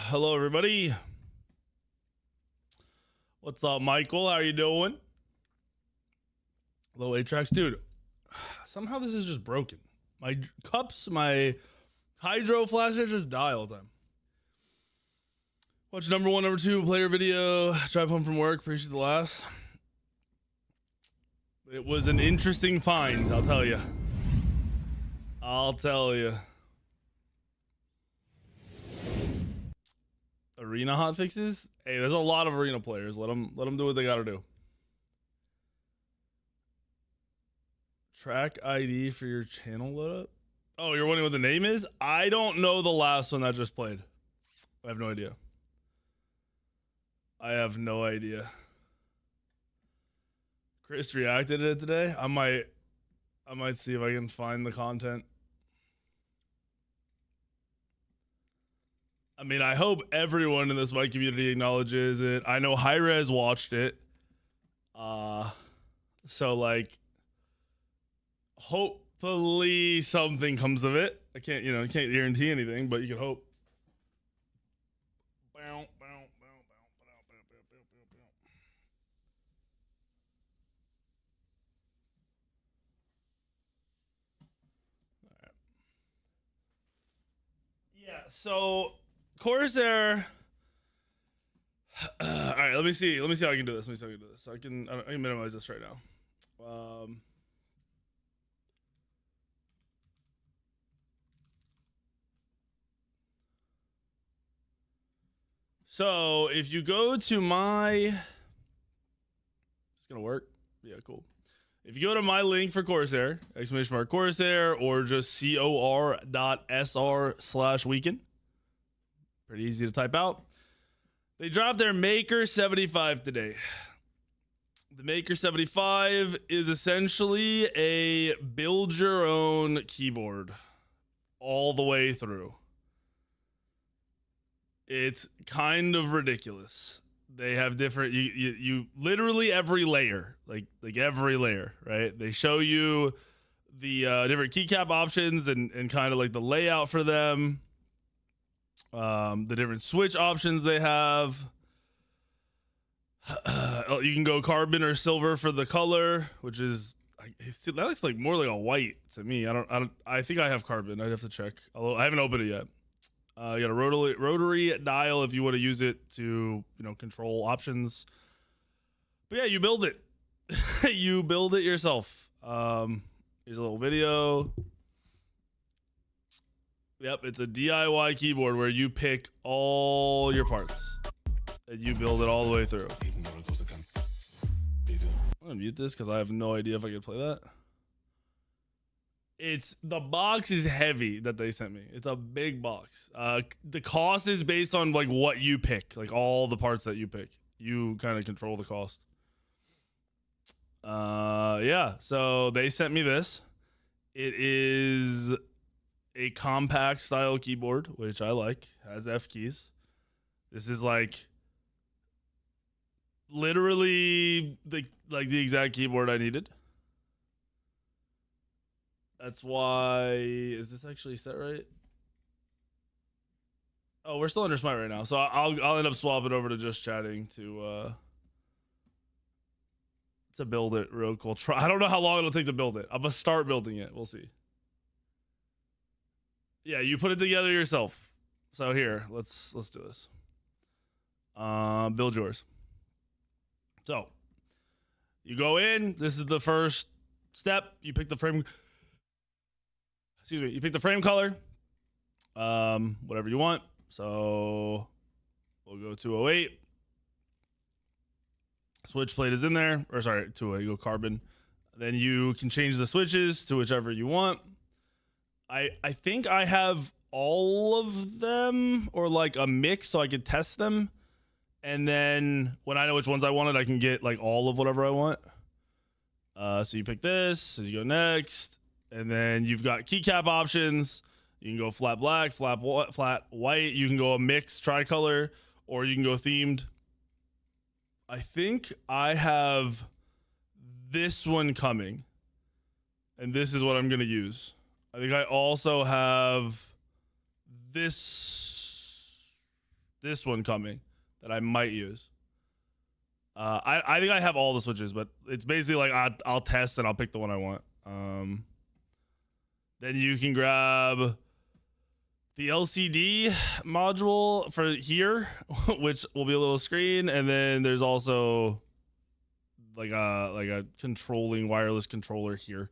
Hello, everybody. What's up, Michael? How you doing? Hello, Atrax. Dude, somehow this is just broken. My cups, my hydro flashes just die all the time. Watch number 1, number 2 player video. Drive home from work. Appreciate the last. It was an interesting find, I'll tell you. I'll tell you. Arena hotfixes? Hey, there's a lot of arena players. Let them do what they gotta do. Track ID for your channel load up? Oh, you're wondering what the name is? I don't know the last one that just played. I have no idea. I have no idea. Chris reacted to it today. I might see if I can find the content. I mean, I hope everyone in this Smite community acknowledges it. I know Hi-Rez watched it. So like, hopefully something comes of it. I can't guarantee anything, but you can hope. Yeah, so Corsair. All right, let me see how I can do this. I can minimize this right now. So if you go to my, it's gonna work. Yeah, cool. If you go to my link for Corsair, !Corsair, or just cor.sr/weekend, pretty easy to type out. They dropped their Maker 75 today. The Maker 75 is essentially a build your own keyboard all the way through. It's kind of ridiculous. They have different, you literally every layer, like every layer, right? They show you the different keycap options and kind of like the layout for them. The different switch options they have. You can go carbon or silver for the color, which is, that looks like more like a white to me. I think I have carbon. I'd have to check, although I haven't opened it yet. You got a rotary dial if you want to use it to, control options. But yeah, you build it. You build it yourself. Here's a little video. Yep, it's a DIY keyboard where you pick all your parts and you build it all the way through. I'm gonna mute this because I have no idea if I can play that. It's the box is heavy that they sent me. It's a big box. The cost is based on like what you pick, like all the parts that you pick. You kind of control the cost. Yeah. So they sent me this. It is a compact style keyboard, which I like. Has F keys. This is like literally the exact keyboard I needed. That's why. Is this actually set right? Oh, we're still under Smite right now, so I'll end up swapping over to just chatting to build it real cool. I don't know how long it'll take to build it. I'm gonna start building it. We'll see. Yeah, you put it together yourself. So here, let's do this. Build yours. So you go in. This is the first step. You pick the frame. Excuse me. You pick the frame color. Whatever you want. So we'll go 208. Switch plate is in there. Or sorry, 208. You go carbon. Then you can change the switches to whichever you want. I think I have all of them or like a mix so I could test them. And then when I know which ones I wanted, I can get like all of whatever I want. So you pick this, so you go next, and then you've got keycap options. You can go flat black, flat white. You can go a mix tricolor, or you can go themed. I think I have this one coming, and this is what I'm gonna use. I think I also have this one coming that I might use. I think I have all the switches, but it's basically like I'll test and I'll pick the one I want. Then you can grab the LCD module for here, which will be a little screen, and then there's also like a controlling wireless controller here.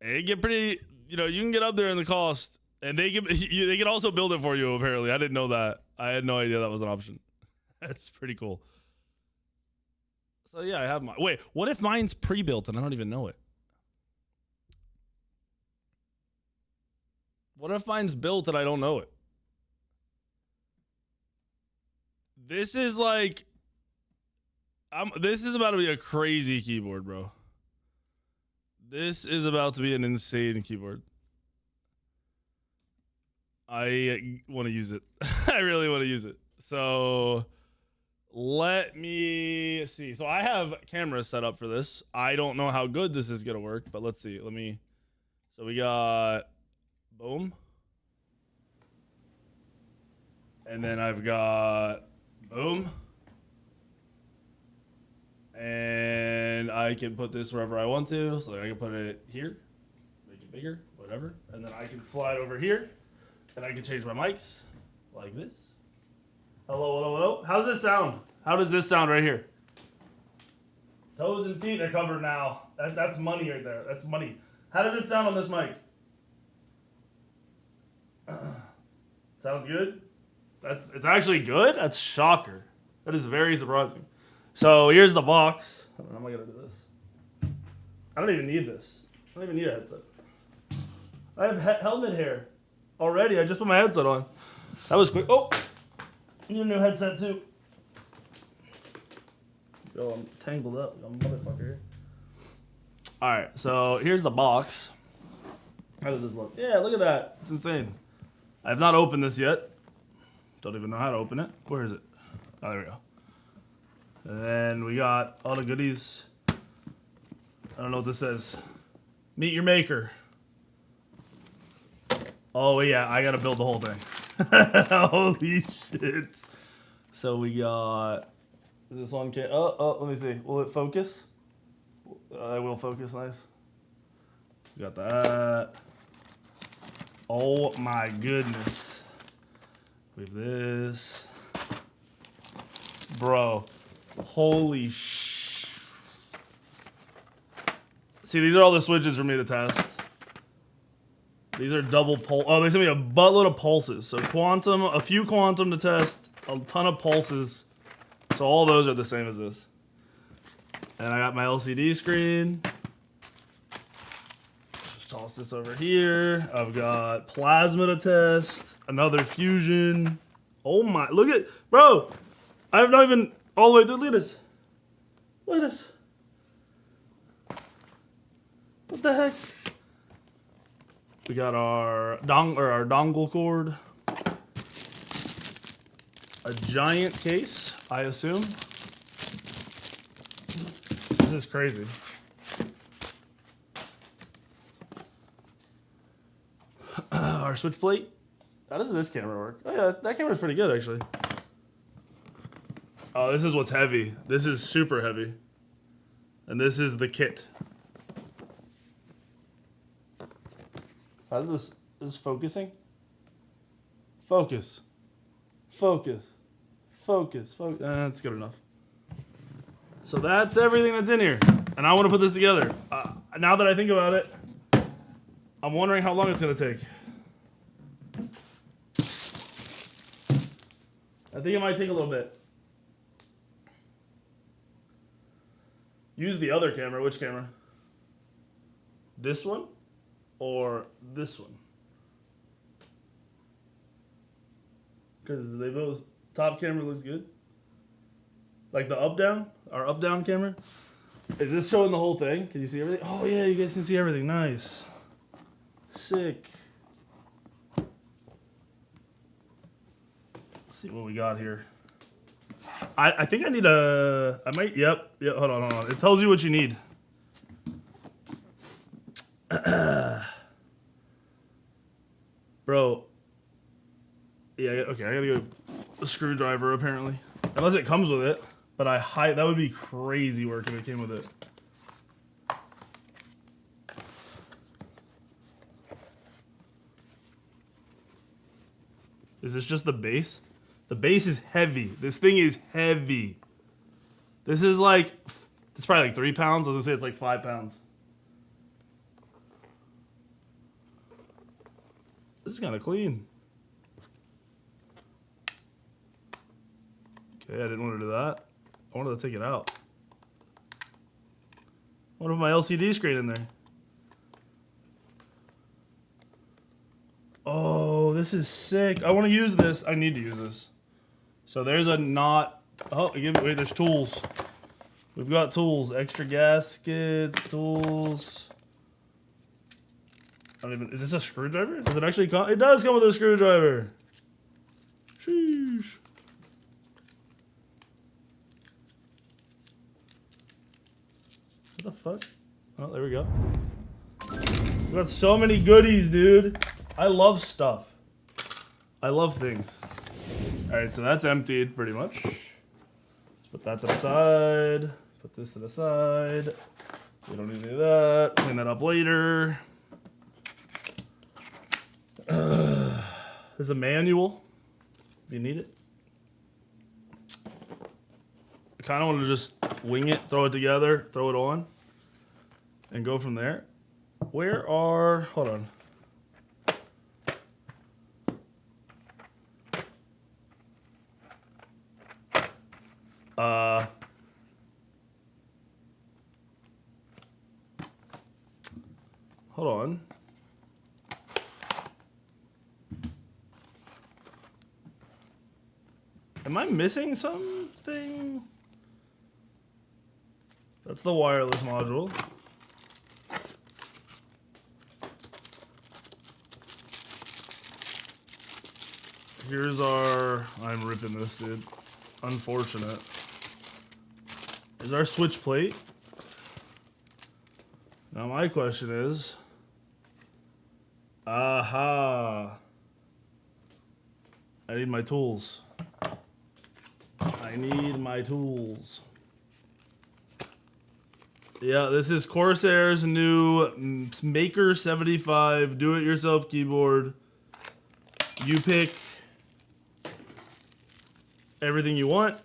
And it get pretty, you can get up there in the cost, and they can also build it for you. Apparently, I didn't know that. I had no idea that was an option. That's pretty cool. So yeah, I have mine. Wait, what if mine's pre-built and I don't even know it? What if mine's built and I don't know it? This is like, this is about to be a crazy keyboard, bro. This is about to be an insane keyboard. I want to use it. I really want to use it. So let me see. So I have cameras set up for this. I don't know how good this is going to work, but let's see. So we got boom. And then I've got boom. And I can put this wherever I want to. So I can put it here, make it bigger, whatever. And then I can slide over here and I can change my mics like this. Hello, hello, hello. How's this sound? How does this sound right here? Toes and feet are covered now. That's money right there. That's money. How does it sound on this mic? Sounds good? It's actually good? That's shocker. That is very surprising. So here's the box. How am I gonna do this? I don't even need this. I don't even need a headset. I have helmet hair already. I just put my headset on. That was quick. Oh, I need a new headset too. Yo, I'm tangled up. I'm a motherfucker. All right, so here's the box. How does this look? Yeah, look at that. It's insane. I have not opened this yet. Don't even know how to open it. Where is it? Oh, there we go. And then we got all the goodies. I don't know what this says. Meet your maker. Oh, yeah, I gotta build the whole thing. Holy shit. So we got... Is this on camera? Oh, let me see. Will it focus? I will focus, nice. We got that. Oh my goodness. We have this. Bro. Holy sh... See, these are all the switches for me to test. These are double pulse. Oh, they sent me a buttload of pulses. So quantum, a few quantum to test, a ton of pulses. So all those are the same as this. And I got my LCD screen. Just toss this over here. I've got plasma to test, another fusion. Oh my, look at, bro. I have not even all the way through. Look at this. Look at this. What the heck? We got our dongle cord. A giant case, I assume. This is crazy. Our switch plate. How does this camera work? Oh yeah, that camera's pretty good actually. Oh, this is what's heavy. This is super heavy. And this is the kit. How's this? Is this focusing? Focus. Focus. Focus. Focus. That's good enough. So that's everything that's in here. And I want to put this together. Now that I think about it, I'm wondering how long it's going to take. I think it might take a little bit. Use the other camera. Which camera? This one or this one? Because they both, top camera looks good. Like the up-down, our up-down camera. Is this showing the whole thing? Can you see everything? Oh yeah, you guys can see everything. Nice. Sick. Let's see what we got here. I think I need a, I might, yep, hold on. It tells you what you need. Bro. Yeah, okay, I gotta go a screwdriver apparently. Unless it comes with it. But that would be crazy work if it came with it. Is this just the base? The base is heavy. This thing is heavy. This is like, it's probably like 3 pounds. I was gonna say it's like 5 pounds. This is kind of clean. Okay, I didn't want to do that. I wanted to take it out. I want to put my LCD screen in there. Oh, this is sick. I want to use this. I need to use this. So there's a knot. Oh, wait, there's tools. We've got tools. Extra gaskets, tools. I don't even, is this a screwdriver? Does it actually come? It does come with a screwdriver. Sheesh. What the fuck? Oh, there we go. We got so many goodies, dude. I love stuff. I love things. Alright, so that's emptied pretty much. Let's put that to the side. Put this to the side. We don't need to do that. Clean that up later. There's a manual if you need it. I kind of want to just wing it, throw it together, throw it on, and go from there. Where are, hold on. Hold on. Am I missing something? That's the wireless module. Here's our, I'm ripping this, dude. Unfortunate. Here's our switch plate. Now my question is, aha. I need my tools. I need my tools. Yeah, this is Corsair's new Maker 75 do-it-yourself keyboard. You pick everything you want,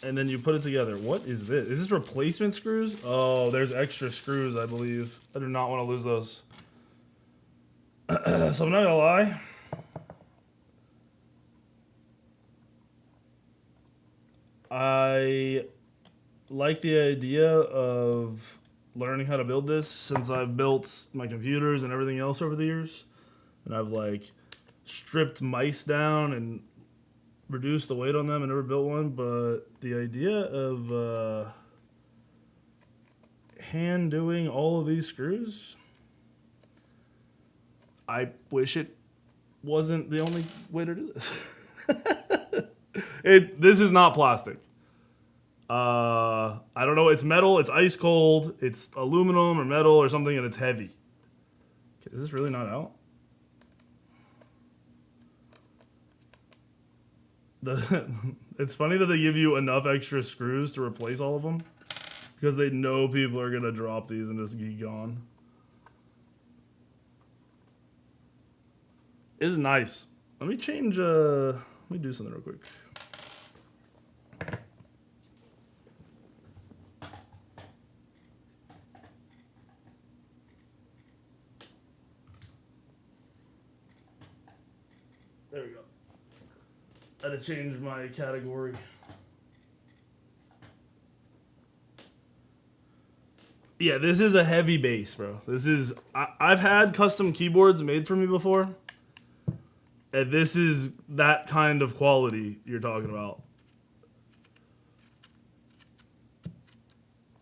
and then you put it together. What is this? Is this replacement screws? Oh, there's extra screws, I believe. I do not want to lose those. So I'm not gonna lie. I like the idea of learning how to build this since I've built my computers and everything else over the years. And I've like stripped mice down and reduced the weight on them and never built one. But the idea of hand doing all of these screws, I wish it wasn't the only way to do this. This is not plastic. I don't know. It's metal. It's ice cold. It's aluminum or metal or something, and it's heavy. Okay, is this really not out? It's funny that they give you enough extra screws to replace all of them because they know people are gonna drop these and just be gone. This is nice. Let me change. Let me do something real quick. There we go. I had to change my category. Yeah, this is a heavy base, bro. This is... I've had custom keyboards made for me before. And this is that kind of quality you're talking about.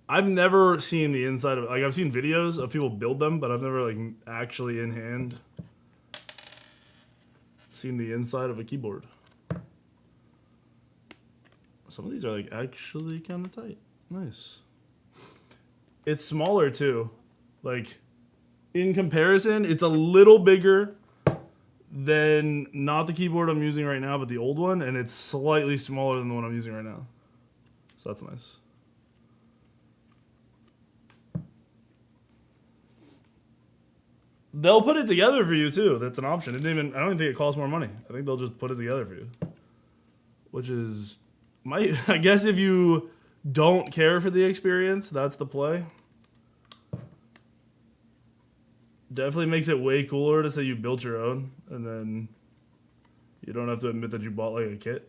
I've never seen the inside of it. Like, I've seen videos of people build them, but I've never, like, actually in hand seen the inside of a keyboard. Some of these are, like, actually kind of tight. Nice. It's smaller, too. Like, in comparison, it's a little bigger than not the keyboard I'm using right now, but the old one, and it's slightly smaller than the one I'm using right now. So that's nice. They'll put it together for you too. That's an option. I don't even think it costs more money. I think they'll just put it together for you. Which is I guess if you don't care for the experience, that's the play. Definitely makes it way cooler to say you built your own and then you don't have to admit that you bought like a kit.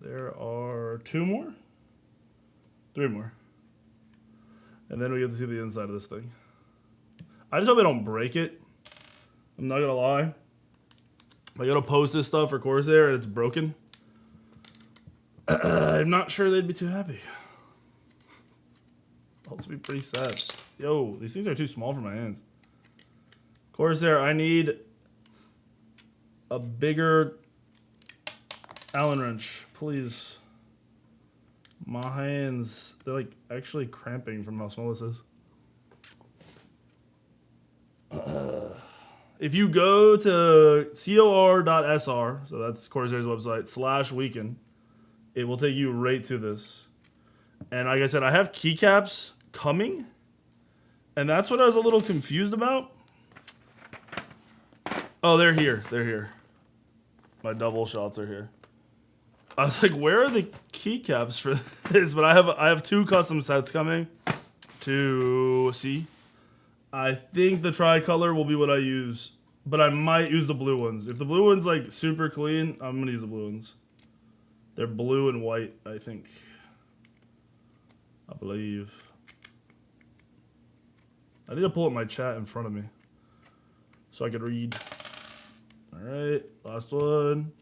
There are 2 more? 3 more. And then we get to see the inside of this thing. I just hope I don't break it. I'm not gonna lie. I gotta post this stuff for Corsair and it's broken. I'm not sure they'd be too happy. I'll also be pretty sad. Yo, these things are too small for my hands. Corsair, I need a bigger Allen wrench, please. My hands, they're like actually cramping from how small this is. If you go to cor.sr, so that's Corsair's website, /weekend, it will take you right to this. And like I said, I have keycaps coming, and that's what I was a little confused about. Oh, they're here. They're here. My double shots are here. I was like, where are the keycaps for this? But I have 2 custom sets coming to see. I think the tricolor will be what I use, but I might use the blue ones. If the blue one's like super clean, I'm gonna use the blue ones. They're blue and white, I think. I believe. I need to pull up my chat in front of me so I could read. All right, last one.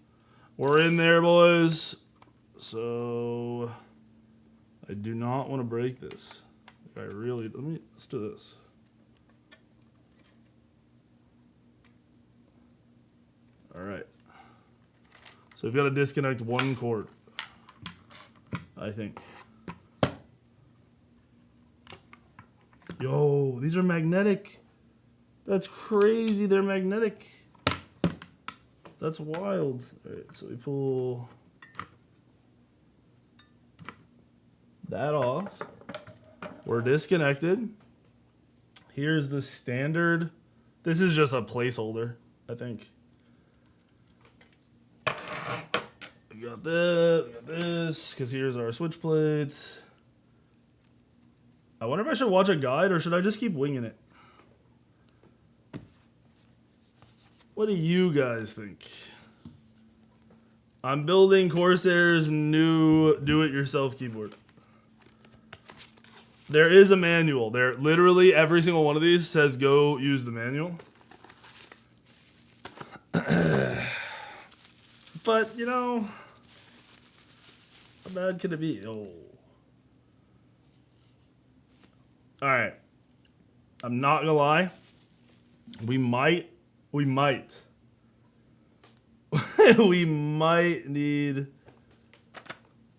We're in there, boys. So I do not want to break this. Let's do this. All right. So we've got to disconnect 1 cord, I think. Yo, these are magnetic. That's crazy. They're magnetic. That's wild. All right, so we pull that off. We're disconnected. Here's the standard. This is just a placeholder, I think. We got this, because here's our switch plates. I wonder if I should watch a guide or should I just keep winging it? What do you guys think? I'm building Corsair's new do-it-yourself keyboard. There is a manual. There, literally every single one of these says go use the manual. But, you know, how bad could it be? Oh. Alright. I'm not gonna lie. We might we might need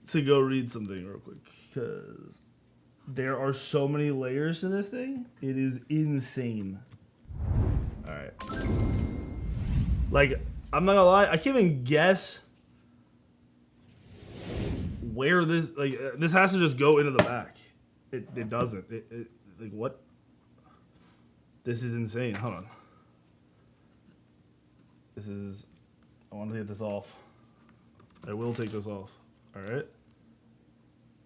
to go read something real quick, because there are so many layers to this thing. It is insane. Alright. Like, I'm not gonna lie, I can't even guess where this, like, this has to just go into the back. It doesn't. Like, what? This is insane. Hold on. This is, I want to get this off. I will take this off. Alright.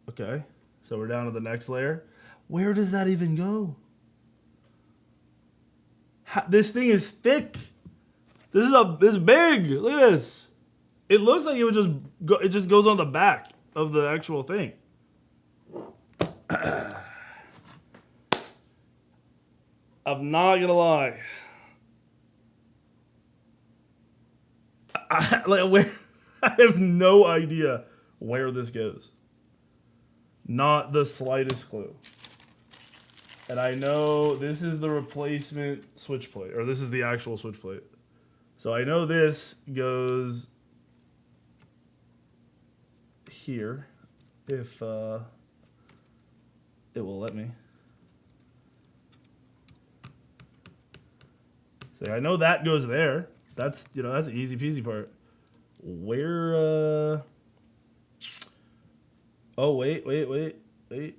Okay. So we're down to the next layer. Where does that even go? This thing is thick. This is big. Look at this. It looks like it would just go, it just goes on the back of the actual thing. I'm not gonna lie. I have no idea where this goes. Not the slightest clue. And I know this is the replacement switch plate, or this is the actual switch plate. So I know this goes here, if it will let me. So I know that goes there. That's, you know, that's the easy peasy part. Where, oh, wait. It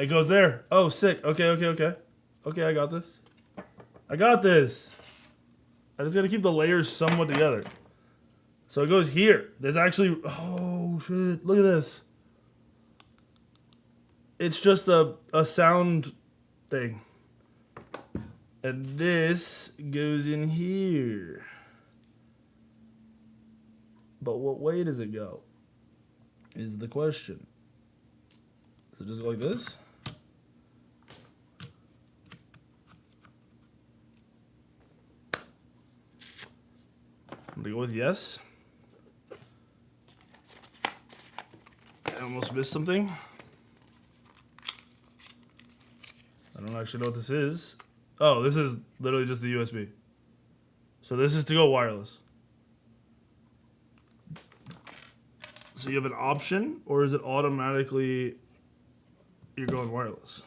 goes there. Oh, sick. Okay. Okay, I got this. I just gotta keep the layers somewhat together. So it goes here. There's actually, oh shit, look at this. It's just a sound thing. And this goes in here. But what way does it go? Is the question. Does it just go like this? I'm gonna go with yes. I almost missed something. I don't actually know what this is. Oh, this is literally just the USB. So this is to go wireless. So you have an option, or is it automatically you're going wireless?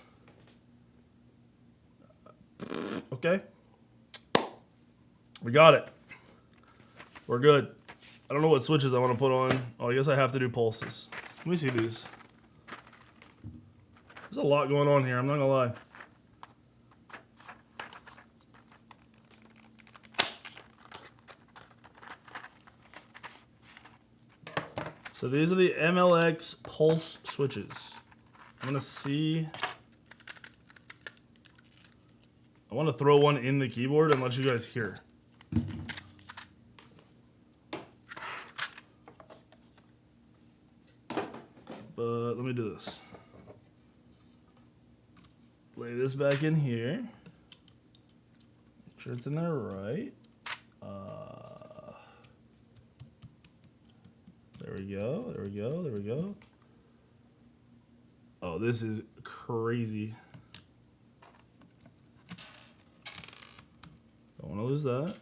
Okay. We got it. We're good. I don't know what switches I want to put on. Oh, I guess I have to do pulses. Let me see these. There's a lot going on here, I'm not gonna lie. So these are the MLX pulse switches. I'm gonna see. I want to throw one in the keyboard and let you guys hear. But let me do this. Lay this back in here. Make sure it's in there right. There we go, there we go, there we go. Oh, this is crazy. Don't want to lose that.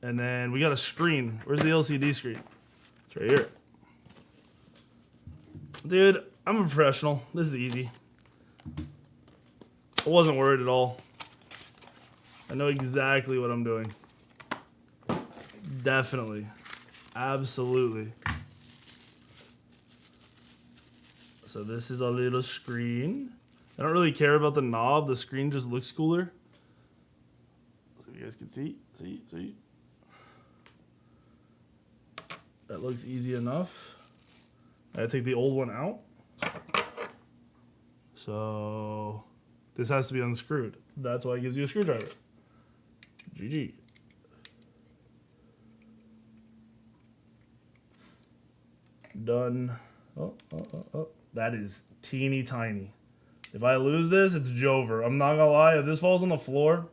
And then we got a screen. Where's the LCD screen? It's right here. Dude, I'm a professional. This is easy. I wasn't worried at all. I know exactly what I'm doing. Definitely. Absolutely. So this is a little screen. I don't really care about the knob. The screen just looks cooler. So you guys can see. See. That looks easy enough. I take the old one out. So this has to be unscrewed. That's why it gives you a screwdriver. GG. Done. Oh. That is teeny tiny. If I lose this, it's Jover. I'm not gonna lie, if this falls on the floor,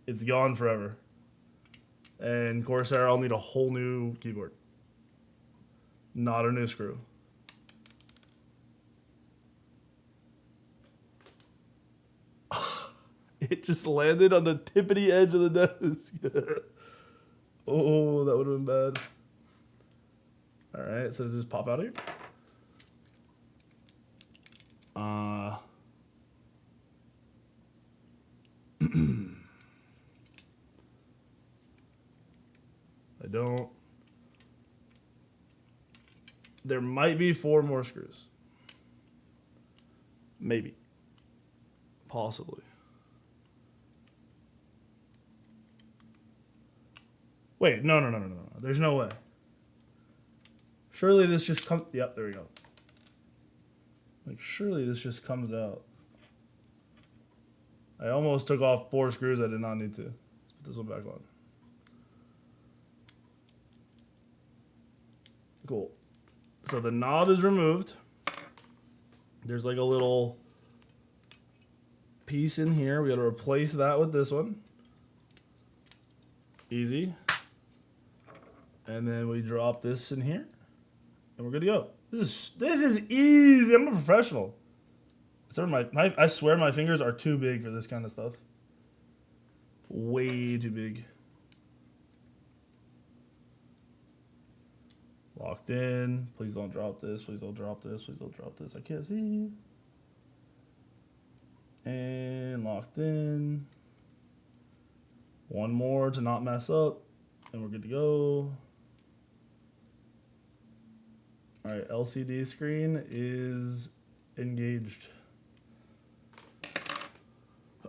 it's gone forever. And Corsair, I'll need a whole new keyboard. Not a new screw. It just landed on the tippity edge of the desk. Oh, that would have been bad. All right, so does this pop out of here? I don't. There might be 4 more screws. Maybe. Possibly. Wait, no. There's no way. Surely this just comes... Yep, there we go. Like, surely this just comes out. I almost took off 4 screws I did not need to. Let's put this one back on. Cool. So the knob is removed. There's like a little piece in here. We got to replace that with this one. Easy. And then we drop this in here. And we're good to go. This is easy. I'm a professional. I swear my fingers are too big for this kind of stuff. Way too big. Locked in. Please don't drop this. Please don't drop this. Please don't drop this. I can't see. And locked in. One more to not mess up. And we're good to go. All right, LCD screen is engaged.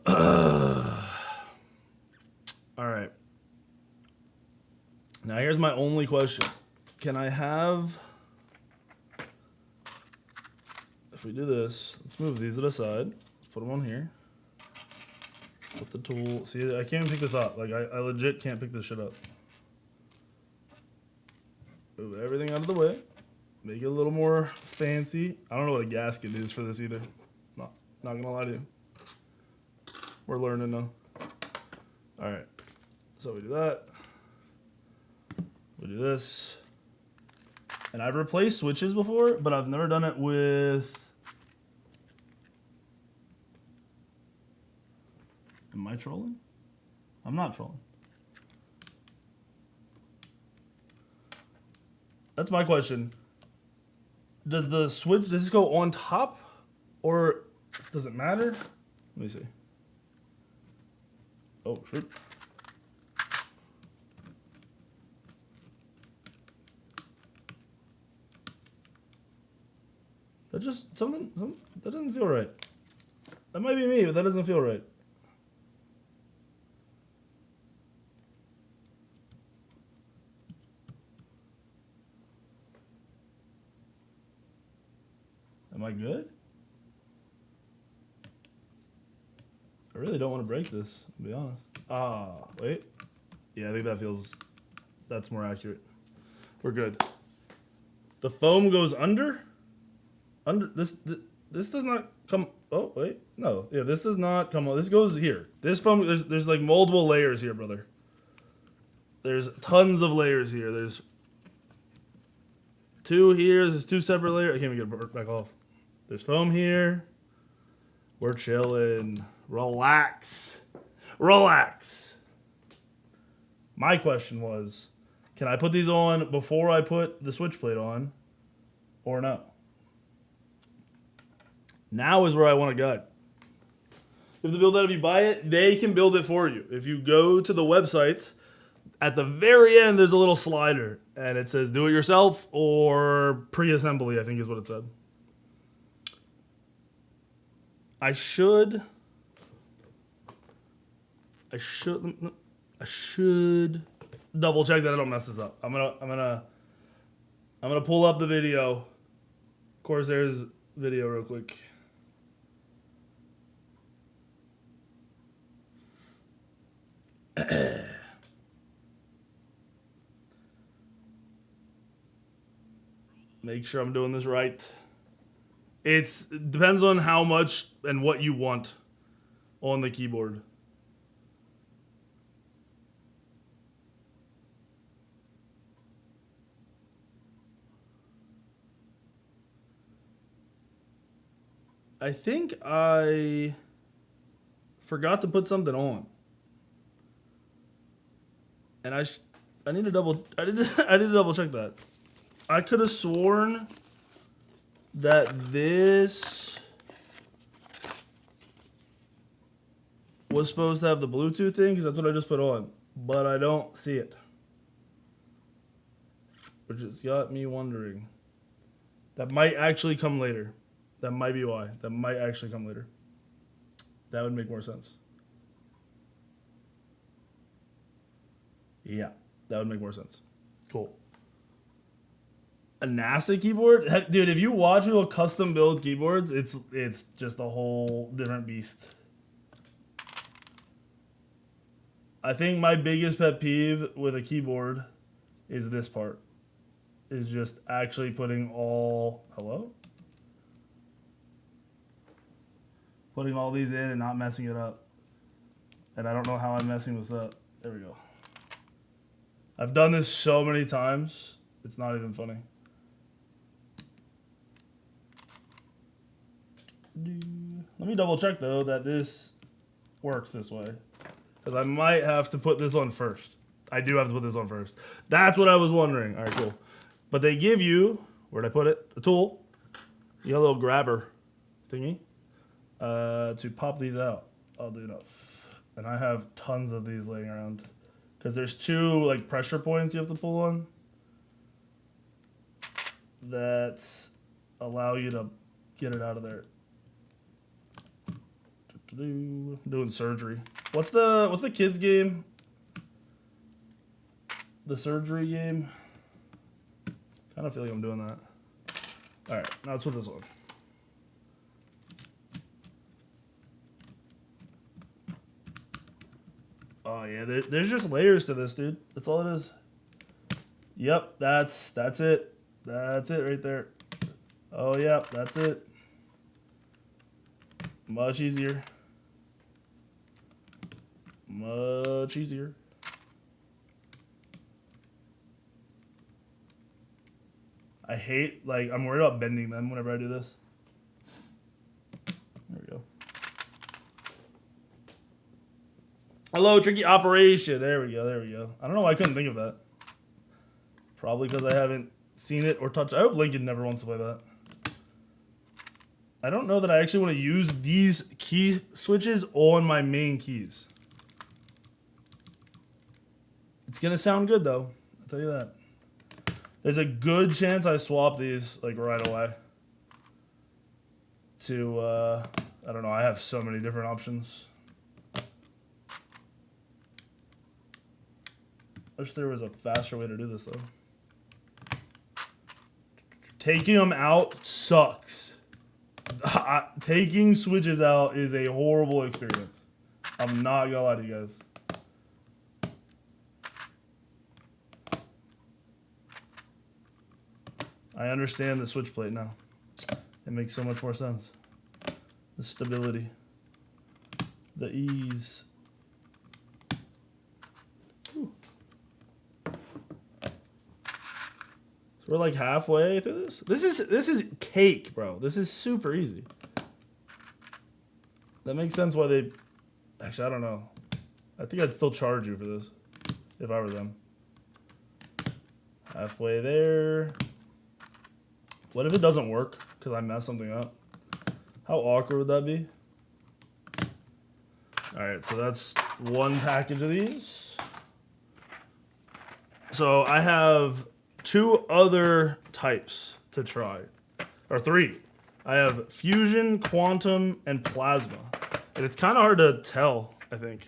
All right. Now here's my only question. Can I have, if we do this, let's move these to the side. Let's put them on here. Put the tool, see, I can't even pick this up. Like, I legit can't pick this shit up. Move everything out of the way. Make it a little more fancy. I don't know what a gasket is for this either. Not gonna lie to you. We're learning now. All right, so we do that. We do this. And I've replaced switches before, but I've never done it with... Am I trolling? I'm not trolling. That's my question. Does the switch, does this go on top? Or does it matter? Let me see. Oh, shoot. That just, something, that doesn't feel right. That might be me, but that doesn't feel right. Am I good? I really don't want to break this, to be honest. Wait. Yeah, I think that feels, that's more accurate. We're good. The foam goes under? This does not come, oh, wait, no. Yeah, this does not come on, this goes here. This foam, there's like multiple layers here, brother. There's tons of layers here. There's 2 here, there's 2 separate layers. I can't even get it back off. There's foam here. We're chilling. Relax. Relax. My question was, can I put these on before I put the switch plate on or no? Now is where I want to go. If the build out, if you buy it, they can build it for you. If you go to the website, at the very end, there's a little slider and it says do it yourself or pre-assembly, I think is what it said. I should double check that I don't mess this up. I'm gonna pull up the video Corsair's video real quick. Make sure I'm doing this right. It depends on how much and what you want on the keyboard. I think I forgot to put something on. And I need to double I need to double check that. I could have sworn that this was supposed to have the Bluetooth thing because that's what I just put on, but I don't see it, which has got me wondering. That might actually come later. That might be why. That might actually come later. That would make more sense. Yeah, that would make more sense. Cool. A NASA keyboard? Dude, if you watch people custom build keyboards, it's just a whole different beast. I think my biggest pet peeve with a keyboard is this part. Is just actually putting all... Hello? Putting all these in and not messing it up. And I don't know how I'm messing this up. There we go. I've done this so many times, it's not even funny. Let me double check though that this works this way. Because I might have to put this on first. I do have to put this on first. That's what I was wondering. Alright, cool. But they give you, where'd I put it? A tool. You got a little grabber thingy. To pop these out. Oddly enough. And I have tons of these laying around. Because there's two like pressure points you have to pull on. That allow you to get it out of there. I'm doing surgery. What's the kids game? The surgery game? Kind of feel like I'm doing that. Alright, now let's put this on. Oh yeah, there's just layers to this, dude. That's all it is. Yep, that's it. That's it right there. Oh yeah, that's it. Much easier. Much easier. I hate, like, I'm worried about bending them whenever I do this. There we go. Hello, tricky operation. There we go, there we go. I don't know why I couldn't think of that. Probably because I haven't seen it or touched it. I hope Lincoln never wants to play that. I don't know that I actually want to use these key switches on my main keys. It's going to sound good, though. I'll tell you that. There's a good chance I swap these, like, right away. To, I don't know. I have so many different options. I wish there was a faster way to do this, though. Taking them out sucks. Taking switches out is a horrible experience. I'm not gonna lie to you guys. I understand the switch plate now. It makes so much more sense. The stability. The ease. Whew. So we're like halfway through this. This is cake, bro. This is super easy. That makes sense why they... Actually, I don't know. I think I'd still charge you for this if I were them. Halfway there. What if it doesn't work because I messed something up? How awkward would that be? Alright, so that's one package of these. So I have two other types to try. Or three. I have fusion, quantum, and plasma. And it's kind of hard to tell, I think.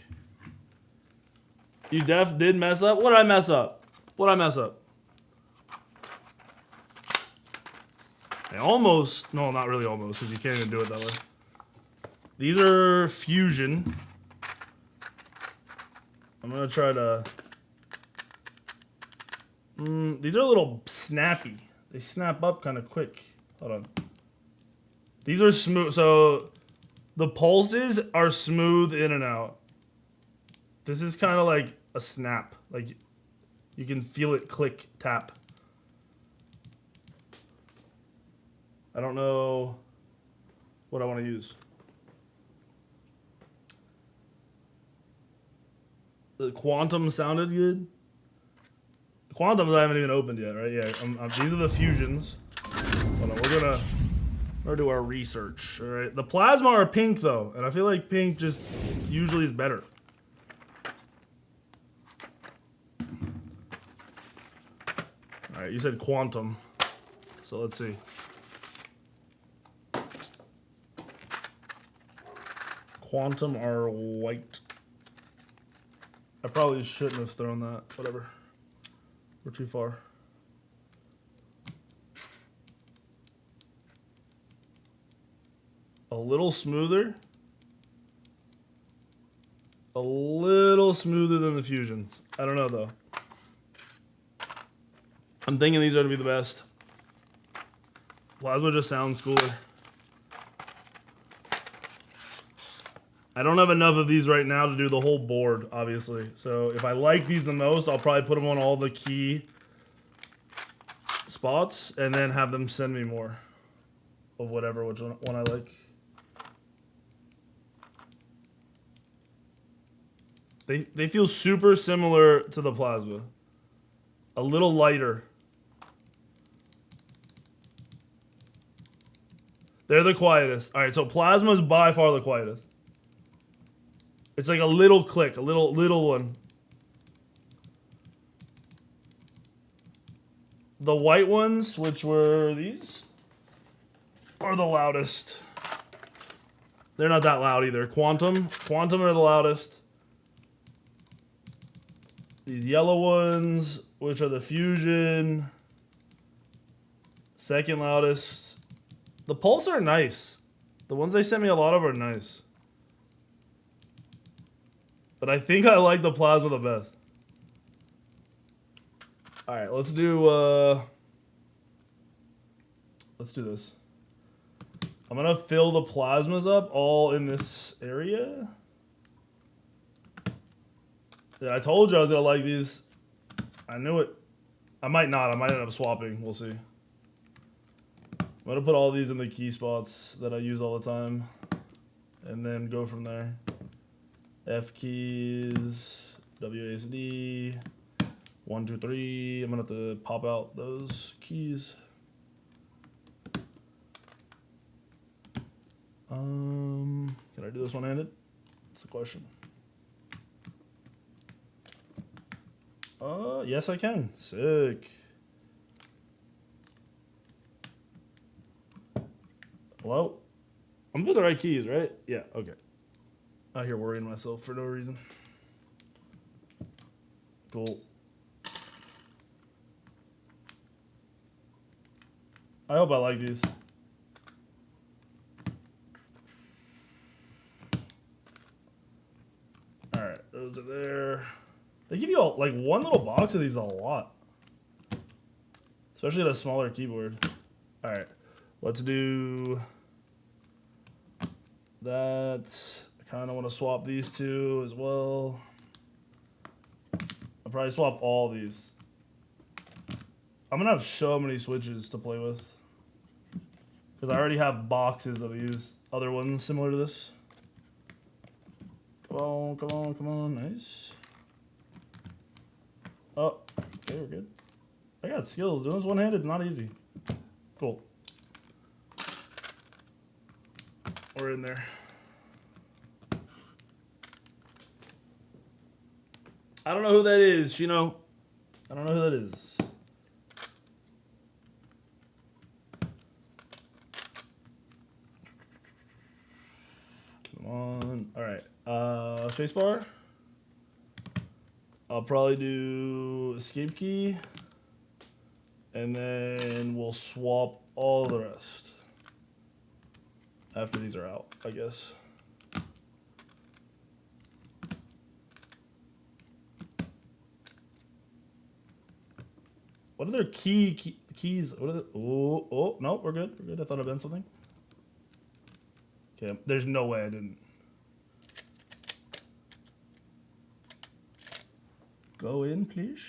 You did mess up? What did I mess up? What did I mess up? Almost, no, not really almost, because you can't even do it that way. These are fusion. I'm gonna try to. These are a little snappy. They snap up kind of quick. Hold on. These are smooth. So the pulses are smooth in and out. This is kind of like a snap. Like you can feel it click, tap. I don't know what I want to use. The Quantum sounded good. The Quantums I haven't even opened yet, right? Yeah, these are the fusions. Hold on, we're gonna do our research. All right, the Plasma are pink though, and I feel like pink just usually is better. All right, you said Quantum, so let's see. Quantum are white. I probably shouldn't have thrown that. Whatever. We're too far. A little smoother. A little smoother than the fusions. I don't know though. I'm thinking these are gonna be the best. Plasma just sounds cooler. I don't have enough of these right now to do the whole board, obviously. So if I like these the most, I'll probably put them on all the key spots and then have them send me more of whatever, which one I like. They feel super similar to the Plasma. A little lighter. They're the quietest. All right, so Plasma is by far the quietest. It's like a little click, a little one. The white ones, which were these, are the loudest. They're not that loud either. Quantum are the loudest. These yellow ones, which are the fusion, second loudest. The Pulse are nice. The ones they sent me a lot of are nice. But I think I like the Plasma the best. All right, let's do this. I'm gonna fill the Plasmas up all in this area. Yeah, I told you I was gonna like these. I knew it. I might not. I might end up swapping. We'll see. I'm gonna put all these in the key spots that I use all the time, and then go from there. F keys, WASD, 1, 2, 3. I'm gonna have to pop out those keys. Can I do this one-handed? That's the question. Yes I can. Sick. Hello? I'm doing the right keys, right? Yeah, okay. Out here worrying myself for no reason. Cool. I hope I like these. Alright, those are there. They give you like one little box of these a lot. Especially at a smaller keyboard. Alright, let's do that. Kind of want to swap these two as well. I'll probably swap all these. I'm going to have so many switches to play with. Because I already have boxes of these other ones similar to this. Come on, come on, come on. Nice. Oh, okay, we're good. I got skills. Doing this one-handed is not easy. Cool. We're in there. I don't know who that is, you know. I don't know who that is. Come on. All right. Spacebar. I'll probably do escape key. And then we'll swap all the rest after these are out, I guess. What are their keys? What are the, oh, no, we're good. We're good. I thought I'd been something. Okay, there's no way I didn't. Go in, please.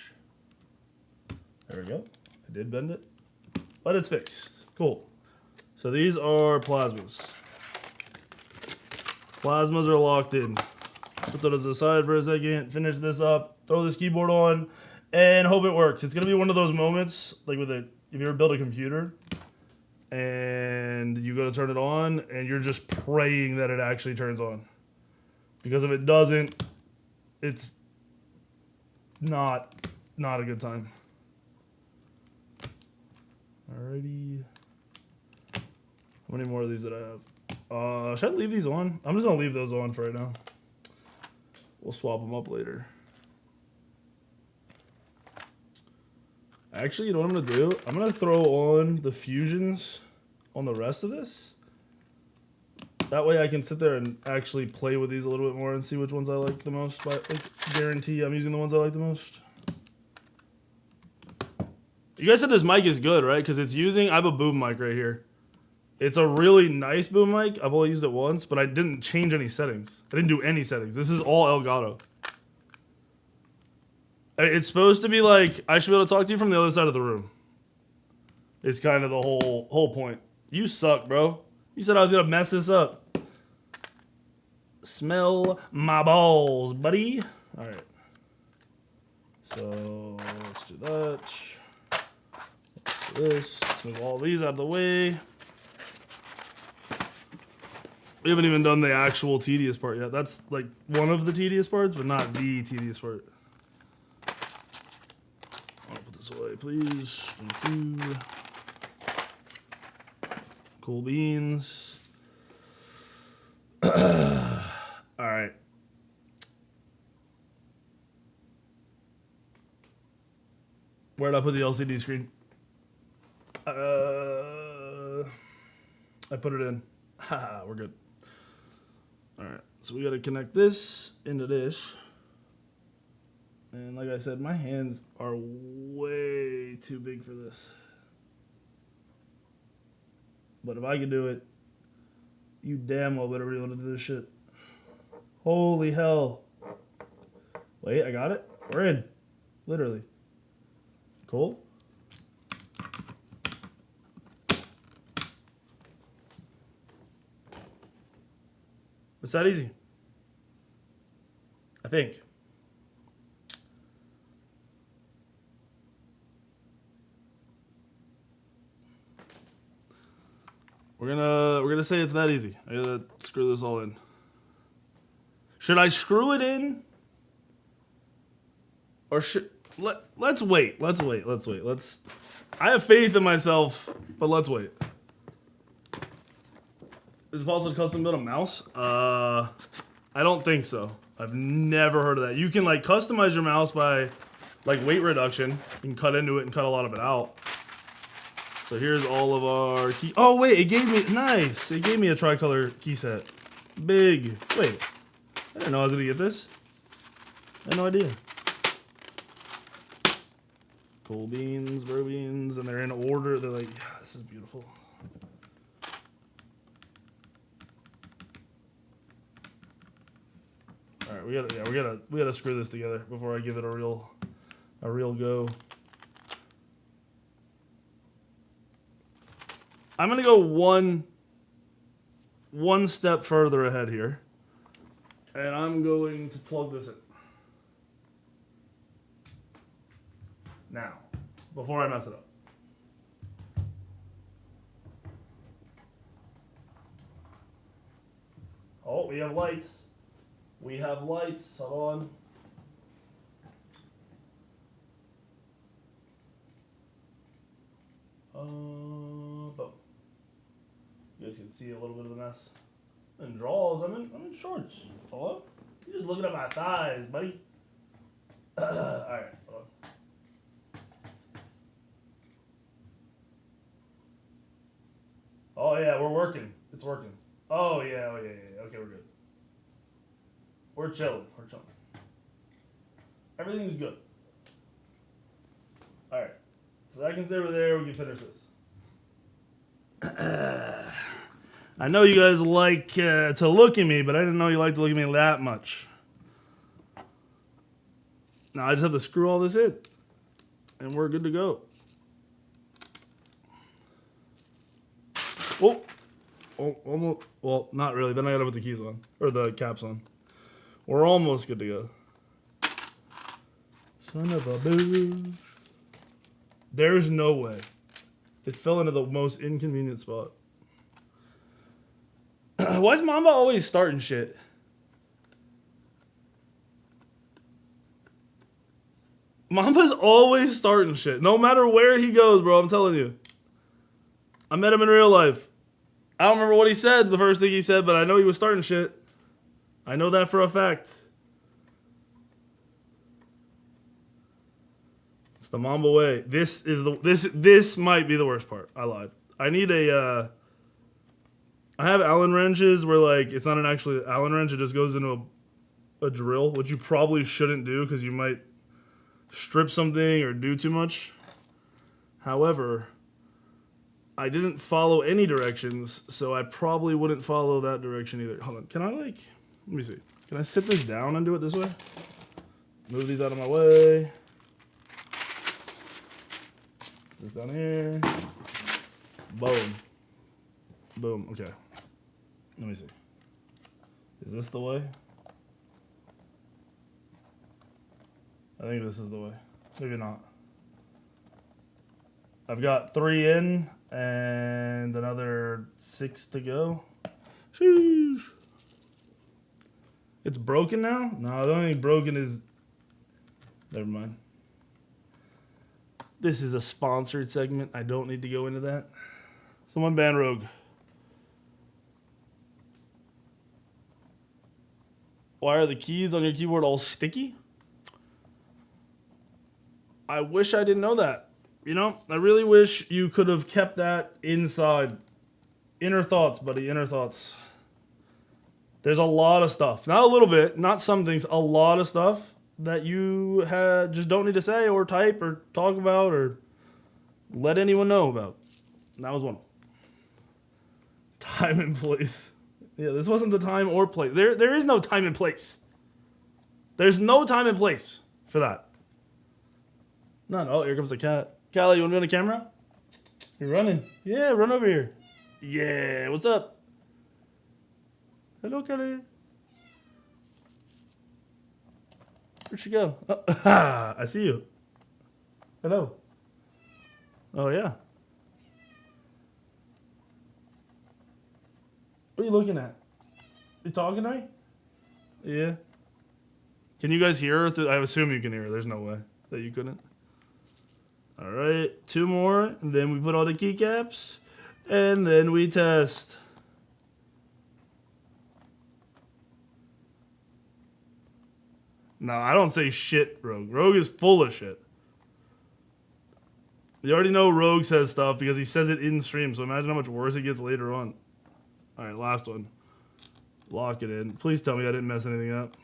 There we go. I did bend it, but it's fixed. Cool. So these are plasmas. Plasmas are locked in. Put those aside for a second. Finish this up. Throw this keyboard on, and hope it works. It's gonna be one of those moments, like with a, if you ever build a computer, and you go to turn it on, and you're just praying that it actually turns on. Because if it doesn't, it's not a good time. Alrighty. How many more of these did I have? Should I leave these on? I'm just gonna leave those on for right now. We'll swap them up later. Actually, you know what I'm gonna do? I'm gonna throw on the fusions on the rest of this. That way I can sit there and actually play with these a little bit more and see which ones I like the most. But I guarantee I'm using the ones I like the most. You guys said this mic is good, right? Because it's using, I have a boom mic right here. It's a really nice boom mic. I've only used it once, but I didn't change any settings. I didn't do any settings. This is all elgato. It's supposed to be like, I should be able to talk to you from the other side of the room. It's kind of the whole point. You suck, bro. You said I was gonna mess this up. Smell my balls, buddy. All right. So let's do that. Let's do this. Let's move all these out of the way. We haven't even done the actual tedious part yet. That's like one of the tedious parts, but not the tedious part. I'll put this away, please. Thank you. Cool beans. All right. Where did I put the LCD screen? I put it in. Haha, we're good. All right, so we got to connect this into this. And like I said, my hands are way too big for this. But if I can do it, you damn well better be able to do this shit. Holy hell. Wait, I got it? We're in. Literally. Cool. It's that easy. I think. We're gonna say it's that easy. I gotta screw this all in. Should I screw it in? Or should let's wait. Let's wait. I have faith in myself, but let's wait. Is it possible to custom build a mouse? I don't think so. I've never heard of that. You can like customize your mouse by like weight reduction. You can cut into it and cut a lot of it out. So here's all of our key. Oh wait, it gave me, nice. It gave me a tricolor key set. Big. Wait, I didn't know I was gonna get this. I had no idea. Cool beans, bro beans, and they're in order. They're like, yeah, this is beautiful. All right, we gotta screw this together before I give it a real go. I'm gonna go one step further ahead here, and I'm going to plug this in now before I mess it up. Oh, we have lights. We have lights. Hold on. Boom. You guys can see a little bit of the mess. And draws. I'm in shorts. Hello? You're just looking at my thighs, buddy. All right. Hold on. Oh yeah, we're working. It's working. Oh yeah, oh yeah. Okay, we're good. We're chilling. We're chilling. Everything's good. All right. Seconds over there. We can finish this. I know you guys like to look at me, but I didn't know you liked to look at me that much. Now I just have to screw all this in, and we're good to go. Oh, almost. Well, not really. Then I gotta put the keys on, or the caps on. We're almost good to go. Son of a bitch. There's no way. It fell into the most inconvenient spot. Why is Mamba always starting shit? Mamba's always starting shit. No matter where he goes, bro. I'm telling you. I met him in real life. I don't remember what he said, the first thing he said, but I know he was starting shit. I know that for a fact. It's the Mamba way. This might be the worst part. I lied. I need a I have Allen wrenches where like it's not an actually Allen wrench, it just goes into a drill, which you probably shouldn't do because you might strip something or do too much. However, I didn't follow any directions, so I probably wouldn't follow that direction either. Hold on, can I like, let me see. Can I sit this down and do it this way? Move these out of my way. This down here. Boom. Boom, okay. Let me see. Is this the way? I think this is the way. Maybe not. I've got 3 in and another 6 to go. Sheesh. It's broken now? No, the only thing broken is... Never mind. This is a sponsored segment. I don't need to go into that. Someone ban Rogue. Why are the keys on your keyboard all sticky? I wish I didn't know that. You know, I really wish you could have kept that inside. Inner thoughts, buddy, inner thoughts. There's a lot of stuff. Not a little bit, not some things, a lot of stuff that you just don't need to say or type or talk about or let anyone know about. And that was one. Time and place. Yeah, this wasn't the time or place. There is no time and place. There's no time and place for that. No, oh, here comes the cat. Callie, you want to be on the camera? You're running. Yeah, run over here. Yeah, what's up? Hello, Callie. Where'd she go? Oh, I see you. Hello. Oh, yeah. What are you looking at? You talking to me? Yeah. Can you guys hear her? I assume you can hear her. There's no way that you couldn't. All right, 2 more, and then we put all the keycaps, and then we test. No, I don't say shit, Rogue. Rogue is full of shit. You already know Rogue says stuff because he says it in stream, so imagine how much worse it gets later on. All right, last one. Lock it in. Please tell me I didn't mess anything up.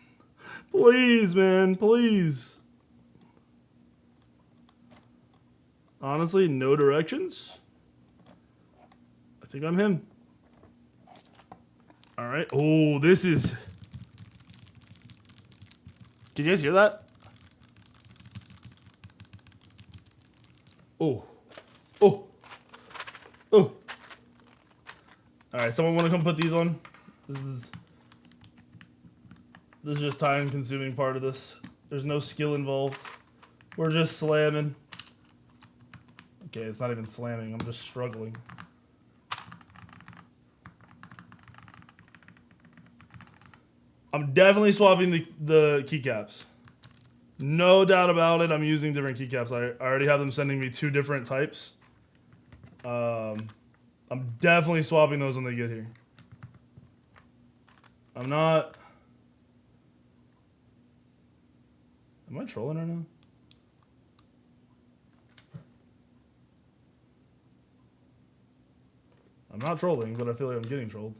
Please, man, please. Honestly, no directions. I think I'm him. All right. Oh, this is... Can you guys hear that? Oh. Oh. Oh. All right, someone want to come put these on? This is just time-consuming part of this. There's no skill involved. We're just slamming. Okay, it's not even slamming. I'm just struggling. I'm definitely swapping the keycaps. No doubt about it. I'm using different keycaps. I already have them sending me 2 different types. I'm definitely swapping those when they get here. I'm not... Am I trolling right now? I'm not trolling, but I feel like I'm getting trolled.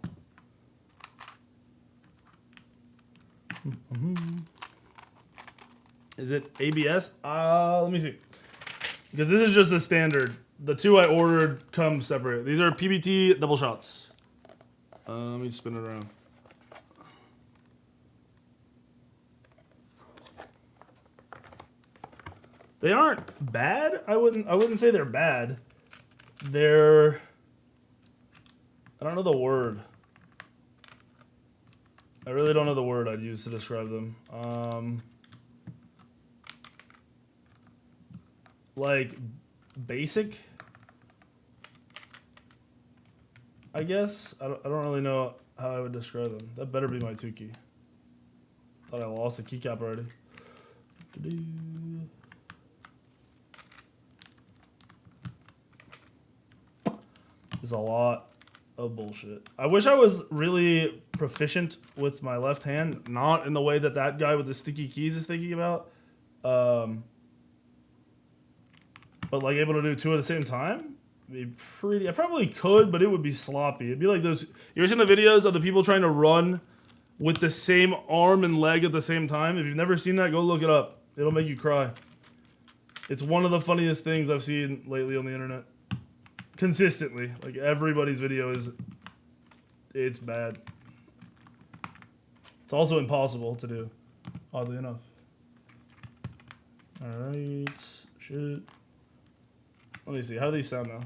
Is it ABS? Let me see. Because this is just the standard. The two I ordered come separate. These are PBT double shots. Let me spin it around. They aren't bad. I wouldn't say they're bad. They're, I don't know the word. I really don't know the word I'd use to describe them. Like basic, I guess. I don't really know how I would describe them. That better be my 2 key. Thought I lost the keycap already. There's a lot of bullshit. I wish I was really proficient with my left hand, not in the way that that guy with the sticky keys is thinking about. But like able to do 2 at the same time? Be pretty. I probably could, but it would be sloppy. It'd be like those. You ever seen the videos of the people trying to run with the same arm and leg at the same time? If you've never seen that, go look it up. It'll make you cry. It's one of the funniest things I've seen lately on the internet. Consistently. Like everybody's video is. It's bad. It's also impossible to do, oddly enough. Alright. Shit. Let me see. How do these sound now?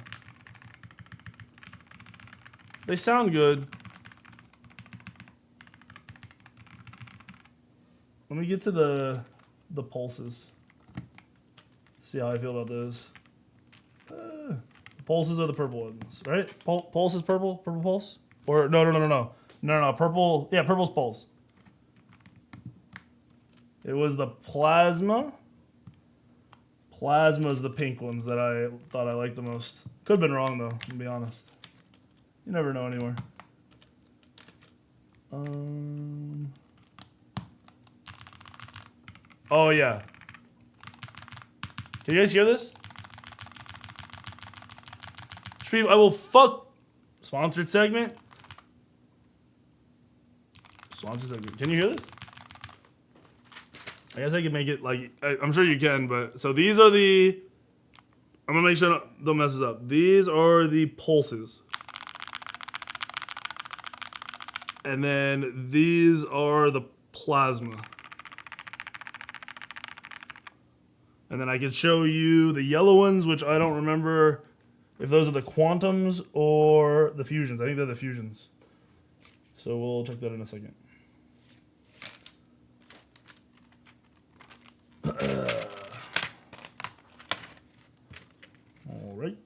They sound good. Let me get to the pulses. See how I feel about those. The pulses are the purple ones, right? Pulse is purple? Purple pulse? Or no. Purple. Yeah, purple's pulse. It was the plasma. Plasma's the pink ones that I thought I liked the most. Could have been wrong though, to be honest. You never know anymore. Oh yeah. Can you guys hear this? Stream, I will fuck. Sponsored segment. Sponsored segment. Can you hear this? I guess I could make it like, I'm sure you can, but so these are the, I'm gonna make sure don't mess this up. These are the pulses. And then these are the plasma. And then I can show you the yellow ones, which I don't remember if those are the quantums or the fusions. I think they're the fusions. So we'll check that in a second. All right.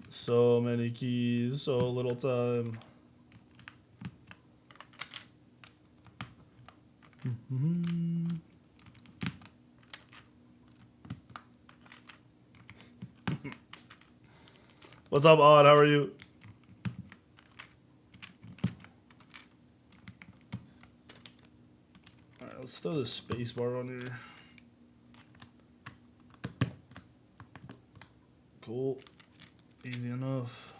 So many keys, so little time. What's up, Odd? How are you? All right, let's throw the space bar on here. Cool. Easy enough.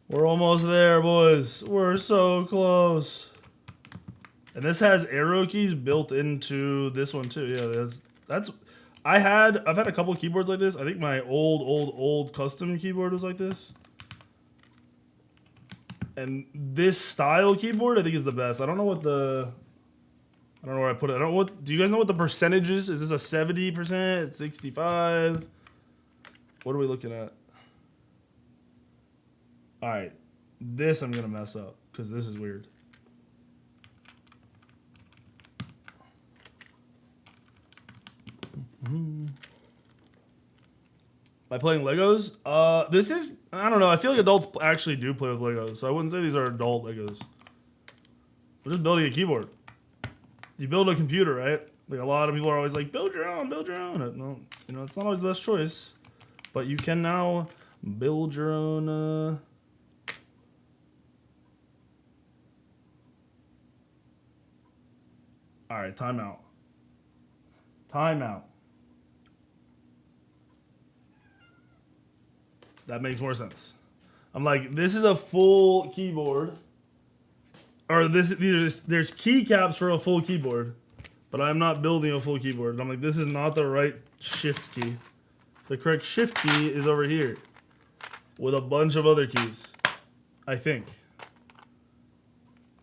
We're almost there, boys. We're so close. And this has arrow keys built into this one too. Yeah, that's I've had a couple of keyboards like this. I think my old custom keyboard was like this. And this style keyboard I think is the best. I don't know where I put it. Do you guys know what the percentage is? Is this a 70%, 65? What are we looking at? All right. This I'm going to mess up because this is weird. Am I playing Legos? This is, I don't know. I feel like adults actually do play with Legos, so I wouldn't say these are adult Legos. We're just building a keyboard. You build a computer, right? Like a lot of people are always like, build your own, build your own. No, you know, it's not always the best choice, but you can now build your own. All right, timeout. Timeout. That makes more sense. I'm like, this is a full keyboard. Or there's keycaps for a full keyboard. But I'm not building a full keyboard. And I'm like, this is not the right shift key. The correct shift key is over here. With a bunch of other keys. I think.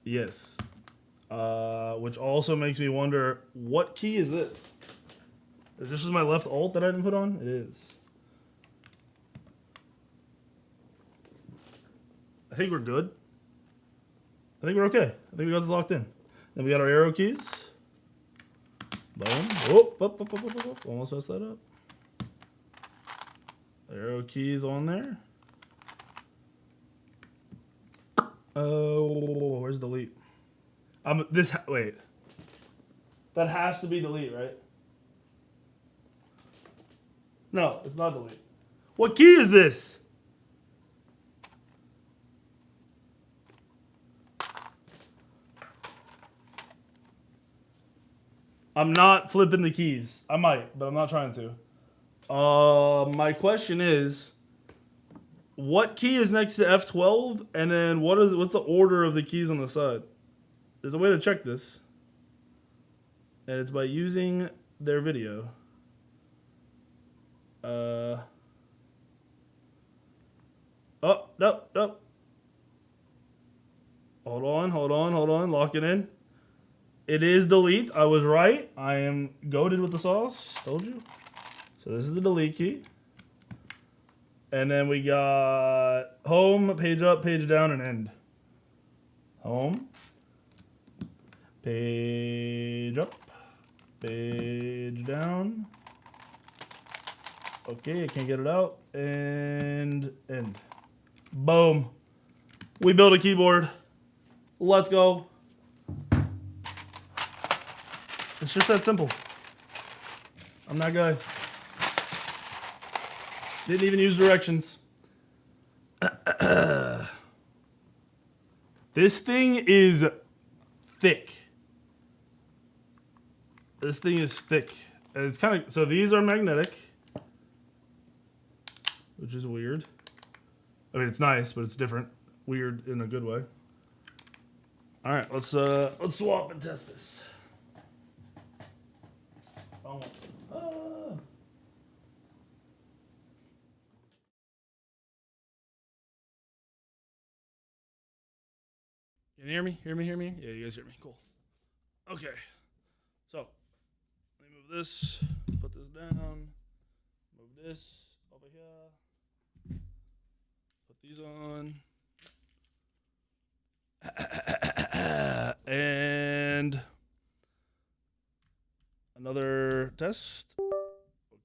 Yes. Which also makes me wonder, what key is this? Is this just my left alt that I didn't put on? It is. I think we're good. I think we're okay. I think we got this locked in. Then we got our arrow keys. Boom. Oh, almost messed that up. Arrow keys on there. Oh, where's delete? Wait. That has to be delete, right? No, it's not delete. What key is this? I'm not flipping the keys. I might, but I'm not trying to. My question is, what key is next to F12? And then what's the order of the keys on the side? There's a way to check this. And it's by using their video. Oh, nope. Hold on. Lock it in. It is delete. I was right. I am goated with the sauce. Told you. So this is the delete key. And then we got home, page up, page down, and end. Home. Page up. Page down. Okay, I can't get it out. And end. Boom. We built a keyboard. Let's go. It's just that simple. I'm that guy. Didn't even use directions. This thing is thick. This thing is thick. And it's kind of, so these are magnetic, which is weird. I mean, it's nice, but it's different. Weird in a good way. All right, let's swap and test this. Oh. Can you hear me? Hear me? Yeah, you guys hear me. Cool. Okay. So, let me move this, put this down, move this over here, put these on. And another test.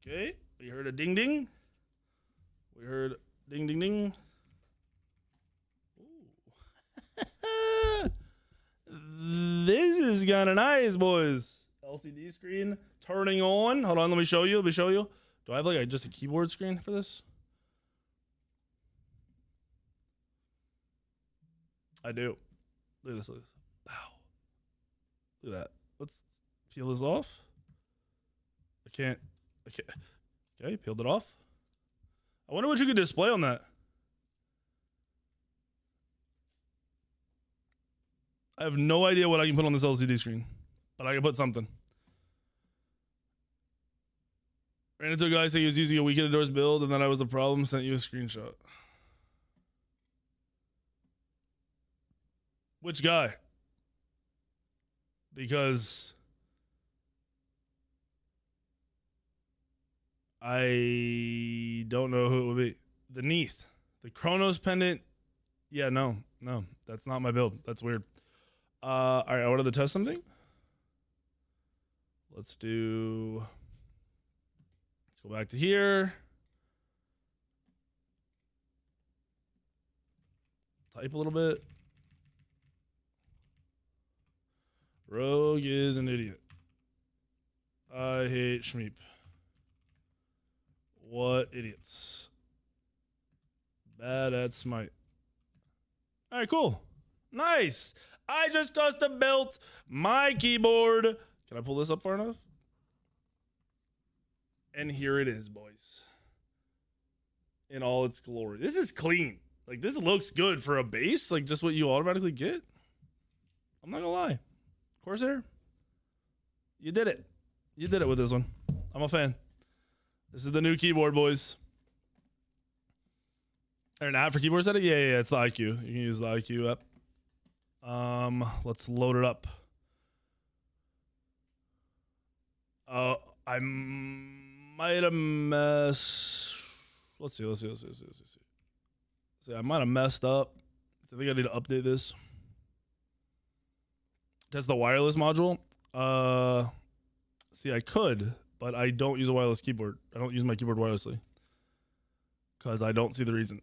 Okay, we heard a ding ding. We heard ding ding ding. This is kind of nice, boys. LCD screen turning on. Hold on, let me show you. Do I have like just a keyboard screen for this? I do. Look at this. Wow. Look at that. Let's peel this off. I can't. Okay, peeled it off. I wonder what you could display on that. I have no idea what I can put on this LCD screen, but I can put something. Ran into a guy saying he was using a weekend indoors build, and then I was the problem. Sent you a screenshot. Which guy? Because I don't know who it would be. The Neath. The Chronos pendant. Yeah, no, that's not my build. That's weird. All right, I wanted to test something. Let's go back to here. Type a little bit. Rogue is an idiot. I hate Schmeep. What idiots. Bad at Smite. All right, cool. Nice. I just custom built my keyboard. Can I pull this up far enough? And here it is, boys. in all its glory. This is clean. Like, this looks good for a base, like just what you automatically get. I'm not gonna lie. Corsair, you did it. You did it with this one. I'm a fan. This is the new keyboard, boys. An app for keyboard setting? Yeah, it's the IQ. You can use the IQ app. Let's load it up. I might have messed. Let's see. See, I might have messed up. I think I need to update this. Test the wireless module. See, I could, but I don't use a wireless keyboard. I don't use my keyboard wirelessly because I don't see the reason.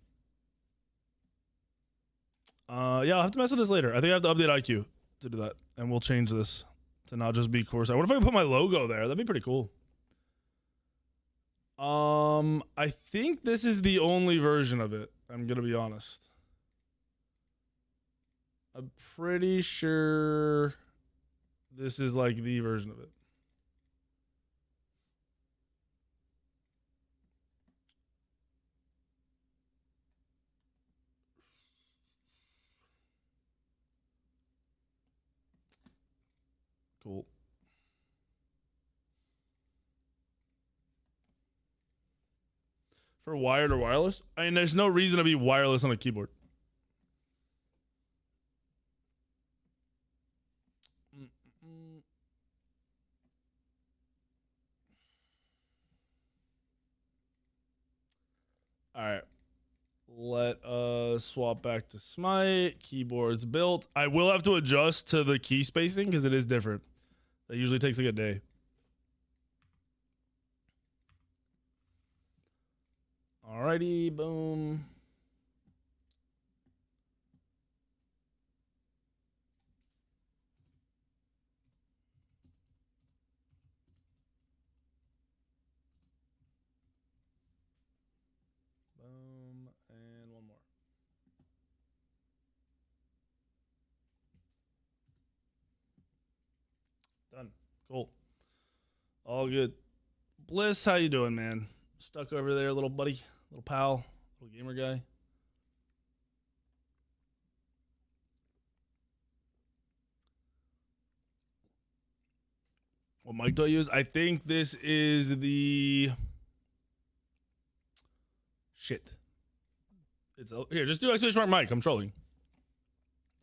Yeah, I'll have to mess with this later. I think I have to update IQ to do that, and we'll change this to not just be Corsair. What if I put my logo there? That'd be pretty cool. I think this is the only version of it. I'm gonna be honest. I'm pretty sure this is like the version of it. Cool. For wired or wireless? I mean, there's no reason to be wireless on a keyboard. All right. Let us swap back to Smite. Keyboard's built. I will have to adjust to the key spacing because it is different. That usually takes like a day. Alrighty, boom. Boom, and one more. Done. Cool. All good. Bliss, how you doing, man? Stuck over there, little buddy, little pal, little gamer guy. What mic do I use? I think this is the shit. It's here. Just do exclamation mark mic. I'm trolling.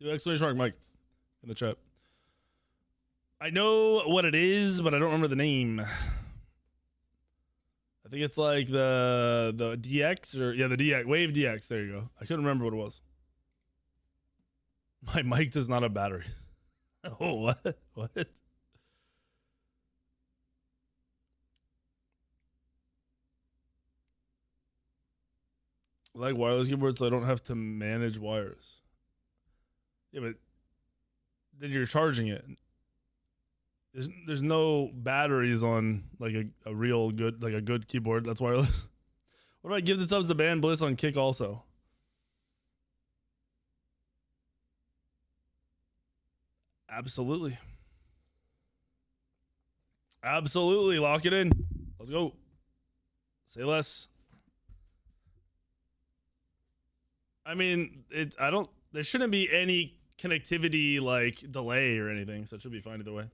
Do exclamation mark mic in the chat. I know what it is, but I don't remember the name. I think it's like the DX or yeah, the DX Wave DX. There you go. I couldn't remember what it was. My mic does not have battery. Oh, what? What? I like wireless keyboards so I don't have to manage wires. Yeah, but then you're charging it. There's no batteries on like a real good like a good keyboard that's wireless. What if I give the subs to ban Bliss on Kick also? Absolutely. Absolutely. Lock it in. Let's go. Say less. I mean, there shouldn't be any connectivity like delay or anything, so it should be fine either way.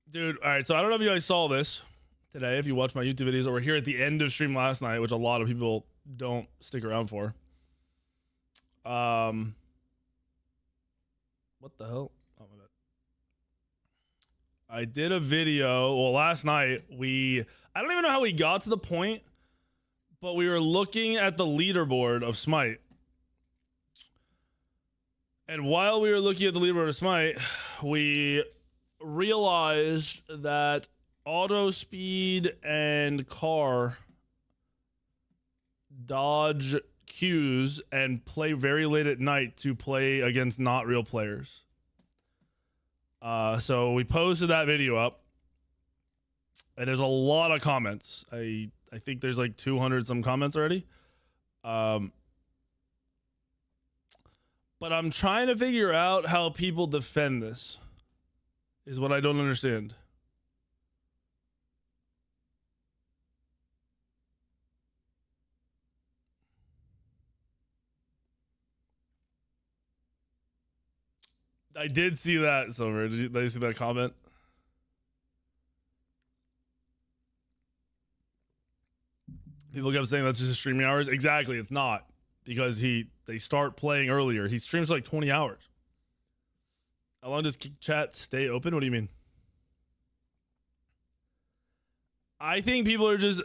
Dude, all right, so I don't know if you guys saw this today, if you watched my YouTube videos or were here at the end of stream last night, which a lot of people don't stick around for. What the hell? Oh, my bad. I did a video, well, last night, I don't even know how we got to the point, but we were looking at the leaderboard of Smite. And while we were looking at the leaderboard of Smite, we realized that auto speed and car dodge queues and play very late at night to play against not real players. So we posted that video up, and there's a lot of comments. I think there's like 200 some comments already. But I'm trying to figure out how people defend this, is what I don't understand. I did see that, Silver. Did you see that comment? People kept saying that's just his streaming hours. Exactly, it's not, because they start playing earlier. He streams like 20 hours. How long does chat stay open? What do you mean? I think people are just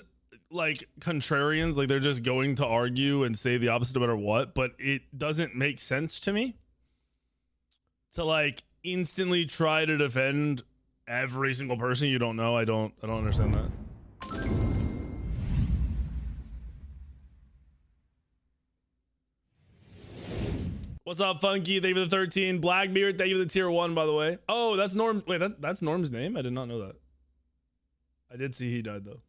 like contrarians, like they're just going to argue and say the opposite no matter what, but it doesn't make sense to me to like instantly try to defend every single person you don't know. I don't understand that. What's up, Funky? Thank you for the 13. Blackbeard, thank you for the tier 1, by the way. Oh, that's Norm. Wait, that's Norm's name? I did not know that. I did see he died, though.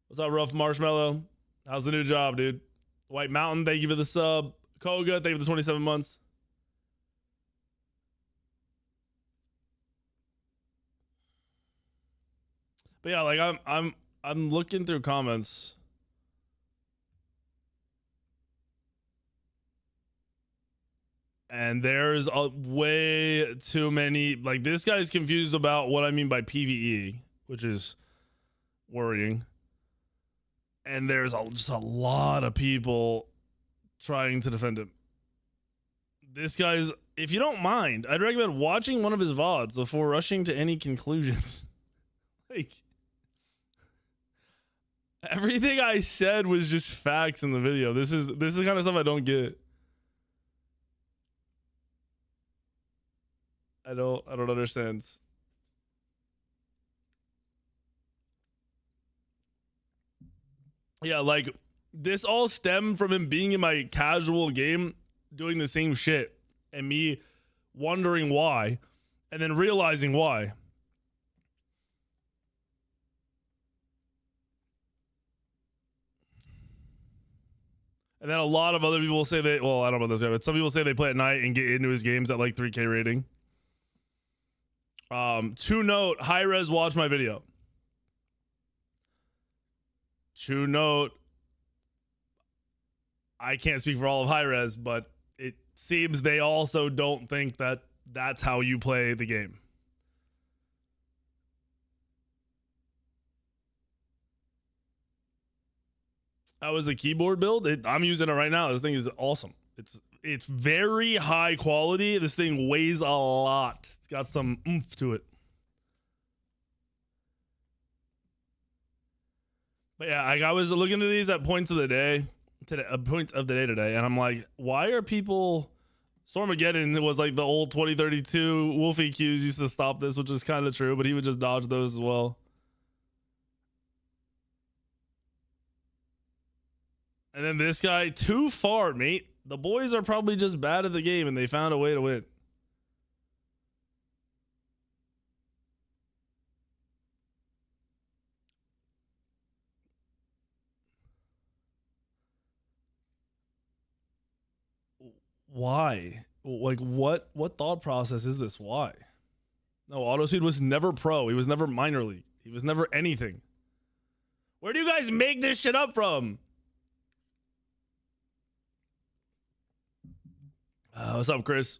What's up, Rough Marshmallow? How's the new job, dude? White Mountain, thank you for the sub. Koga, thank you for the 27 months. But yeah, like I'm looking through comments. And there's a way too many, like this guy's confused about what I mean by PvE, which is worrying. And there's just a lot of people trying to defend him. This guy's, if you don't mind, I'd recommend watching one of his VODs before rushing to any conclusions. Like, everything I said was just facts in the video. This is the kind of stuff I don't get. I don't understand. Yeah, like this all stemmed from him being in my casual game doing the same shit and me wondering why and then realizing why. And then a lot of other people say they, well, I don't know about this guy, but some people say they play at night and get into his games at like 3K rating. To note, high res watch my video. To note, I can't speak for all of high res, but it seems they also don't think that that's how you play the game. How was the keyboard build? I'm using it right now. This thing is awesome. It's very high quality. This thing weighs a lot. It's got some oomph to it. But yeah, I was looking at these at points of the day today, and I'm like, why are people? Stormageddon was like the old 2032 Wolfie Qs used to stop this, which is kind of true, but he would just dodge those as well. And then this guy, too far, mate. The boys are probably just bad at the game and they found a way to win. Why? Like what thought process is this? Why? No, Autospeed was never pro. He was never minor league. He was never anything. Where do you guys make this shit up from? What's up, Chris?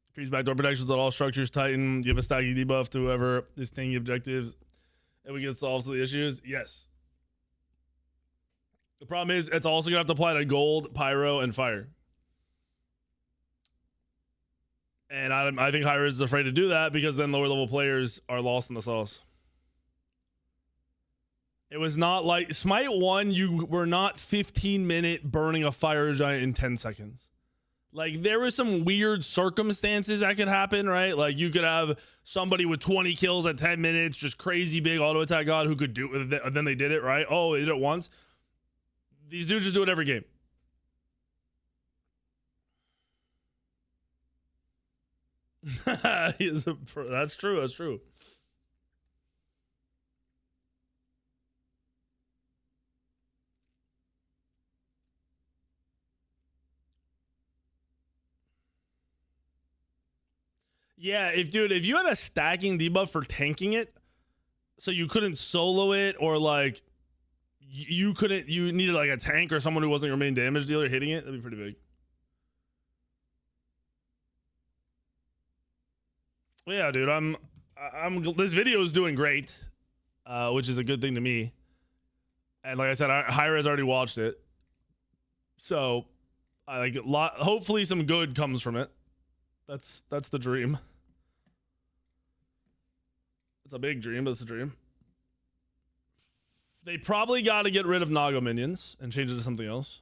Increase backdoor protections on all structures, tighten, give a stacking debuff to whoever is taking objectives, and we get solves to the issues. Yes. The problem is it's also gonna have to apply to gold, pyro, and fire. And I think Hyra is afraid to do that because then lower level players are lost in the sauce. It was not like Smite 1, you were not 15-minute burning a fire giant in 10 seconds. Like there was some weird circumstances that could happen, right? Like you could have somebody with 20 kills at 10 minutes, just crazy big auto attack god who could do it, and then they did it, right? Oh, they did it once. These dudes just do it every game. That's true. That's true. Yeah, if you had a stacking debuff for tanking it, so you couldn't solo it, or like you needed like a tank or someone who wasn't your main damage dealer hitting it, that'd be pretty big. Well, yeah, dude, this video is doing great, which is a good thing to me. And like I said, Hyra's already watched it, so I like hopefully some good comes from it. That's the dream. It's a big dream, but it's a dream. They probably got to get rid of Naga minions and change it to something else.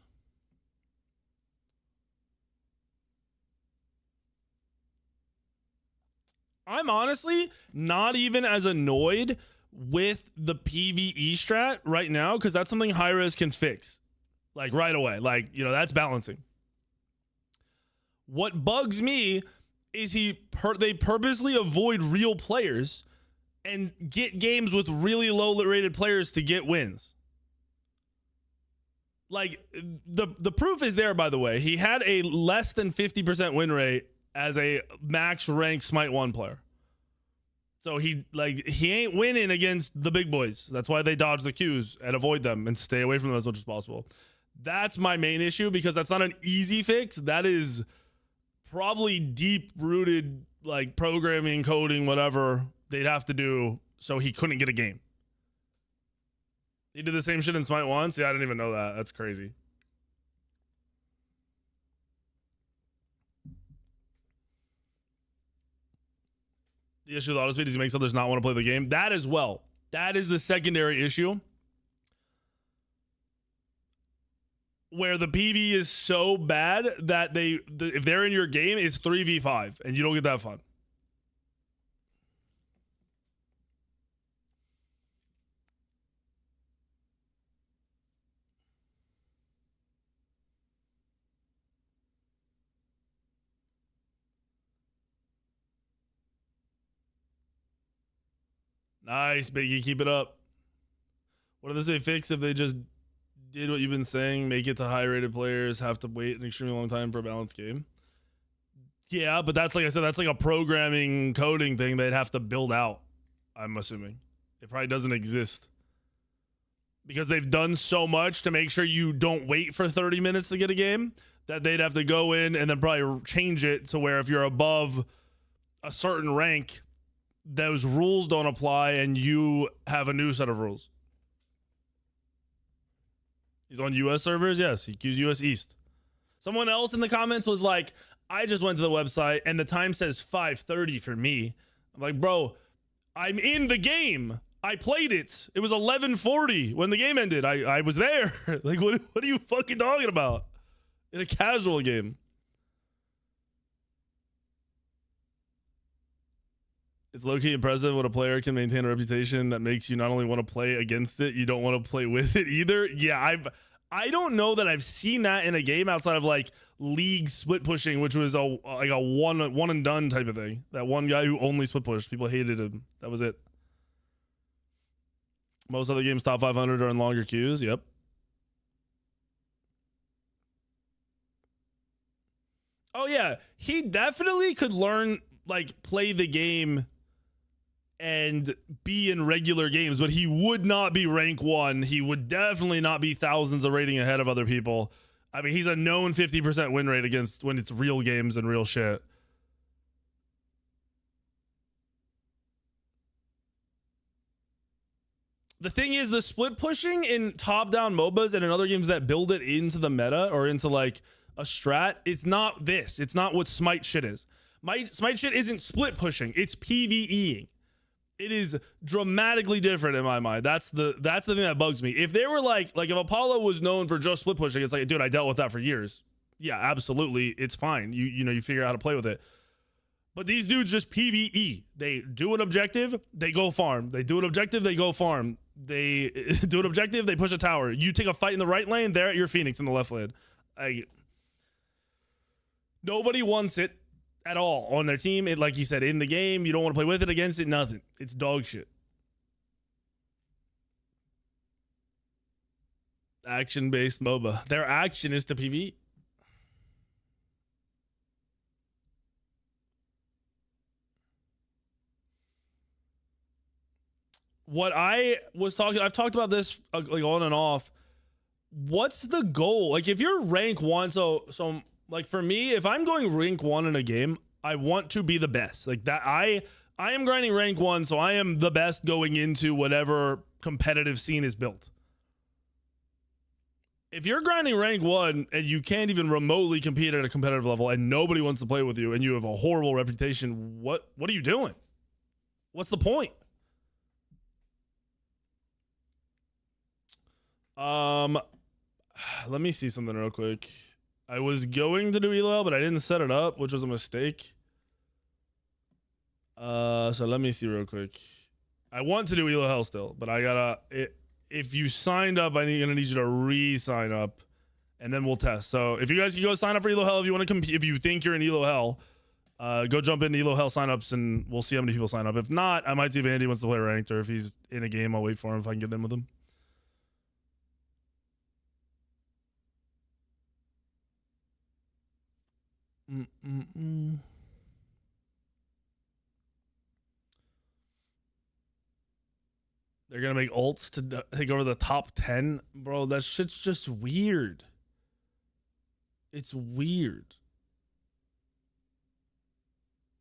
I'm honestly not even as annoyed with the PvE strat right now, because that's something Hyras can fix, like right away. Like, you know, that's balancing. What bugs me is they purposely avoid real players and get games with really low rated players to get wins. Like, the proof is there, by the way. He had a less than 50% win rate as a max rank Smite 1 player. So he ain't winning against the big boys. That's why they dodge the queues and avoid them and stay away from them as much as possible. That's my main issue, because that's not an easy fix. That is probably deep rooted, like, programming, coding, whatever they'd have to do, so he couldn't get a game. He did the same shit in Smite 1? See, I didn't even know that. That's crazy. The issue with auto speed is he makes others not want to play the game. That as well. That is the secondary issue, where the PV is so bad that if they're in your game, it's 3v5 and you don't get that fun. Nice, Biggie. Keep it up. What do they say fix if they just did what you've been saying? Make it to high-rated players have to wait an extremely long time for a balanced game? Yeah, but that's, like I said, that's like a programming coding thing they'd have to build out, I'm assuming. It probably doesn't exist, because they've done so much to make sure you don't wait for 30 minutes to get a game, that they'd have to go in and then probably change it to where if you're above a certain rank, those rules don't apply and you have a new set of rules. He's on US servers? Yes, he queues US East. Someone else in the comments was like, I just went to the website and the time says 5:30 for me. I'm like, bro, I'm in the game. I played it. It was 11:40 when the game ended. I was there. Like, what are you fucking talking about? In a casual game. It's low-key impressive when a player can maintain a reputation that makes you not only want to play against it, you don't want to play with it either. Yeah, I don't know that I've seen that in a game outside of like league split pushing, which was like a one and done type of thing. That one guy who only split pushed, people hated him. That was it. Most other games top 500 are in longer queues. Yep. Oh yeah, he definitely could learn, like, play the game and be in regular games, but he would not be rank 1. He would definitely not be thousands of rating ahead of other people. I mean, he's a known 50% win rate against when it's real games and real shit. The thing is, the split pushing in top-down MOBAs and in other games that build it into the meta or into like a strat, it's not this. It's not what Smite shit is. Smite shit isn't split pushing. It's PvEing. It is dramatically different in my mind. That's the thing that bugs me. If they were like if Apollo was known for just split pushing, it's like, dude, I dealt with that for years. Yeah, absolutely. It's fine. You know, you figure out how to play with it. But these dudes just PvE. They do an objective, they go farm. They do an objective, they go farm. They do an objective, they push a tower. You take a fight in the right lane, they're at your Phoenix in the left lane. Nobody wants it at all on their team. It, like you said, in the game, you don't want to play with it, against it, nothing. It's dog shit. Action-based MOBA. Their action is to PvE. What I was talking, I've talked about this like on and off. What's the goal? Like, if you're rank 1, so like for me, if I'm going rank 1 in a game, I want to be the best. Like that, I am grinding rank 1, so I am the best going into whatever competitive scene is built. If you're grinding rank 1 and you can't even remotely compete at a competitive level and nobody wants to play with you and you have a horrible reputation, what are you doing? What's the point? Let me see something real quick. I was going to do ELO HELL, but I didn't set it up, which was a mistake. So let me see real quick. I want to do ELO HELL still, but I gotta. If you signed up, I'm gonna need you to re-sign up, and then we'll test. So if you guys can go sign up for ELO HELL, if you want to compete, if you think you're in ELO HELL, go jump into ELO HELL signups, and we'll see how many people sign up. If not, I might see if Andy wants to play ranked, or if he's in a game, I'll wait for him if I can get in with him. They're gonna make ults to take over the top 10, bro. That shit's just weird. It's weird.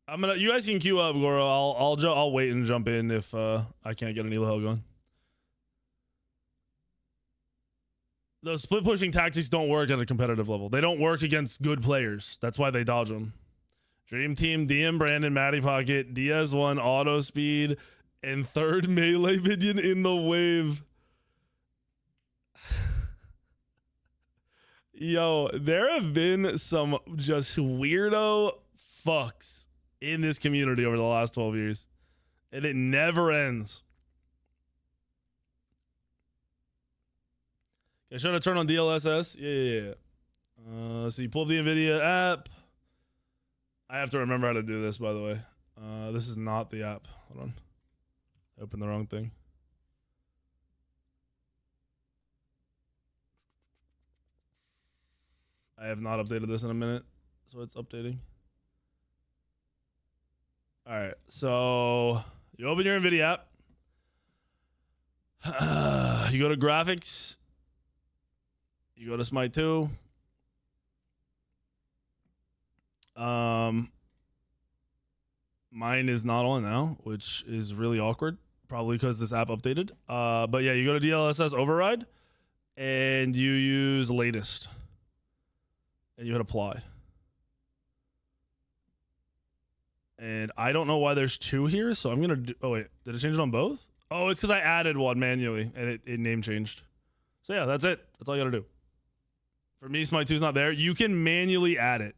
You guys can queue up, Goro. I'll wait and jump in if I can't get an ELO HELL going. Those split pushing tactics don't work at a competitive level. They don't work against good players. That's why they dodge them. Dream Team, DM Brandon, Matty Pocket, DS1, Auto Speed, and third melee minion in the wave. Yo, there have been some just weirdo fucks in this community over the last 12 years. And it never ends. I should have turned on DLSS. Yeah. So you pull up the NVIDIA app. I have to remember how to do this, by the way. This is not the app. Hold on. I opened the wrong thing. I have not updated this in a minute, so it's updating. All right, so you open your NVIDIA app. You go to graphics. You go to Smite 2. Mine is not on now, which is really awkward. Probably because this app updated. But yeah, you go to DLSS override and you use latest. And you hit apply. And I don't know why there's 2 here, so I'm gonna do. Oh wait, did it change it on both? Oh, it's because I added one manually and it name changed. So yeah, that's it. That's all you gotta do. For me, Smite 2 is not there. You can manually add it.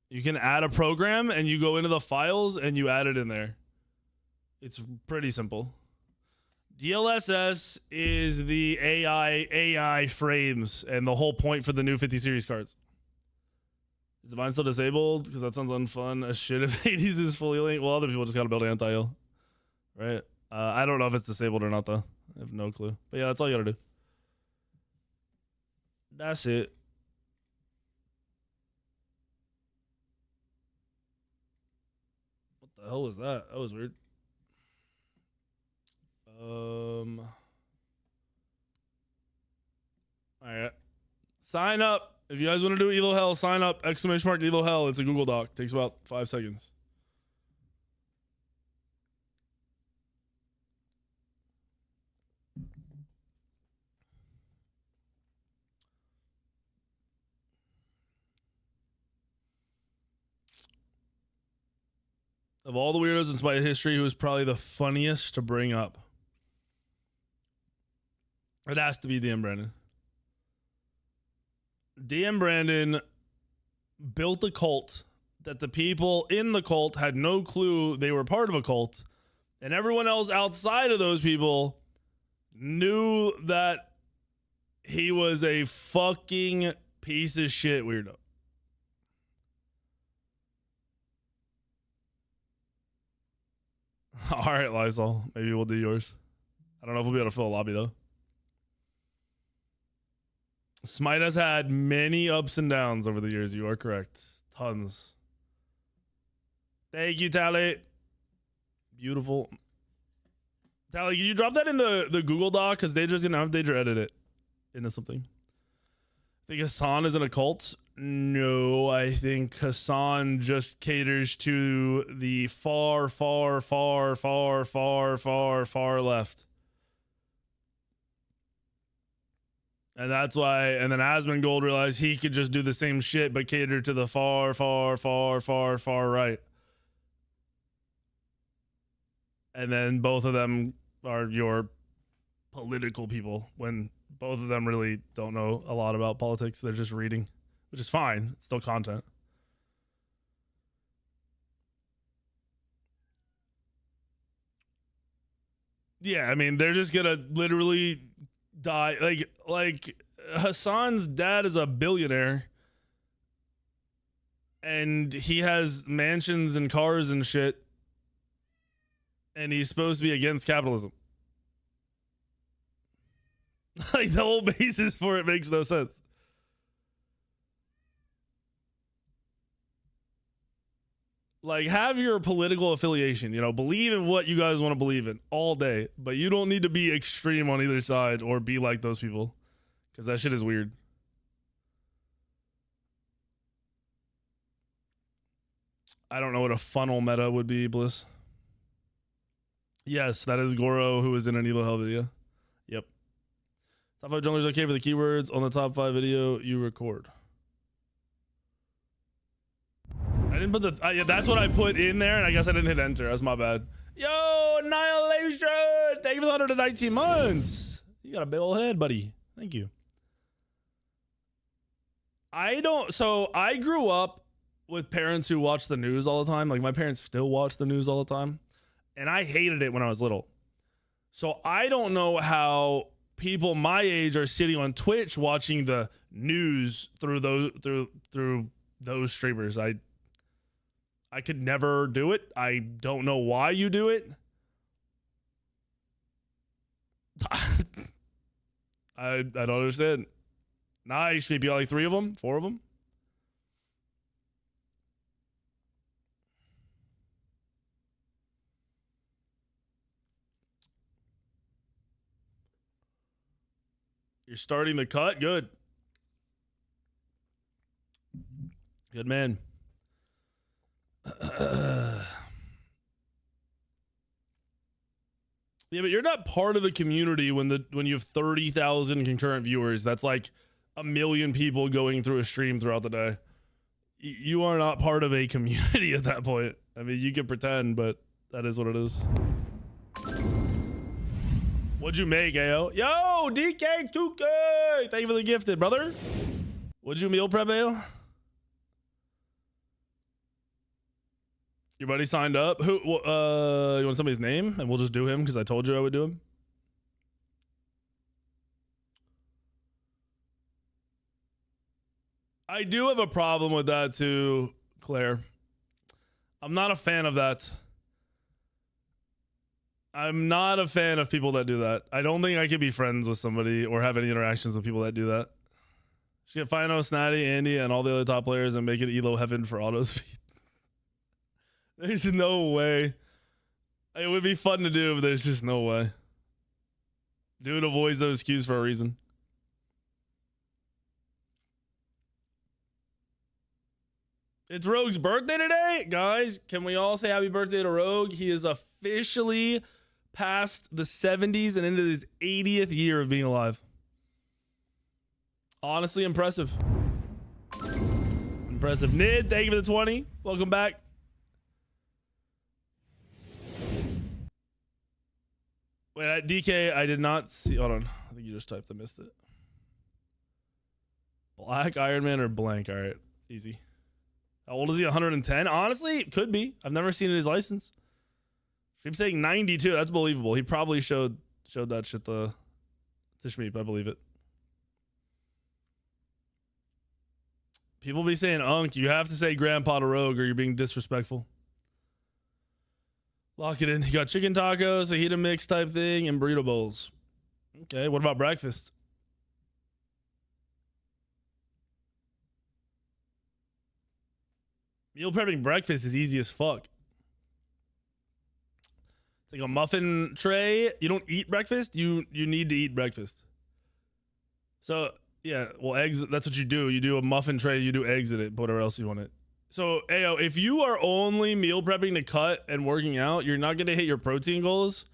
You can add a program and you go into the files and you add it in there. It's pretty simple. DLSS is the AI frames and the whole point for the new 50 series cards. Is mine still disabled? Because that sounds unfun as shit if Hades is fully linked. Well, other people just gotta build anti-heal. Right? I don't know if it's disabled or not though. I have no clue. But yeah, that's all you gotta do. That's it. What the hell was that? That was weird. Alright. Sign up. If you guys want to do ELO HELL, sign up. ! ELO HELL. It's a Google Doc. Takes about 5 seconds. Of all the weirdos in Smite history, who is probably the funniest to bring up? It has to be DM Brandon. DM Brandon built a cult that the people in the cult had no clue they were part of a cult, and everyone else outside of those people knew that he was a fucking piece of shit weirdo. All right, Lysol. Maybe we'll do yours. I don't know if we'll be able to fill a lobby, though. Smite has had many ups and downs over the years. You are correct. Tons. Thank you, Tally. Beautiful. Tally, can you drop that in the Google Doc? Because Daedra's going to have Daedra edit it into something. Think Hassan is in a cult? No, I think Hassan just caters to the far, far, far, far, far, far, far left. And that's why, and then Asmongold realized he could just do the same shit, but cater to the far, far, far, far, far right. And then both of them are your political people when both of them really don't know a lot about politics. They're just reading, which is fine. It's still content. Yeah, I mean, they're just gonna literally die. Like Hassan's dad is a billionaire and he has mansions and cars and shit, and he's supposed to be against capitalism. Like, the whole basis for it makes no sense. Like, have your political affiliation, you know, believe in what you guys want to believe in all day, but you don't need to be extreme on either side or be like those people, because that shit is weird. I don't know what a funnel meta would be, Bliss. Yes, that is Goro, who was in an ELO Hell video. Yep. Top 5 junglers okay for the keywords on the top 5 video you record. I didn't put the... yeah, that's what I put in there, and I guess I didn't hit enter. That's my bad. Yo, Annihilation! Thank you for the 119 months. You got a big old head, buddy. Thank you. So I grew up with parents who watch the news all the time. Like, my parents still watch the news all the time. And I hated it when I was little. So I don't know how people my age are sitting on Twitch watching the news through those streamers. I could never do it. I don't know why you do it. I don't understand. Nice. Maybe like 3 of them, 4 of them. You're starting the cut? Good. Good man. Yeah, but you're not part of the community when you have 30,000 concurrent viewers. That's like 1 million people going through a stream throughout the day. You are not part of a community at that point. I mean, you can pretend, but that is what it is. What'd you make, AO? Yo, DK2K! Thank you for the gifted, brother. What'd you meal prep, AO? Your buddy signed up? Who? You want somebody's name? And we'll just do him because I told you I would do him. I do have a problem with that too, Claire. I'm not a fan of that. I'm not a fan of people that do that. I don't think I could be friends with somebody or have any interactions with people that do that. Should get Fino, Snatty, Andy, and all the other top players and make it ELO heaven for auto speed. There's no way. It would be fun to do, but there's just no way. Dude avoids those cues for a reason. It's Rogue's birthday today, guys. Can we all say happy birthday to Rogue? He is officially past the 70s and into his 80th year of being alive. Honestly, impressive. Impressive. Nid, thank you for the 20. Welcome back. Wait, DK, I did not see. Hold on. I think you just typed. I missed it. Black Iron Man or blank? All right. Easy. How old is he? 110? Honestly, it could be. I've never seen his license. I'm saying 92. That's believable. He probably showed that shit to Shmeep. I believe it. People be saying Unk. You have to say Grandpa to Rogue or you're being disrespectful. Lock it in. You got chicken tacos, fajita mix type thing, and burrito bowls. Okay, what about breakfast? Meal prepping breakfast is easy as fuck. It's like a muffin tray. You don't eat breakfast. You need to eat breakfast. So Yeah, well, eggs, that's what you do. You do a muffin tray, you do eggs in it, put whatever else you want it. So, Ayo, if you are only meal prepping to cut and working out, you're not going to hit your protein goals.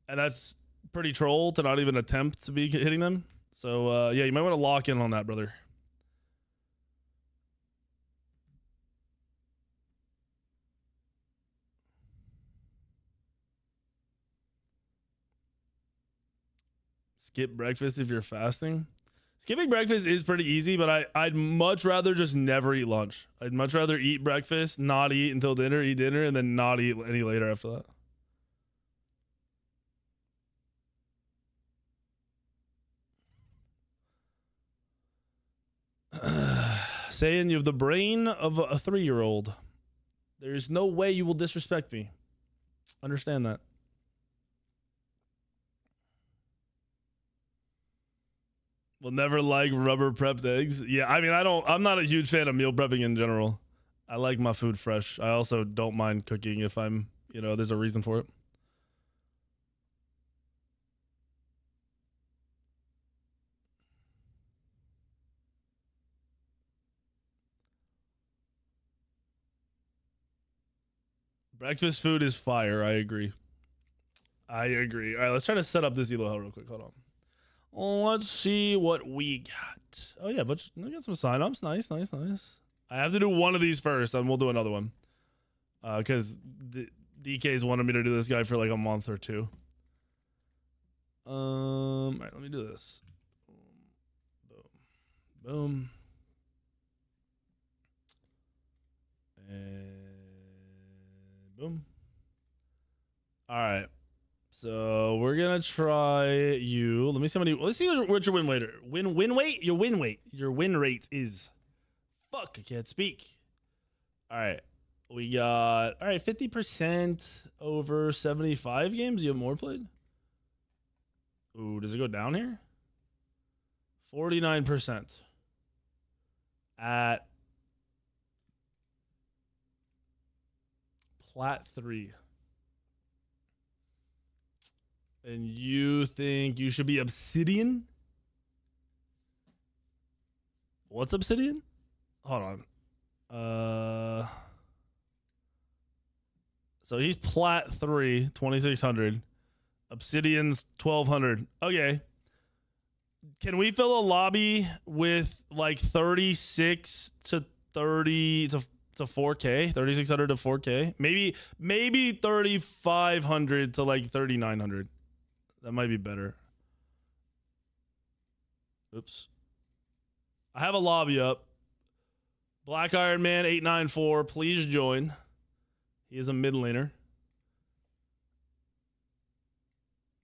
And that's pretty troll to not even attempt to be hitting them. So, yeah, you might want to lock in on that, brother. Skip breakfast if you're fasting. Skipping breakfast is pretty easy, but I'd much rather just never eat lunch. I'd much rather eat breakfast, not eat until dinner, eat dinner, and then not eat any later after that. Saying you have the brain of a 3-year-old. There's no way you will disrespect me. Understand that. Will never like rubber prepped eggs. Yeah, I mean, I'm not a huge fan of meal prepping in general. I like my food fresh. I also don't mind cooking if I'm, there's a reason for it. Breakfast food is fire. I agree. All right, let's try to set up this ELO Hell real quick. Hold on. Let's see what we got. Oh, yeah, but we got some signups. Nice. I have to do one of these first, and we'll do another one. Because the DK's wanted me to do this guy for like a month or two. All right, let me do this. Boom. And boom. All right. So we're gonna try you. Let me see how many. Let's see what your win rate. Win weight. Your win weight. Your win rate is. Fuck, I can't speak. All right, we got 50% over 75 games. You have more played. Ooh, does it go down here? 49% at Plat 3. And you think you should be Obsidian? What's Obsidian? Hold on. So he's Plat 3, 2600. Obsidian's 1200. Okay. Can we fill a lobby with like 36 to 30 to 4K? 3600 to 4K? Maybe 3500 to like 3900. That might be better. Oops. I have a lobby up. Black Iron Man 894, please join. He is a mid laner.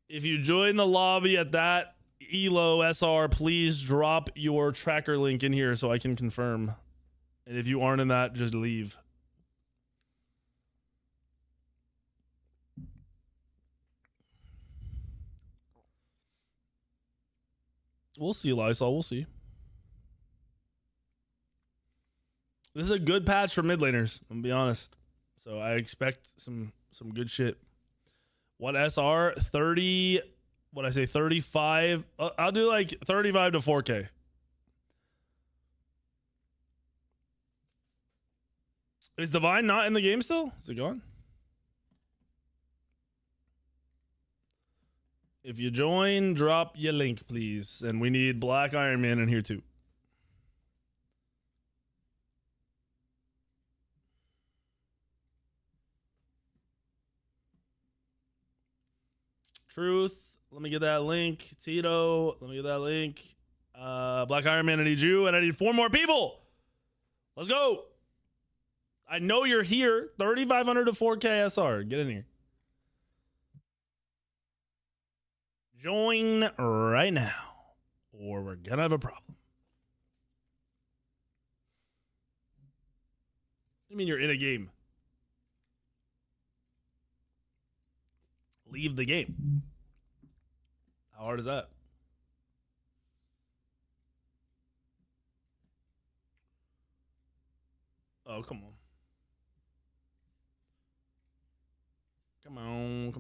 If you join the lobby at that ELO SR, please drop your tracker link in here so I can confirm. And if you aren't in that, just leave. We'll see, Lysol. We'll see. This is a good patch for mid laners, I'm gonna be honest. So I expect some good shit. What SR? 30, what I say, 35? I'll do like 35 to 4K. Is Divine not in the game still? Is it gone? If you join, drop your link, please. And we need Black Iron Man in here too. Truth. Let me get that link. Tito. Let me get that link. Black Iron Man, I need you. And I need 4 more people. Let's go. I know you're here. 3500 to 4K SR. Get in here. Join right now, or we're gonna have a problem. I mean, you're in a game. Leave the game. How hard is that? Oh, come on. Come on.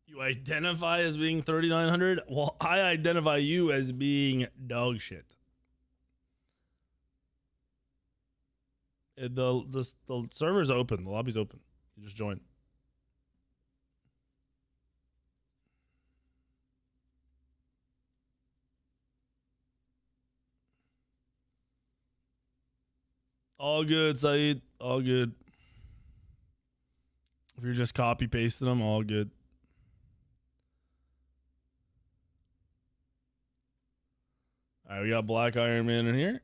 You identify as being 3,900? Well, I identify you as being dog shit. The server's open. The lobby's open. You just join. All good, Saeed. All good. If you're just copy pasting them, all good. All right, we got Black Iron Man in here.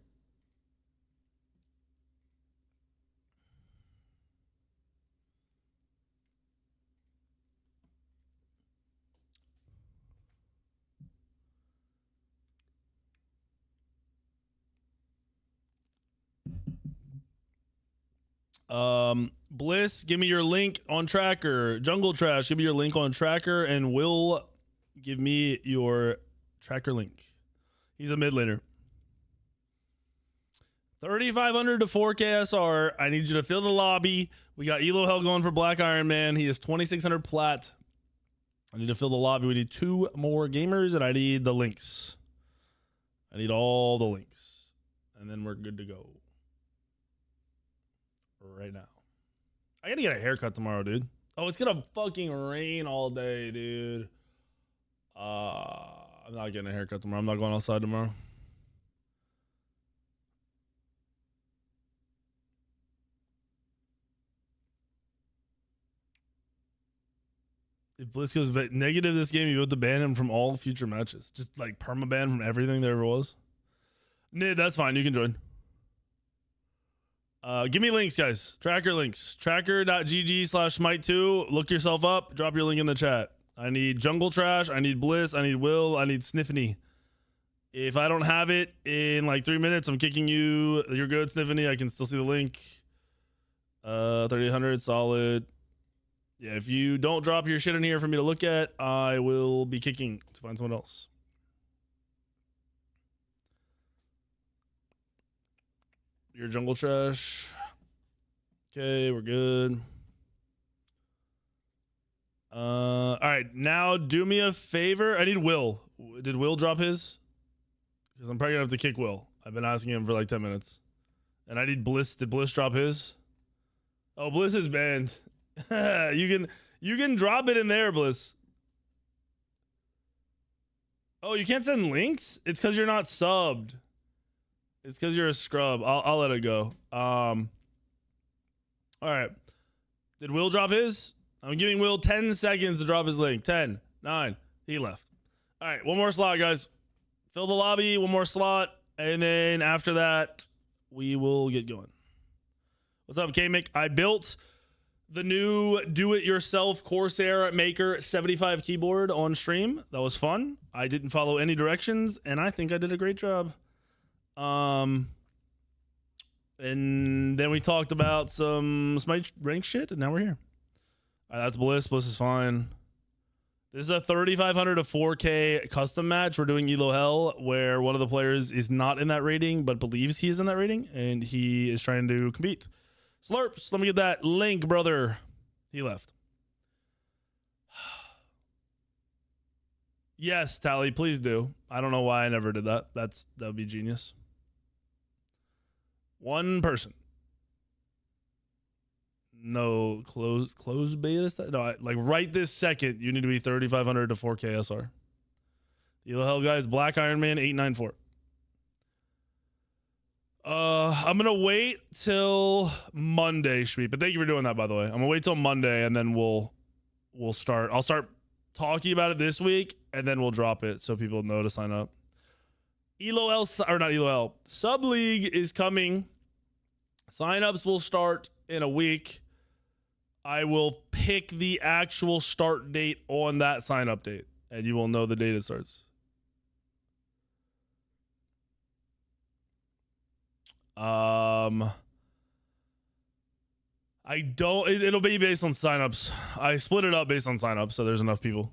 Bliss, give me your link on Tracker. Jungle Trash, give me your link on Tracker, and Will, give me your Tracker link. He's a mid laner. 3,500 to 4K SR. I need you to fill the lobby. We got ELO Hell going for Black Iron Man. He is 2,600 plat. I need to fill the lobby. We need 2 more gamers, and I need the links. I need all the links, and then we're good to go. Right now. I gotta get a haircut tomorrow, dude. Oh, it's gonna fucking rain all day, dude. I'm not getting a haircut tomorrow. I'm not going outside tomorrow. If Bliss goes negative this game, you have to ban him from all future matches. Just like permaban from everything there ever was. Nid, that's fine. You can join. Give me links, guys. Tracker links. Tracker.gg/smite2. Look yourself up. Drop your link in the chat. I need Jungle Trash. I need Bliss. I need Will. I need Sniffany. If I don't have it in like 3 minutes, I'm kicking you. You're good, Sniffany. I can still see the link. 3,800, solid. Yeah, if you don't drop your shit in here for me to look at, I will be kicking to find someone else. Your Jungle Trash. Okay, we're good. All right, now do me a favor. I need Will. Did Will drop his? Because I'm probably gonna have to kick Will. I've been asking him for like 10 minutes. And I need Bliss. Did Bliss drop his? Oh, Bliss is banned. you can drop it in there, Bliss. Oh, you can't send links? It's because you're not subbed. It's because you're a scrub. I'll let it go. All right. Did Will drop his? I'm giving Will 10 seconds to drop his link. 10, 9. He left. All right. One more slot, guys. Fill the lobby. One more slot. And then after that, we will get going. What's up, K-Mick? I built the new do-it-yourself Corsair Maker 75 keyboard on stream. That was fun. I didn't follow any directions, and I think I did a great job. And then we talked about some Smite rank shit, and now we're here. All right, that's Bliss. Bliss is fine. This is a 3,500 to 4K custom match. We're doing ELO Hell, where one of the players is not in that rating, but believes he is in that rating, and he is trying to compete. Slurps, let me get that link, brother. He left. Yes, Tally, please do. I don't know why I never did that. That would be genius. One person. No, close beta. No, like right this second, you need to be 3,500 to 4K SR. ELO Hell, guys. Black Iron Man 894. I'm gonna wait till Monday, Shmeep. But thank you for doing that, by the way. I'm gonna wait till Monday, and then we'll start. I'll start talking about it this week, and then we'll drop it so people know to sign up. ELO Hell, or not ELO Hell, Sub League is coming. Signups will start in a week. I will pick the actual start date on that sign up date, and you will know the date it starts. I don't. It'll be based on signups. I split it up based on signups, so there's enough people.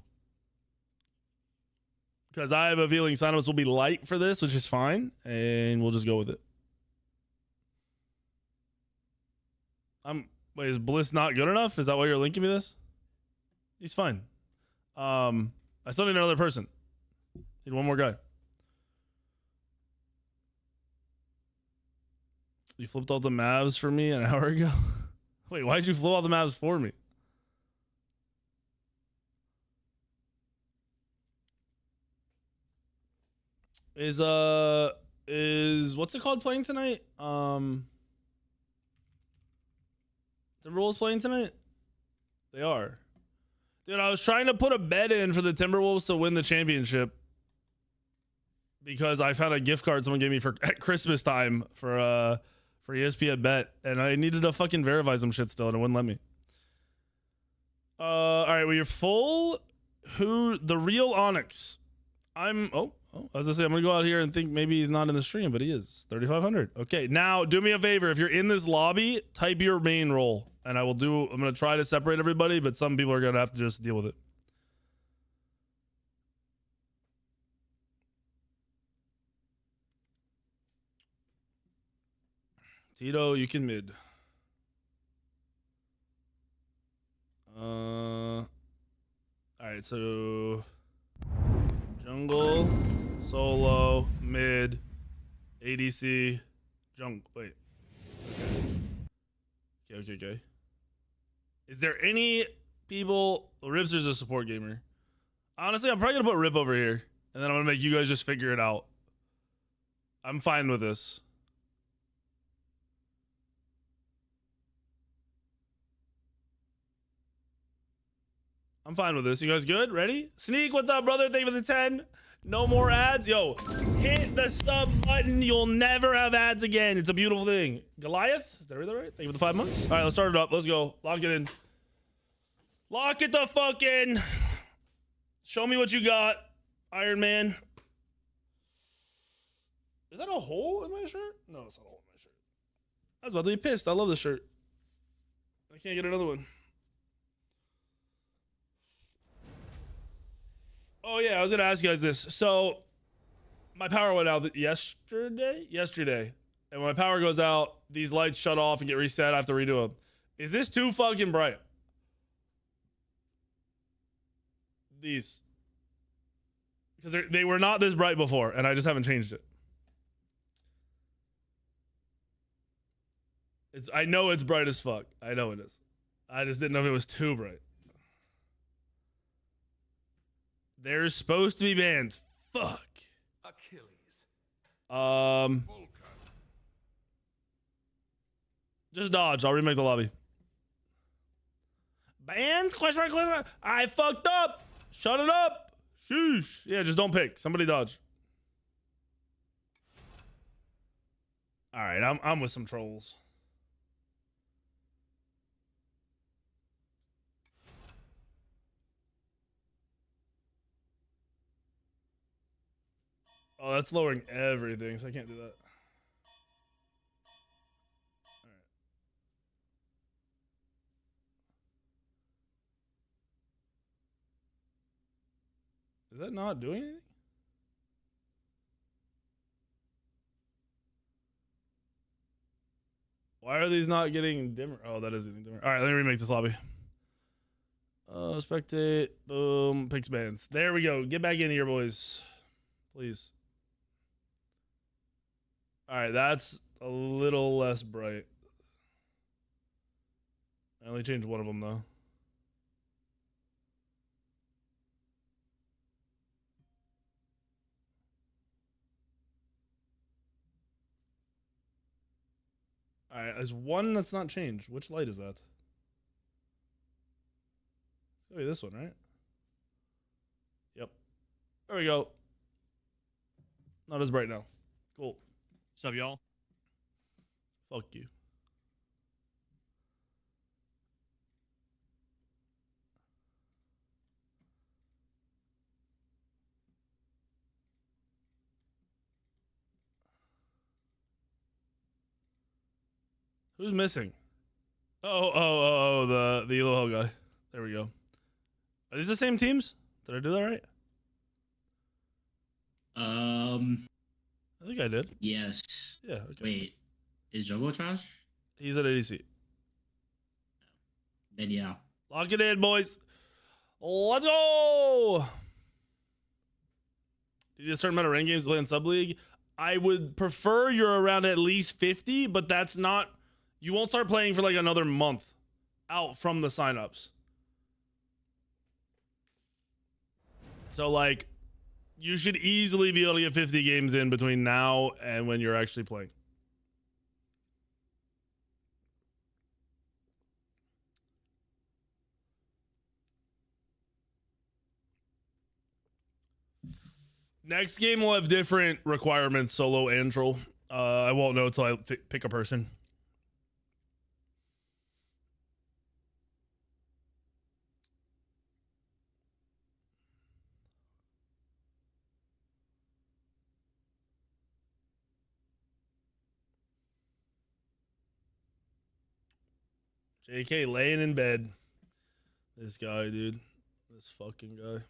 Because I have a feeling signups will be light for this, which is fine, and we'll just go with it. Wait, is Bliss not good enough? Is that why you're linking me this? He's fine. I still need another person. Need one more guy. You flipped all the Mavs for me an hour ago? Wait, why'd you flip all the Mavs for me? Is what's it called playing tonight? Timberwolves playing tonight? They are. Dude, I was trying to put a bet in for the Timberwolves to win the championship because I found a gift card someone gave me for at Christmas time for ESPN bet, and I needed to fucking verify some shit still, and it wouldn't let me. All right, well, you're full. Who the real Onyx? As I say, I'm gonna go out here and think maybe he's not in the stream, but he is. 3,500. Okay, now do me a favor. If you're in this lobby, type your main role, and I'm gonna try to separate everybody, but some people are gonna have to just deal with it. Tito, you can mid. All right, so jungle, solo, mid, ADC, jungle. Wait. Okay. Is there any people? Ripster's a support gamer. Honestly, I'm probably gonna put Rip over here, and then I'm gonna make you guys just figure it out. I'm fine with this. I'm fine with this. You guys good? Ready? Sneak, what's up, brother? Thank you for the 10. No more ads. Yo, hit the sub button. You'll never have ads again. It's a beautiful thing. Goliath? Did I read that right? Thank you for the 5 months. All right, let's start it up. Let's go. Lock it in. Lock it the fuck in. Show me what you got, Iron Man. Is that a hole in my shirt? No, it's not a hole in my shirt. I was about to be pissed. I love this shirt. I can't get another one. Oh yeah, I was gonna ask you guys this. So my power went out yesterday, and when my power goes out, these lights shut off and get reset. I have to redo them. Is this too fucking bright? These, because they were not this bright before, and I just haven't changed it. I know it's bright as fuck. I know it is. I just didn't know if it was too bright. There's supposed to be bans. Fuck. Achilles. Just dodge. I'll remake the lobby. Bans? Question mark. I fucked up. Shut it up. Sheesh. Yeah, just don't pick. Somebody dodge. All right, I'm with some trolls. Oh, that's lowering everything, so I can't do that. All right. Is that not doing anything? Why are these not getting dimmer? Oh, that is getting dimmer. All right, let me remake this lobby. Spectate. Boom. Picks bands. There we go. Get back in here, boys. Please. All right, that's a little less bright. I only changed one of them, though. All right, there's one that's not changed. Which light is that? It's gotta be this one, right? Yep. There we go. Not as bright now. Cool. What's up, y'all? Fuck you. Who's missing? Oh, the ELO Hell guy. There we go. Are these the same teams? Did I do that right? I think I did. Yes. Yeah. Okay. Wait, is Jogo trash? He's at ADC. Then yeah. Lock it in, boys. Let's go. Did you a certain amount of ranked games to play in sub league? I would prefer you're around at least 50, but that's not. You won't start playing for like another month out from the signups. So like, you should easily be able to get 50 games in between now and when you're actually playing. Next game will have different requirements, solo and troll. I won't know until I pick a person. JK laying in bed. This guy, dude. This fucking guy.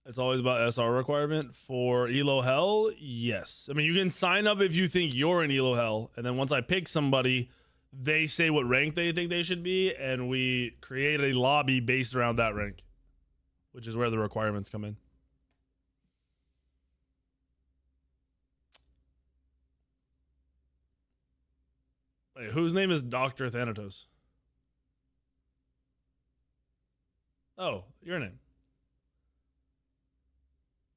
It's always about SR requirement for ELO Hell. Yes. I mean, you can sign up if you think you're in ELO Hell. And then once I pick somebody, they say what rank they think they should be. And we create a lobby based around that rank, which is where the requirements come in. Wait, whose name is Dr. Thanatos? Oh, your name.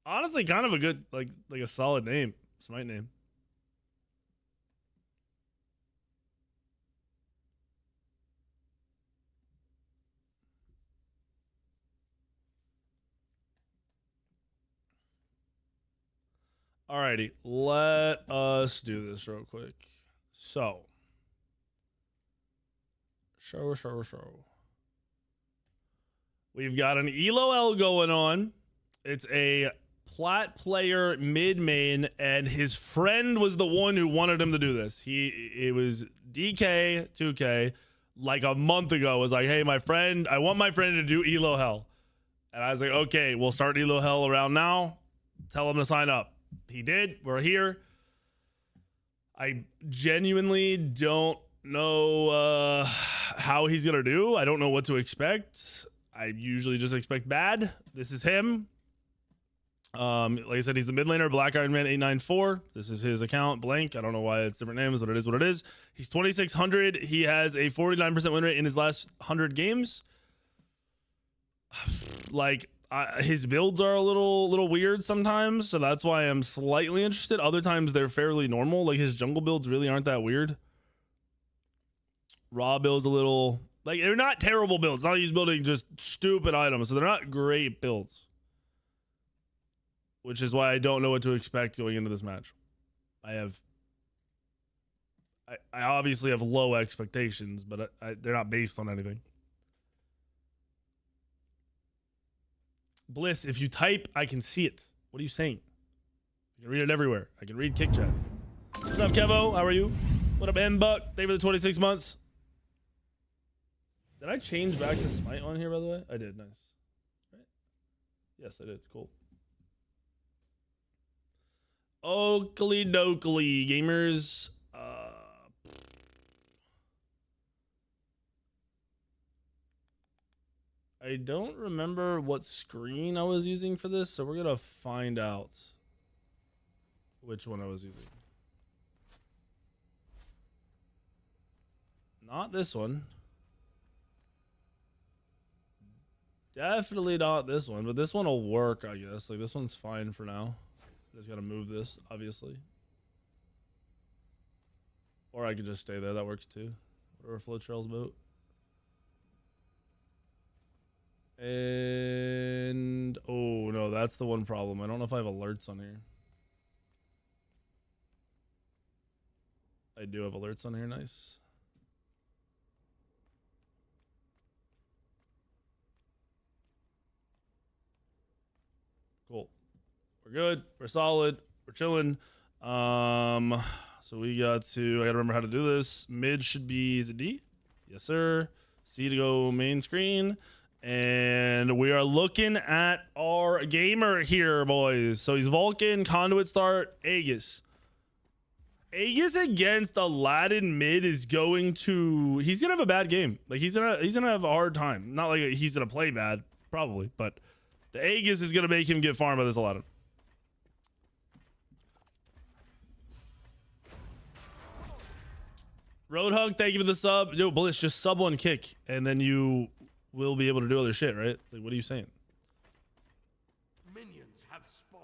Honestly, kind of a good, like a solid name. Smite name. Alrighty, let us do this real quick. So, show. We've got an ELO L going on. It's a plat player mid main, and his friend was the one who wanted him to do this. It was DK 2K like a month ago was like, hey, I want my friend to do ELO Hell. And I was like, okay, we'll start ELO Hell around now. Tell him to sign up. He did. We're here. I genuinely don't know how he's gonna do. I don't know what to expect. I usually just expect bad. This is him. Like I said, he's the mid laner, Black Iron Man 894. This is his account, blank. I don't know why it's different names, but it is what it is. He's 2600. He has a 49% win rate in his last 100 games. Like, his builds are a little weird sometimes, so that's why I'm slightly interested. Other times they're fairly normal. Like, his jungle builds really aren't that weird. Raw builds a little, like, they're not terrible builds. It's not like he's building just stupid items, so they're not great builds. Which is why I don't know what to expect going into this match. I obviously have low expectations, but they're not based on anything. Bliss, if you type, I can see it. What are you saying? I can read it everywhere. I can read kick chat. What's up, Kevo? How are you? What up, N-Buck? Thank you for the 26 months. Did I change back to Smite on here, by the way? I did. Nice. Right? Yes, I did. Cool. Oakley dokley, gamers. I don't remember what screen I was using for this, so we're gonna find out which one I was using. Not this one. Definitely not this one, but this one will work, I guess. Like, this one's fine for now. Just gotta move this, obviously. Or I could just stay there. That works too. Whatever float trail's about. And oh no, that's the one problem. I don't know if I have alerts on here. I do have alerts on here. Nice. Cool. We're good. We're solid. We're chilling. So we got to, I gotta remember how to do this. Mid should be, is it D? Yes, sir. C to go main screen. And we are looking at our gamer here, boys. So he's Vulcan, Conduit start, Aegis. Aegis against Aladdin mid is going to... He's going to have a bad game. Like, he's gonna have a hard time. Not like he's going to play bad, probably. But the Aegis is going to make him get farmed by this Aladdin. Roadhog, thank you for the sub. Yo, Bliss, just sub one kick. And then you will be able to do other shit, right? Like, what are you saying? Minions have spawned.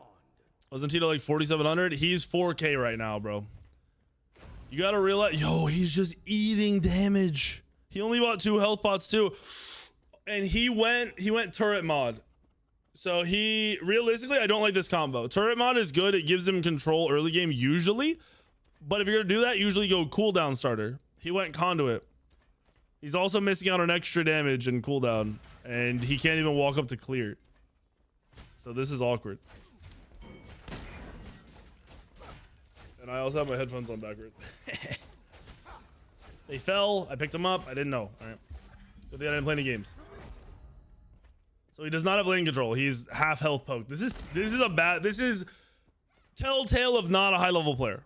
Wasn't Tito like 4,700? He's 4K right now, bro. You gotta realize, yo, he's just eating damage. He only bought 2 health pots too, and he went turret mod. So he realistically, I don't like this combo. Turret mod is good; it gives him control early game usually, but if you're gonna do that, usually go cooldown starter. He went conduit. He's also missing out on extra damage and cooldown, and he can't even walk up to clear. So this is awkward. And I also have my headphones on backwards. They fell. I picked them up. I didn't know. All right. Good thing I didn't play any games. So he does not have lane control. He's half health poke. This is telltale of not a high level player.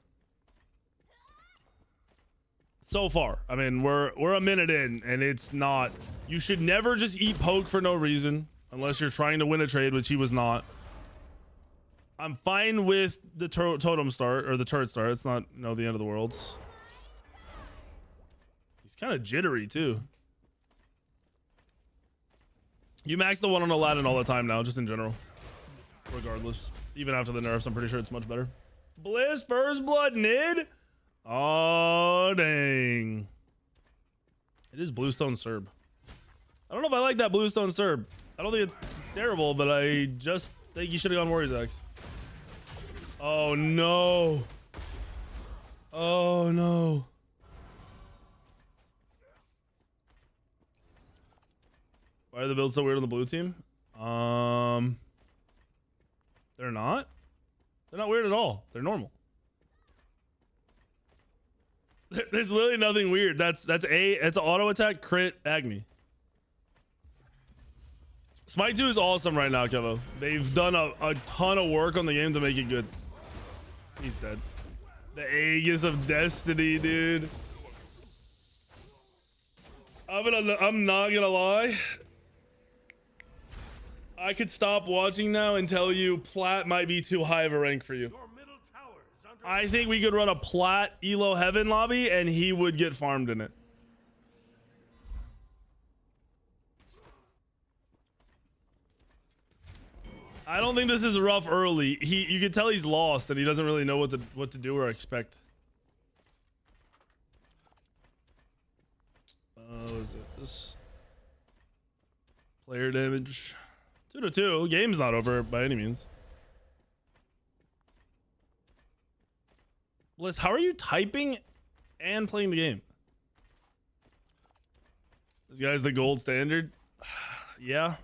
So far. I mean, we're a minute in and it's not. You should never just eat poke for no reason unless you're trying to win a trade, which he was not. I'm fine with the totem start or the turret start. It's not, you know, the end of the world. He's kind of jittery too. You max the one on Aladdin all the time now, just in general. Regardless. Even after the nerfs, I'm pretty sure it's much better. Bliss, first blood, Nid. Oh, dang. It is Bluestone Serb. I don't know if I like that Bluestone Serb. I don't think it's terrible, but I just think you should have gone Warriors X. Oh no. Oh no. Why are the builds so weird on the blue team? They're not. They're not weird at all. They're normal. There's literally nothing weird. That's auto attack, crit, Agni. Smite 2 is awesome right now, Kevo. They've done a ton of work on the game to make it good. He's dead. The Aegis of Destiny, dude. I'm not gonna lie. I could stop watching now and tell you Plat might be too high of a rank for you. I think we could run a Plat ELO Heaven lobby and he would get farmed in it. I don't think this is rough early. You can tell he's lost and he doesn't really know what to do or expect. What is it? This player damage 2-2. Game's not over by any means. Bliss, how are you typing and playing the game? This guy's the gold standard. Yeah.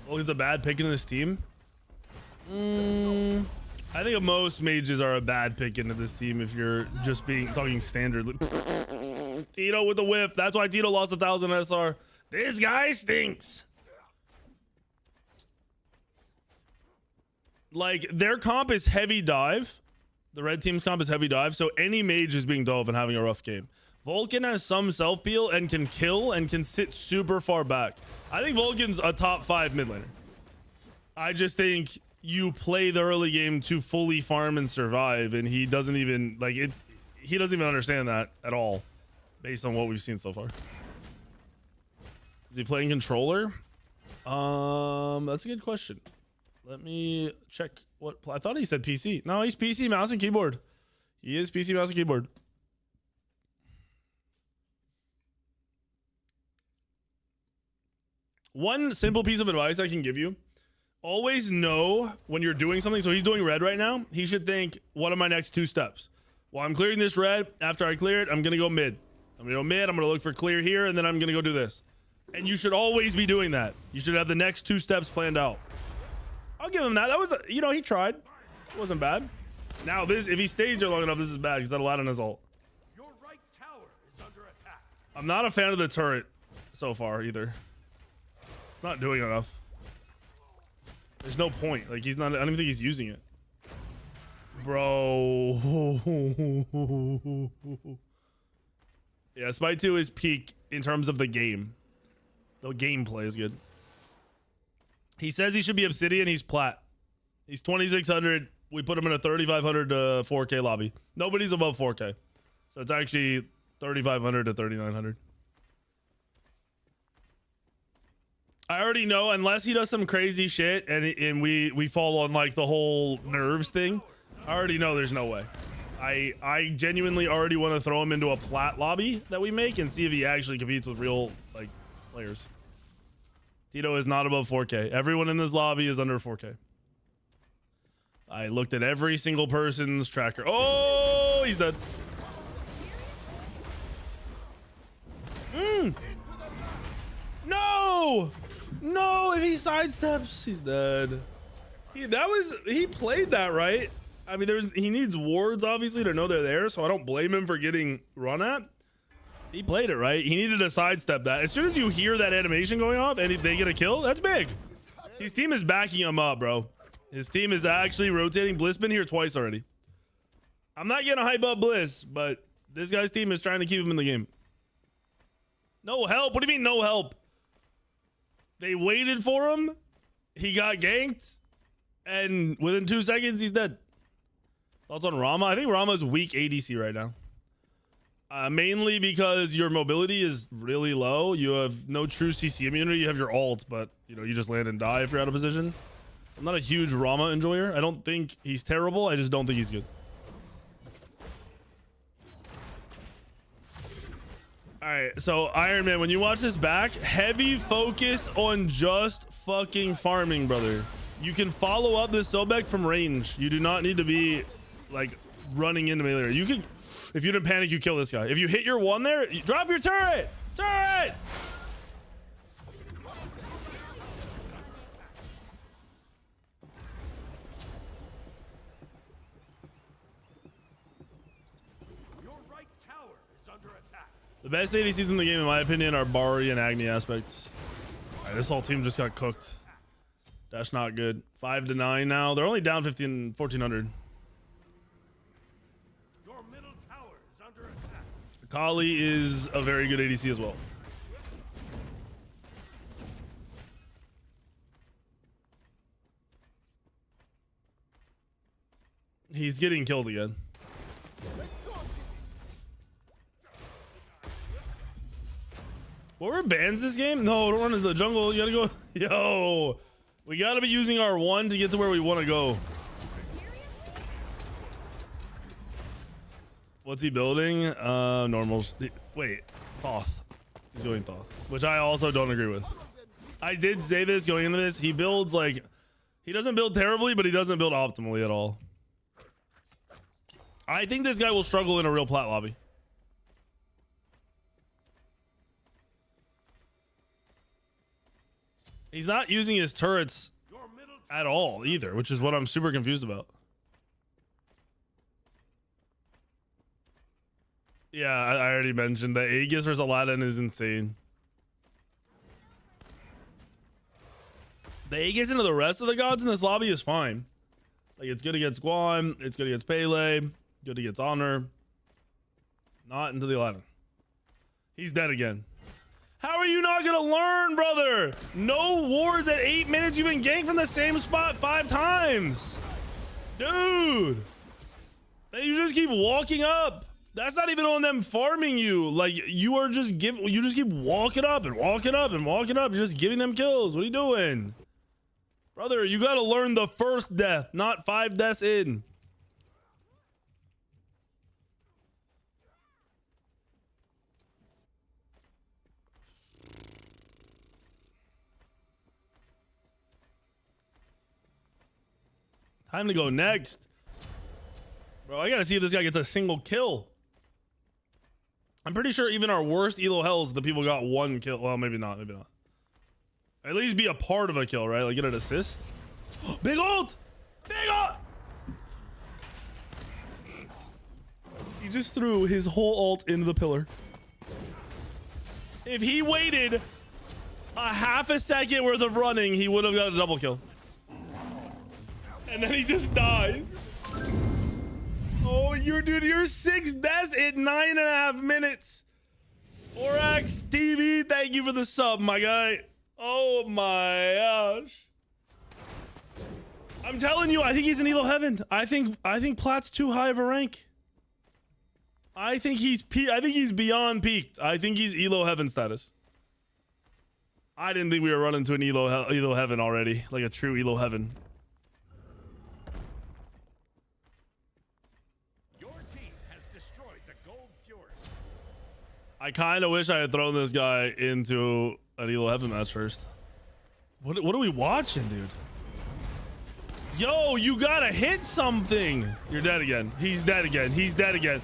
Well, it's a bad pick into this team. I think most mages are a bad pick into this team if you're just talking standard. Tito with the whiff. That's why Tito lost 1,000 SR. This guy stinks. Like, their comp is heavy dive. The red team's comp is heavy dive. So any mage is being dove and having a rough game. Vulcan has some self peel and can kill and can sit super far back. I think Vulcan's a top 5 mid laner. I just think you play the early game to fully farm and survive, and he doesn't even he doesn't even understand that at all based on what we've seen so far. Is he playing controller? That's a good question. Let me check what I thought he said PC. No, he's PC mouse and keyboard. He is PC mouse and keyboard. One simple piece of advice I can give you: always know when you're doing something. So he's doing red right now. He should think, what are my next 2 steps? Well, I'm clearing this red. After I clear it, I'm going to go mid. I'm going to go mid. I'm going to look for clear here, and then I'm going to go do this. And you should always be doing that. You should have the next 2 steps planned out. I'll give him that. That was, you know, he tried. It wasn't bad. Now, this, if he stays there long enough, this is bad because that Aladdin is ult. Your right tower is under attack. I'm not a fan of the turret so far either. It's not doing enough. There's no point. Like he's not. I don't even think he's using it, bro. Yeah, Smite 2 is peak in terms of the game. The gameplay is good. He says he should be Obsidian. He's plat. He's 2600. We put him in a 3500 to 4K lobby. Nobody's above 4K. So it's actually 3500 to 3900. I already know, unless he does some crazy shit and we fall on like the whole nerves thing, I already know there's no way. I genuinely already want to throw him into a plat lobby that we make and see if he actually competes with real like players. Tito is not above 4K. Everyone in this lobby is under 4K. I looked at every single person's tracker. Oh, he's dead. No! No, if he sidesteps, he's dead. He played that right. I mean, he needs wards obviously to know they're there, so I don't blame him for getting run at. He played it right. He needed to sidestep that. As soon as you hear that animation going off and they get a kill, that's big. His team is backing him up, bro. His team is actually rotating. Bliss been here twice already. I'm not gonna hype up Bliss, but this guy's team is trying to keep him in the game. No help? What do you mean no help? They waited for him. He got ganked. And within 2 seconds, he's dead. Thoughts on Rama? I think Rama's weak ADC right now. Mainly because your mobility is really low. You have no true CC immunity. You have your ult, but you just land and die if you're out of position. I'm not a huge Rama enjoyer. I don't think he's terrible. I just don't think he's good. All right, so Iron Man, when you watch this back, heavy focus on just fucking farming, brother. You can follow up this Sobek from range. You do not need to be like running into melee. You can, if you didn't panic, you kill this guy. If you hit your one there, you drop your turret. Turret. The best ADCs in the game, in my opinion, are Bari and Agni aspects. All right, this whole team just got cooked. That's not good. 5 to 9 now. They're only down 1400. Your middle tower is under attack. Kali is a very good ADC as well. He's getting killed again. What were bans this game? No, don't run into the jungle. You gotta go. Yo, we gotta be using our one to get to where we want to go. What's he building? Normals. Wait, Thoth. He's doing Thoth, which I also don't agree with. I did say this going into this. He builds like, he doesn't build terribly, but he doesn't build optimally at all. I think this guy will struggle in a real plat lobby. He's not using his turrets at all either, which is what I'm super confused about. Yeah, I already mentioned that Aegis versus Aladdin is insane. The Aegis into the rest of the gods in this lobby is fine. Like, it's good against Guan, it's good against Pele, good against Honor. Not into the Aladdin. He's dead again. How are you not gonna learn, brother? No wars at 8 minutes. You've been ganked from the same spot 5 times. Dude. You just keep walking up. That's not even on them farming you. Like, you are just you just keep walking up and walking up and walking up. You're just giving them kills. What are you doing? Brother, you gotta learn the first death, not 5 deaths in. Time to go next. Bro, I gotta see if this guy gets a single kill. I'm pretty sure even our worst ELO hells, the people got 1 kill. Well, maybe not, maybe not. At least be a part of a kill, right? Like get an assist. Big ult! Big ult! He just threw his whole ult into the pillar. If he waited a half a second worth of running, he would have got a double kill. And then he just dies. Oh, you're 6 deaths in 9.5 minutes. Orax TV, thank you for the sub, my guy. Oh my gosh. I'm telling you, I think he's in ELO heaven. I think Plat's too high of a rank. I think he's beyond peaked. I think he's ELO heaven status. I didn't think we were running to an ELO heaven already, like a true ELO heaven. Your team has destroyed the Gold Fury. I kind of wish I had thrown this guy into an ELO heaven match first. What are we watching, dude? Yo, you gotta hit something. You're dead again. He's dead again. He's dead again.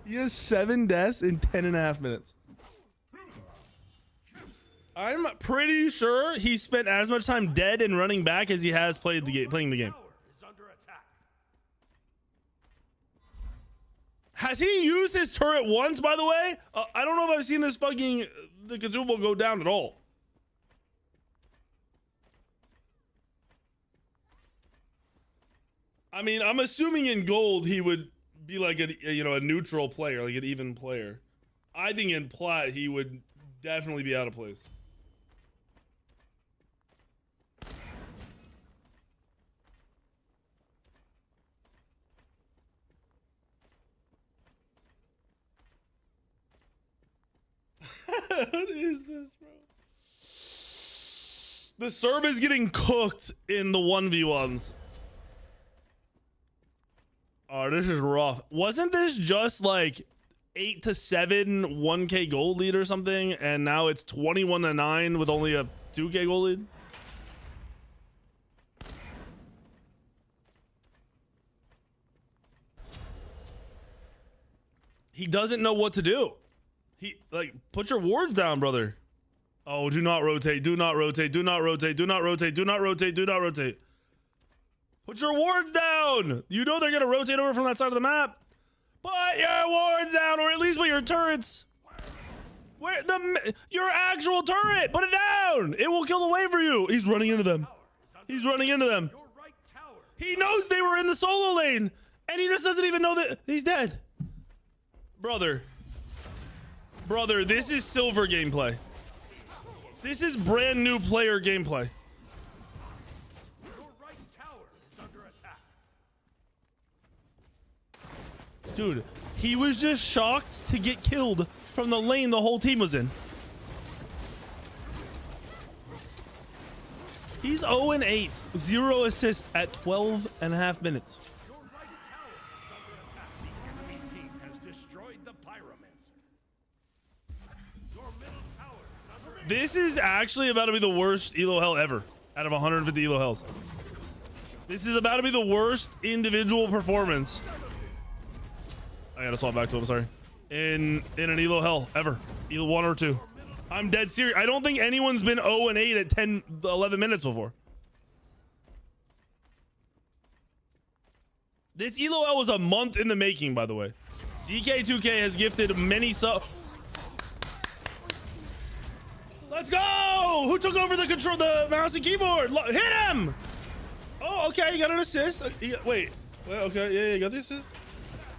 He has 7 deaths in 10.5 minutes. I'm pretty sure he spent as much time dead and running back as he has playing the game. Has he used his turret once, by the way? I don't know if I've seen this fucking the consumable go down at all. I mean, I'm assuming in gold he would be like a neutral player, like an even player. I think in plat he would definitely be out of place. What is this, bro? The Serb is getting cooked in the 1v1s. Oh, this is rough. Wasn't this just like 8 to 7 1k gold lead or something, and now it's 21 to 9 with only a 2k gold lead? He doesn't know what to do. He, like, put your wards down, brother. Oh, do not rotate, do not rotate, do not rotate, do not rotate, do not rotate, do not rotate. Put your wards down. You know they're gonna rotate over from that side of the map. Put your wards down, or at least put your turrets. Where your actual turret? Put it down. It will kill the wave for you. He's running into them. He's running into them. He knows they were in the solo lane, and he just doesn't even know that he's dead. Brother, this is silver gameplay. This is brand new player gameplay. Dude, he was just shocked to get killed from the lane the whole team was in. He's 0-8, 0 assists at 12.5 minutes. Your right tower is under attack. The enemy team has destroyed the pyromancer. Your middle tower is under attack. This is actually about to be the worst ELO hell ever out of 150 ELO hells. This is about to be the worst individual performance. I gotta swap back to him, sorry. In an ELO hell ever. ELO 1 or 2. I'm dead serious. I don't think anyone's been 0-8 at 10, 11 minutes before. This ELO hell was a month in the making, by the way. DK2K has gifted many sub. Let's go! Who took over the mouse and keyboard? Hit him! Oh, okay, you got an assist. Wait, okay, yeah, you got the assist.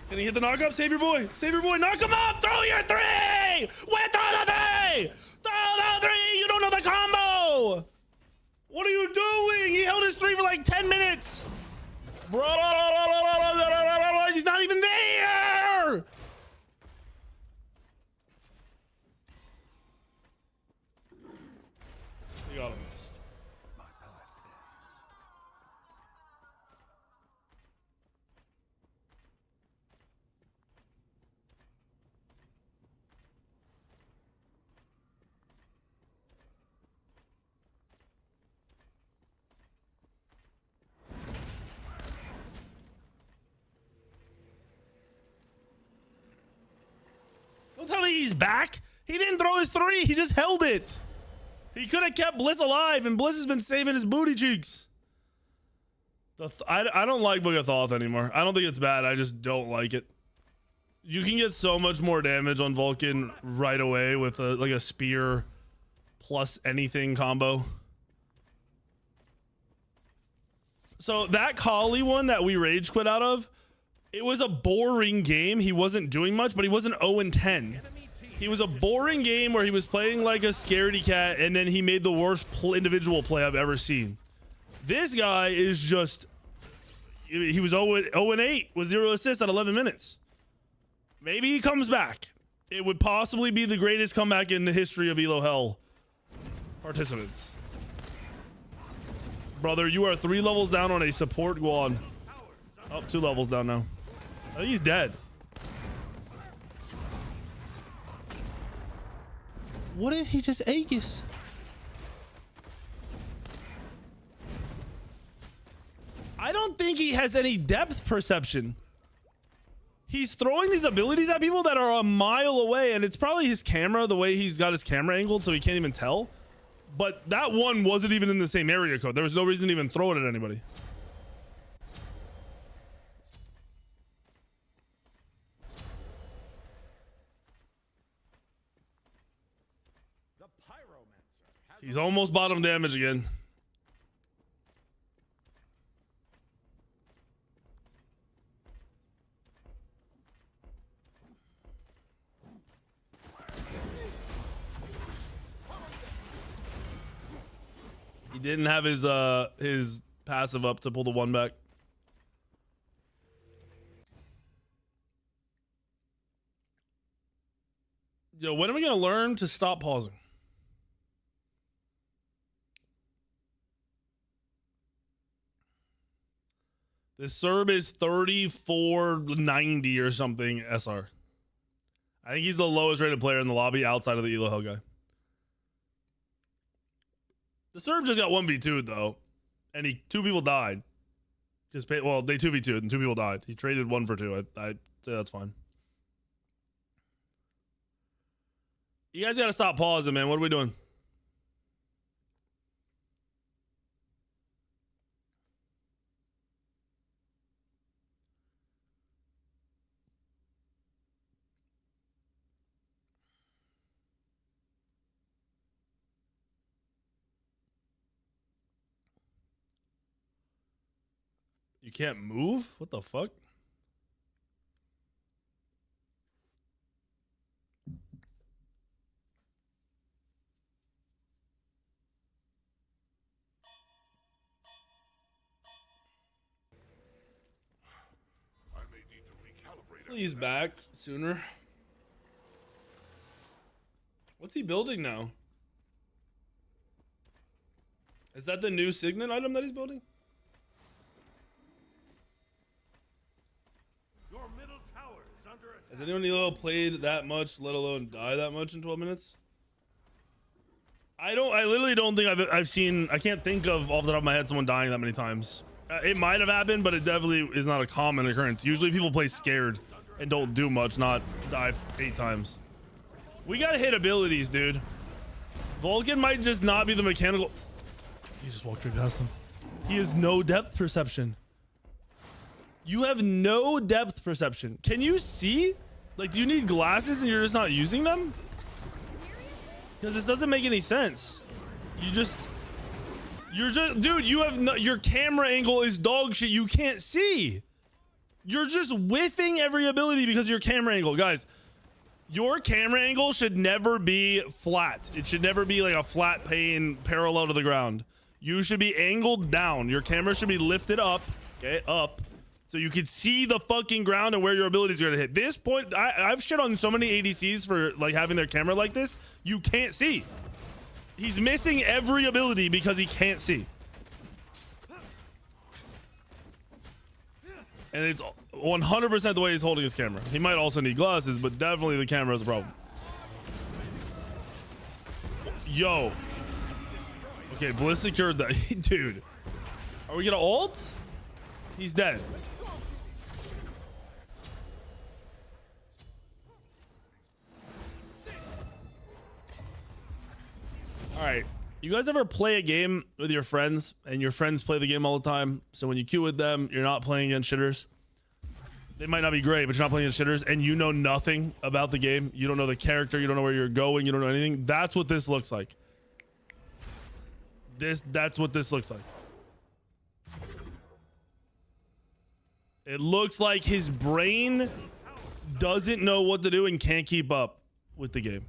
Can he hit the knock up? Save your boy. Save your boy. Knock him up. Throw your 3. With the 3. Throw the 3. You don't know the combo. What are you doing? He held his 3 for like 10 minutes. Bro, he's not even there. You got him. he's back. He didn't throw his 3. He just held it. He could have kept Bliss alive, and Bliss has been saving his booty cheeks. I don't like Book of Thoth anymore. I don't think it's bad. I just don't like it. You can get so much more damage on Vulcan right away with like a spear plus anything combo. So that Kali one that we rage quit out of, it was a boring game. He wasn't doing much, but he wasn't 0-10. He was a boring game where he was playing like a scaredy cat, and then he made the worst individual play I've ever seen. This guy is just, he was 0-8 with 0 assists at 11 minutes. Maybe he comes back. It would possibly be the greatest comeback in the history of ELO Hell participants. Brother, you are 3 levels down on a support Guan. Oh, 2 levels down now. Oh, he's dead. What if he just Aegis? I don't think he has any depth perception. He's throwing these abilities at people that are a mile away, and it's probably his camera, the way he's got his camera angled, so he can't even tell. But that one wasn't even in the same area code. There was no reason to even throw it at anybody. He's almost bottom damage again. He didn't have his passive up to pull the 1 back. Yo, when are we gonna learn to stop pausing? This Serb is 3490 or something SR. I think he's the lowest rated player in the lobby outside of the ELO Hell guy. The Serb just got 1v2'd though, and 2 people died. Well, they 2v2'd and 2 people died. He traded 1 for 2. I'd say that's fine. You guys gotta stop pausing, man. What are we doing? You can't move? What the fuck? Please back sooner. What's he building now? Is that the new Signet item that he's building? Your middle tower is under attack. Has anyone ELO played that much, let alone die that much in 12 minutes? I literally don't think I've seen, I can't think of off the top of my head someone dying that many times. It might have happened, but it definitely is not a common occurrence. Usually people play scared and don't do much, not die 8 times. We gotta hit abilities, dude. Vulcan might just not be the mechanical. He just walked right past him. He has no depth perception. You have no depth perception. Can you see? Like, do you need glasses and you're just not using them? Because this doesn't make any sense. You're just, dude, you have no, your camera angle is dog shit. You can't see. You're just whiffing every ability because of your camera angle. Guys, your camera angle should never be flat. It should never be like a flat pane parallel to the ground. You should be angled down. Your camera should be lifted up, okay, up, so you can see the fucking ground and where your abilities are gonna hit. This point, I've shit on so many ADCs for like having their camera like this. You can't see. He's missing every ability because he can't see. And it's 100% the way he's holding his camera. He might also need glasses, but definitely the camera is a problem. Yo. Okay, Bliss secured that. Dude. Are we gonna ult? He's dead. right. You guys ever play a game with your friends and your friends play the game all the time? So when you queue with them, you're not playing against shitters. They might not be great, but you're not playing against shitters and you know nothing about the game. You don't know the character. You don't know where you're going. You don't know anything. That's what this looks like. That's what this looks like. It looks like his brain doesn't know what to do and can't keep up with the game.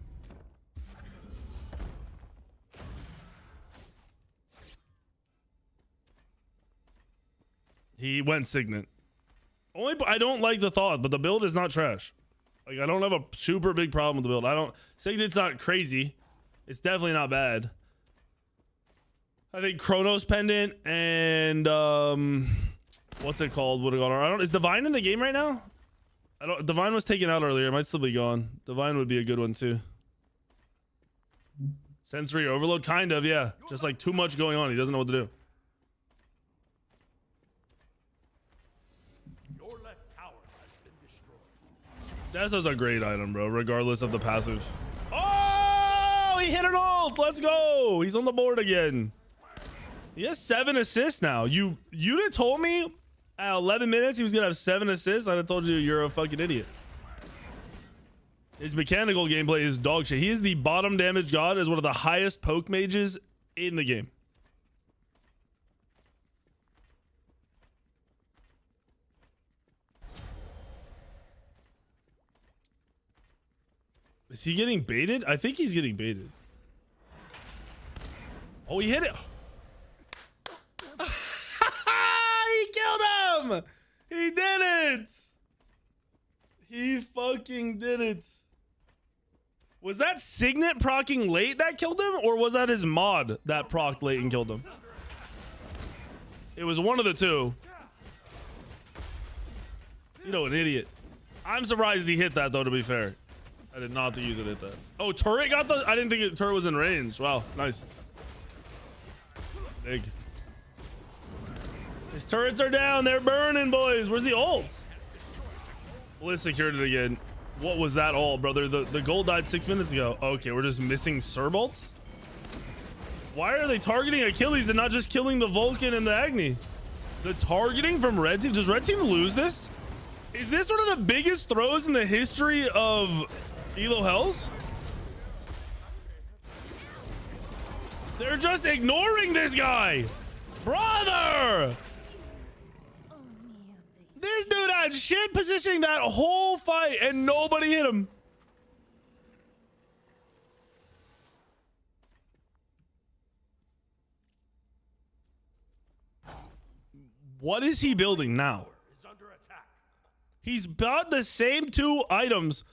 He went Signet. Only I don't like the thought, but the build is not trash. Like I don't have a super big problem with the build. I don't Signet's not crazy. It's definitely not bad. I think Chronos Pendant and what's it called? Would have gone. I don't. Is Divine in the game right now? I don't. Divine was taken out earlier. It might still be gone. Divine would be a good one too. Sensory overload, kind of, yeah. Just like too much going on. He doesn't know what to do. Your left tower has been destroyed. That's a great item, bro. Regardless of the passive. Oh, he hit an ult. Let's go. He's on the board again. He has 7 assists now. You'd have told me at 11 minutes he was gonna have 7 assists. I'd have told you you're a fucking idiot. His mechanical gameplay is dog shit. He is the bottom damage god as one of the highest poke mages in the game. Is he getting baited? I think he's getting baited. Oh, he hit it. He killed him. He did it. He fucking did it. Was that Signet procking late that killed him, or was that his mod that procced late and killed him? It was one of the two. You know, an idiot. I'm surprised he hit that, though, to be fair. I did not use it at that. Oh, turret got the... I didn't think turret was in range. Wow, nice. Big. His turrets are down. They're burning, boys. Where's the ult? Blitz secured it again. What was that all, brother? The gold died 6 minutes ago. Okay, we're just missing Serbolts? Why are they targeting Achilles and not just killing the Vulcan and the Agni? The targeting from Red Team? Does Red Team lose this? Is this one of the biggest throws in the history of ELO Hells? They're just ignoring this guy. Brother! This dude had shit positioning that whole fight and nobody hit him. What is he building now? Is under attack. He's bought the same 2 items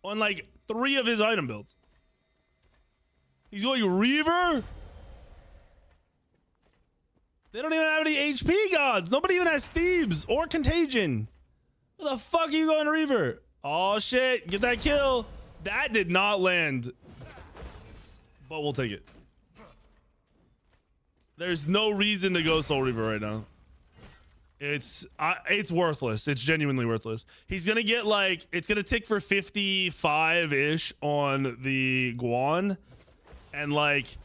on like 3 of his item builds. He's going Reaver. They don't even have any HP gods. Nobody even has Thebes or Contagion. Where the fuck are you going, Reaver? Oh shit, get that kill. That did not land, but we'll take it. There's no reason to go Soul Reaver right now. It's worthless. It's genuinely worthless. He's gonna get like, it's gonna tick for 55-ish on the Guan and like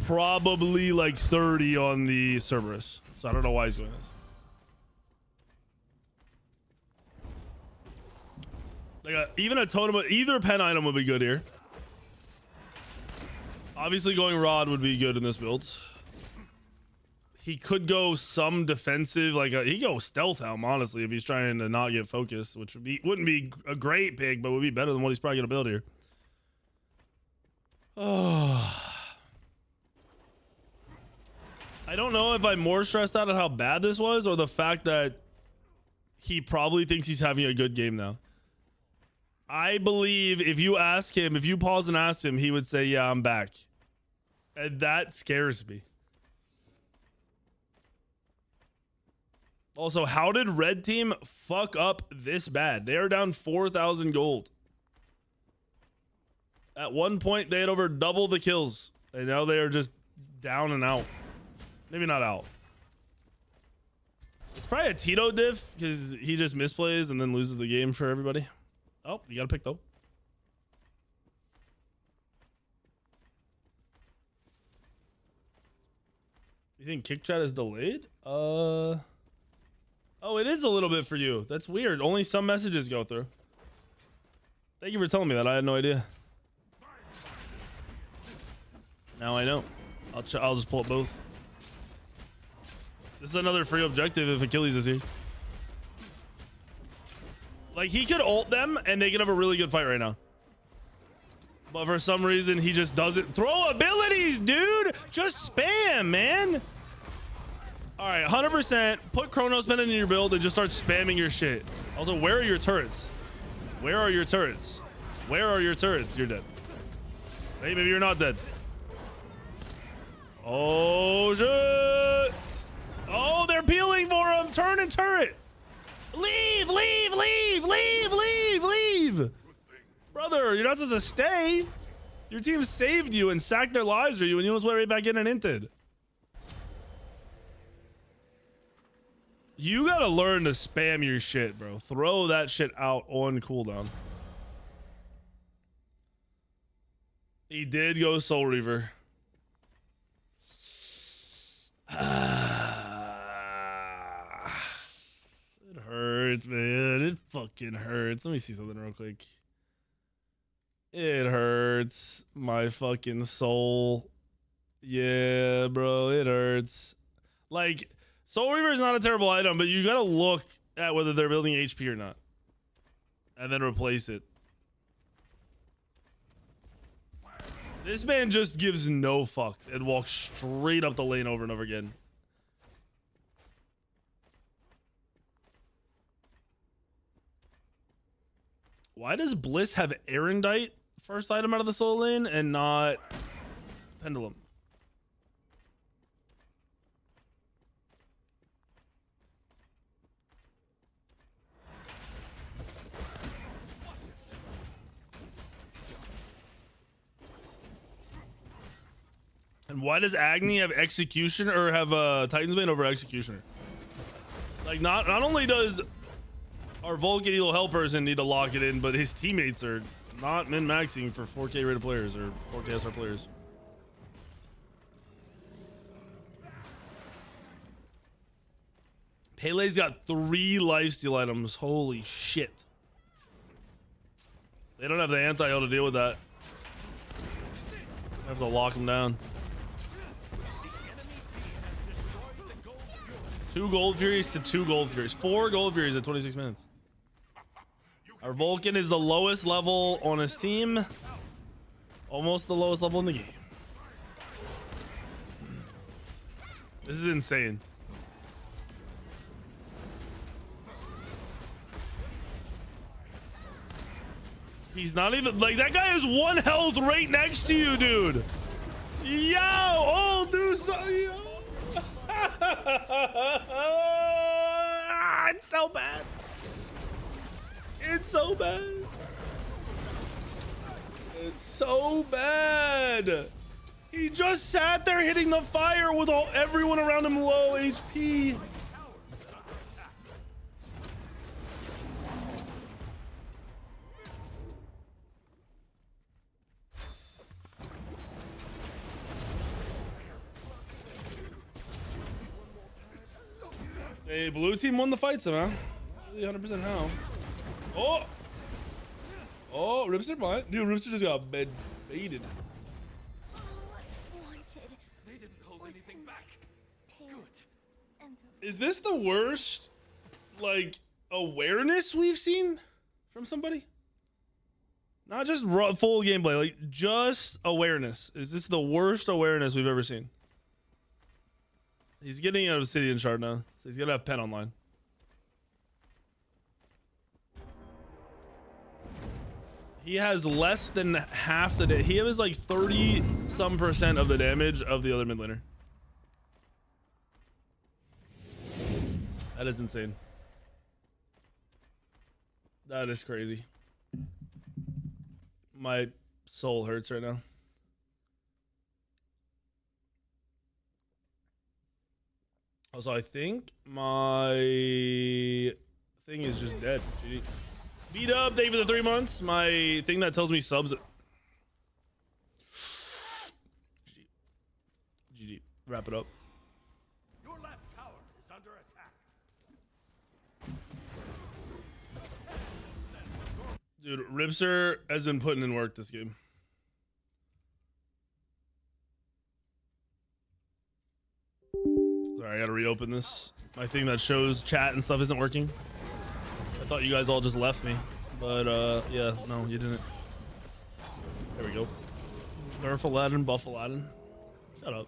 probably like 30 on the Cerberus. So I don't know why he's going this. Like even a totem, either pen item would be good here. Obviously going Rod would be good in this build. He could go some defensive, like he go Stealth Helm, honestly, if he's trying to not get focused, which wouldn't be a great pick, but would be better than what he's probably gonna build here. Oh, I don't know if I'm more stressed out at how bad this was or the fact that he probably thinks he's having a good game now. I believe if you ask him, if you pause and ask him, he would say, yeah, I'm back. And that scares me. Also, how did Red Team fuck up this bad? They are down 4,000 gold. At one point, they had over double the kills. And now they are just down and out. Maybe not out. It's probably a Tito diff because he just misplays and then loses the game for everybody. Oh, you got to pick though. You think kick chat is delayed? Oh, it is a little bit for you. That's weird. Only some messages go through. Thank you for telling me that. I had no idea. Now I know. I'll just pull up both. This is another free objective if Achilles is here. Like, he could ult them and they could have a really good fight right now. But for some reason, he just doesn't. Throw abilities, dude! Just spam, man! Alright, 100%. Put Chronos Pen in your build and just start spamming your shit. Also, where are your turrets? Where are your turrets? Where are your turrets? You're dead. Hey, maybe you're not dead. Oh, shit! Oh, they're peeling for him! Turn and turret! Leave, leave, leave, leave, leave, leave! Brother, you're not supposed to stay. Your team saved you and sacked their lives for you, and you almost went right back in and inted. You gotta learn to spam your shit, bro. Throw that shit out on cooldown. He did go Soul Reaver. It hurts, man. It fucking hurts. Let me see something real quick. It hurts my fucking soul. Yeah, bro, it hurts. Like, Soul Reaver is not a terrible item, but you gotta look at whether they're building HP or not. And then replace it. This man just gives no fucks and walks straight up the lane over and over again. Why does Bliss have Erendite first item out of the soul lane and not Pendulum? And why does Agni have Executioner or have Titan's Bane over Executioner? Like, not only does our Vulcan ELO Hell person need to lock it in, but his teammates are not min-maxing for 4K rated players or 4K SR players. Pele's got 3 lifesteal items. Holy shit. They don't have the anti-heal to deal with that. I have to lock them down. 2 Gold Furies to 2 Gold Furies. 4 Gold Furies at 26 minutes. Our Vulcan is the lowest level on his team. Almost the lowest level in the game. This is insane. He's not even like that guy has 1 health right next to you, dude. Yo, oh, do so. Yo. It's so bad. It's so bad. It's so bad. He just sat there hitting the fire with everyone around him low HP. Hey, blue team won the fight somehow. Really 100% how. Oh! Oh, Ripster blind. Dude, Ripster just got baited. They didn't hold anything back. Good. Is this the worst, like, awareness we've seen from somebody? Not just full gameplay, like, just awareness. Is this the worst awareness we've ever seen? He's getting an Obsidian Shard now, so he's gonna have Pen online. He has less than half the he has like 30-some% of the damage of the other mid laner. That is insane. That is crazy. My soul hurts right now. Also, I think my thing is just dead. GG. Beat up, thank you for the 3 months. My thing that tells me subs. GG. GG. Wrap it up. Dude, Ripster has been putting in work this game. Sorry, I gotta reopen this. My thing that shows chat and stuff isn't working. I thought you guys all just left me. But, yeah, no, you didn't. There we go. Nerf Aladdin, buff Aladdin. Shut up.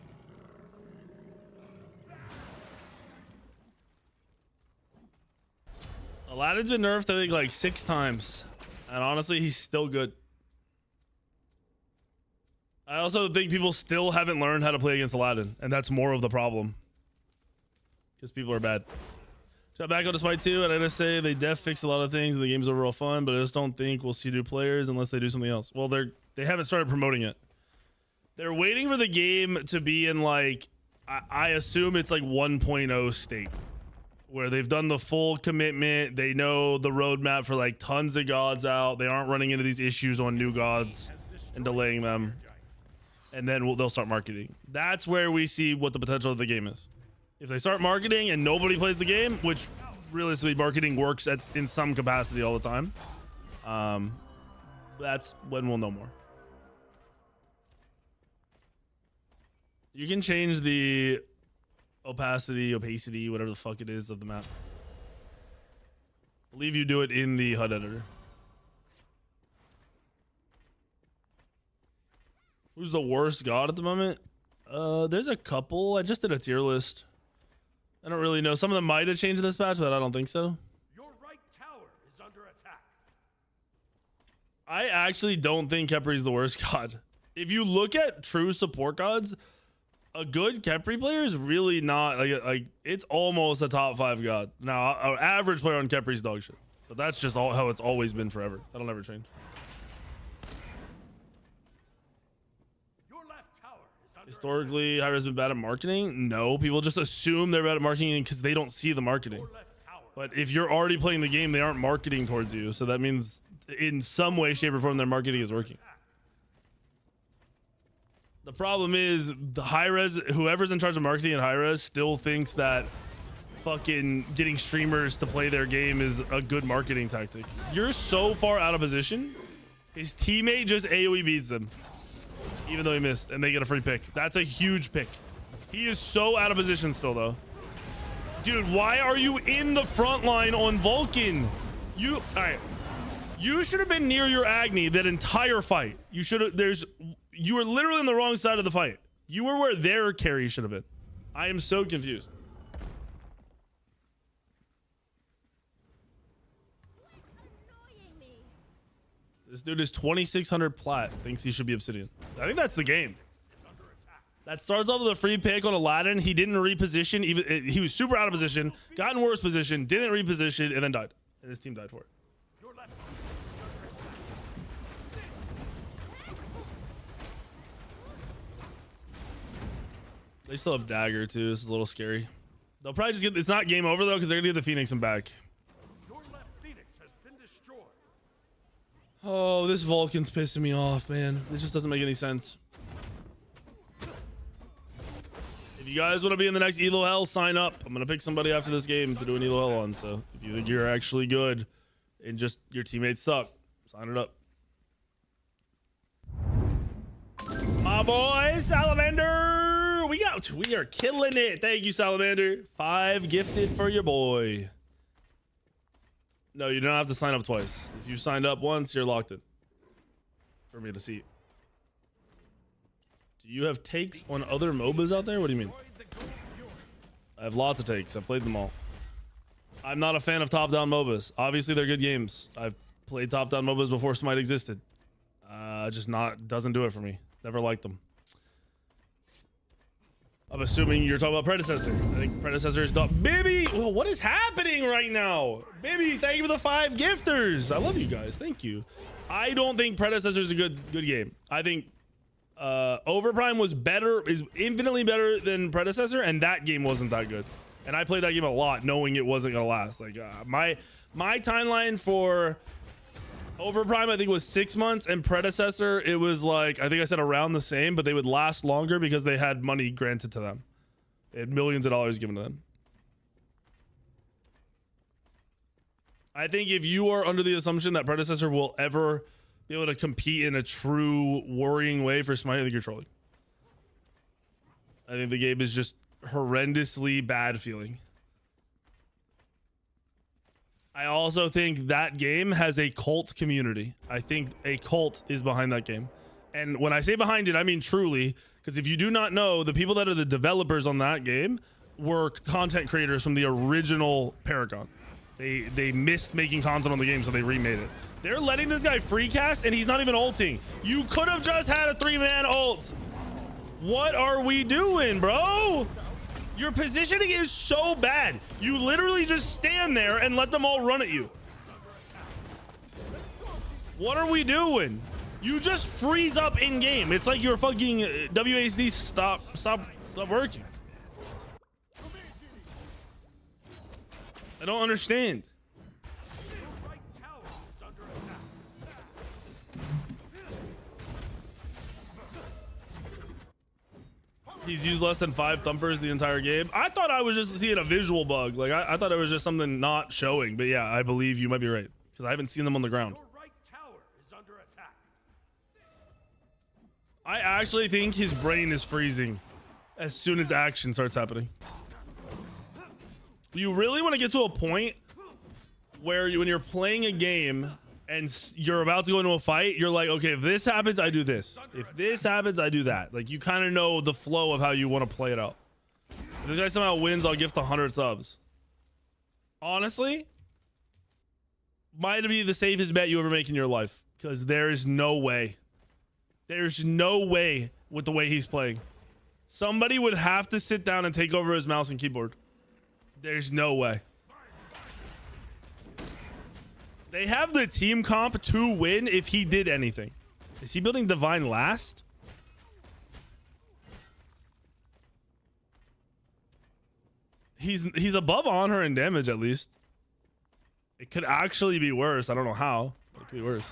Aladdin's been nerfed, I think, like 6 times. And honestly, he's still good. I also think people still haven't learned how to play against Aladdin. And that's more of the problem. Because people are bad. Shot back on to Smite 2, and I just say they def fix a lot of things and the game's overall fun, but I just don't think we'll see new players unless they do something else. Well, they haven't started promoting it. They're waiting for the game to be in, like, I assume it's like 1.0 state, where they've done the full commitment. They know the roadmap for like tons of gods out. They aren't running into these issues on new gods and delaying them. And then they'll start marketing. That's where we see what the potential of the game is. If they start marketing and nobody plays the game, which realistically marketing works in some capacity all the time, that's when we'll know more. You can change the opacity, whatever the fuck it is of the map. I believe you do it in the HUD editor. Who's the worst god at the moment? There's a couple. I just did a tier list. I don't really know. Some of them might have changed in this patch, but I don't think so. Your right tower is under attack. I actually don't think Khepri's the worst god. If you look at true support gods, a good Khepri player is really not like it's almost a top 5 god. Now, an average player on Khepri's dog shit, but that's just how it's always been forever. That'll never change. Your left tower is under Historically, Hyra's been bad at marketing. No, people just assume they're bad at marketing because they don't see the marketing. your left tower. But if you're already playing the game, they aren't marketing towards you. So that means in some way, shape, or form, their marketing is working. The problem is the high-res, whoever's in charge of marketing at high-res still thinks that fucking getting streamers to play their game is a good marketing tactic. You're so far out of position. His teammate just AoE beats them, even though he missed, and they get a free pick. That's a huge pick. He is so out of position still, though. Dude, why are you in the front line on Vulcan? All right. You should have been near your Agni that entire fight. You should have, you were literally on the wrong side of the fight. You were where their carry should have been. I am so confused. This dude is 2600 plat. Thinks he should be Obsidian. I think that's the game. That starts off with a free pick on Aladdin. He didn't reposition. Even he was super out of position, got in worse position, didn't reposition, and then died. And his team died for it. Your left They still have dagger too. This is a little scary. They'll probably just get. It's not game over though because they're gonna get the Phoenix and back. Your left Phoenix has been destroyed. Oh, this Vulcan's pissing me off, man. It just doesn't make any sense. If you guys want to be in the next ELO Hell, sign up. I'm gonna pick somebody after this game to do an ELO Hell on. So if you think you're actually good and just your teammates suck, sign it up. My boy Salamander, we are killing it. Thank you, Salamander. 5 gifted for your boy. No, you don't have to sign up twice. If you signed up once, you're locked in for me to see. Do you have takes on other MOBAs out there? What do you mean? I have lots of takes. I've played them all. I'm not a fan of top-down MOBAs. Obviously, they're good games. I've played top-down MOBAs before Smite existed. Just doesn't do it for me. Never liked them. I'm assuming you're talking about Predecessor. I think Predecessor is done. Baby, well, what is happening right now? Baby, thank you for the 5 gifters. I love you guys. Thank you. I don't think Predecessor is a good game. I think Overprime is infinitely better than Predecessor, and that game wasn't that good. And I played that game a lot, knowing it wasn't gonna last. Like my timeline for Overprime, I think, was 6 months, and Predecessor, it was like, I think I said around the same, but they would last longer because they had money granted to them. They had millions of dollars given to them. I think if you are under the assumption that predecessor will ever be able to compete in a true worrying way for Smite, I think you're trolling. I think the game is just horrendously bad feeling. I also think that game has a cult community. I think a cult is behind that game. And when I say behind it, I mean truly, because if you do not know, the people that are the developers on that game were content creators from the original Paragon. They missed making content on the game, so they remade it. They're letting this guy free cast, and he's not even ulting. You could have just had a 3-man ult. What are we doing, bro? Your positioning is so bad. You literally just stand there and let them all run at you. What are we doing? You just freeze up in game. It's like your fucking WASD stop working. I don't understand. Your right tower is under attack. He's used less than 5 thumpers the entire game. I thought I was just seeing a visual bug. Like I thought it was just something not showing. But yeah, I believe you might be right because I haven't seen them on the ground. Your right tower is under attack. I actually think his brain is freezing as soon as action starts happening. You really want to get to a point where when you're playing a game and you're about to go into a fight, you're like, okay, if this happens, I do this. If this happens, I do that. Like you kind of know the flow of how you want to play it out. If this guy somehow wins, I'll gift 100 subs. Honestly, might be the safest bet you ever make in your life because there's no way. There's no way with the way he's playing. Somebody would have to sit down and take over his mouse and keyboard. There's no way. They have the team comp to win if he did anything. Is he building Divine last? He's above Honor in damage at least. It could actually be worse. I don't know how, but it could be worse.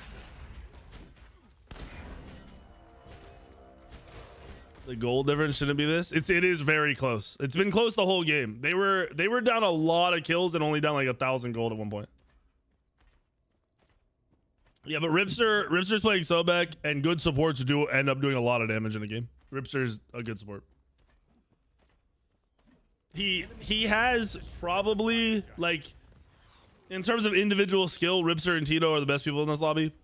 The goal difference shouldn't be this. It is very close. It's been close the whole game. They were down a lot of kills and only down like 1,000 gold at one point. Yeah, but Ripster's playing Sobek, and good supports end up doing a lot of damage in the game. Ripster's a good support. He has probably, like, in terms of individual skill, Ripster and Tito are the best people in this lobby.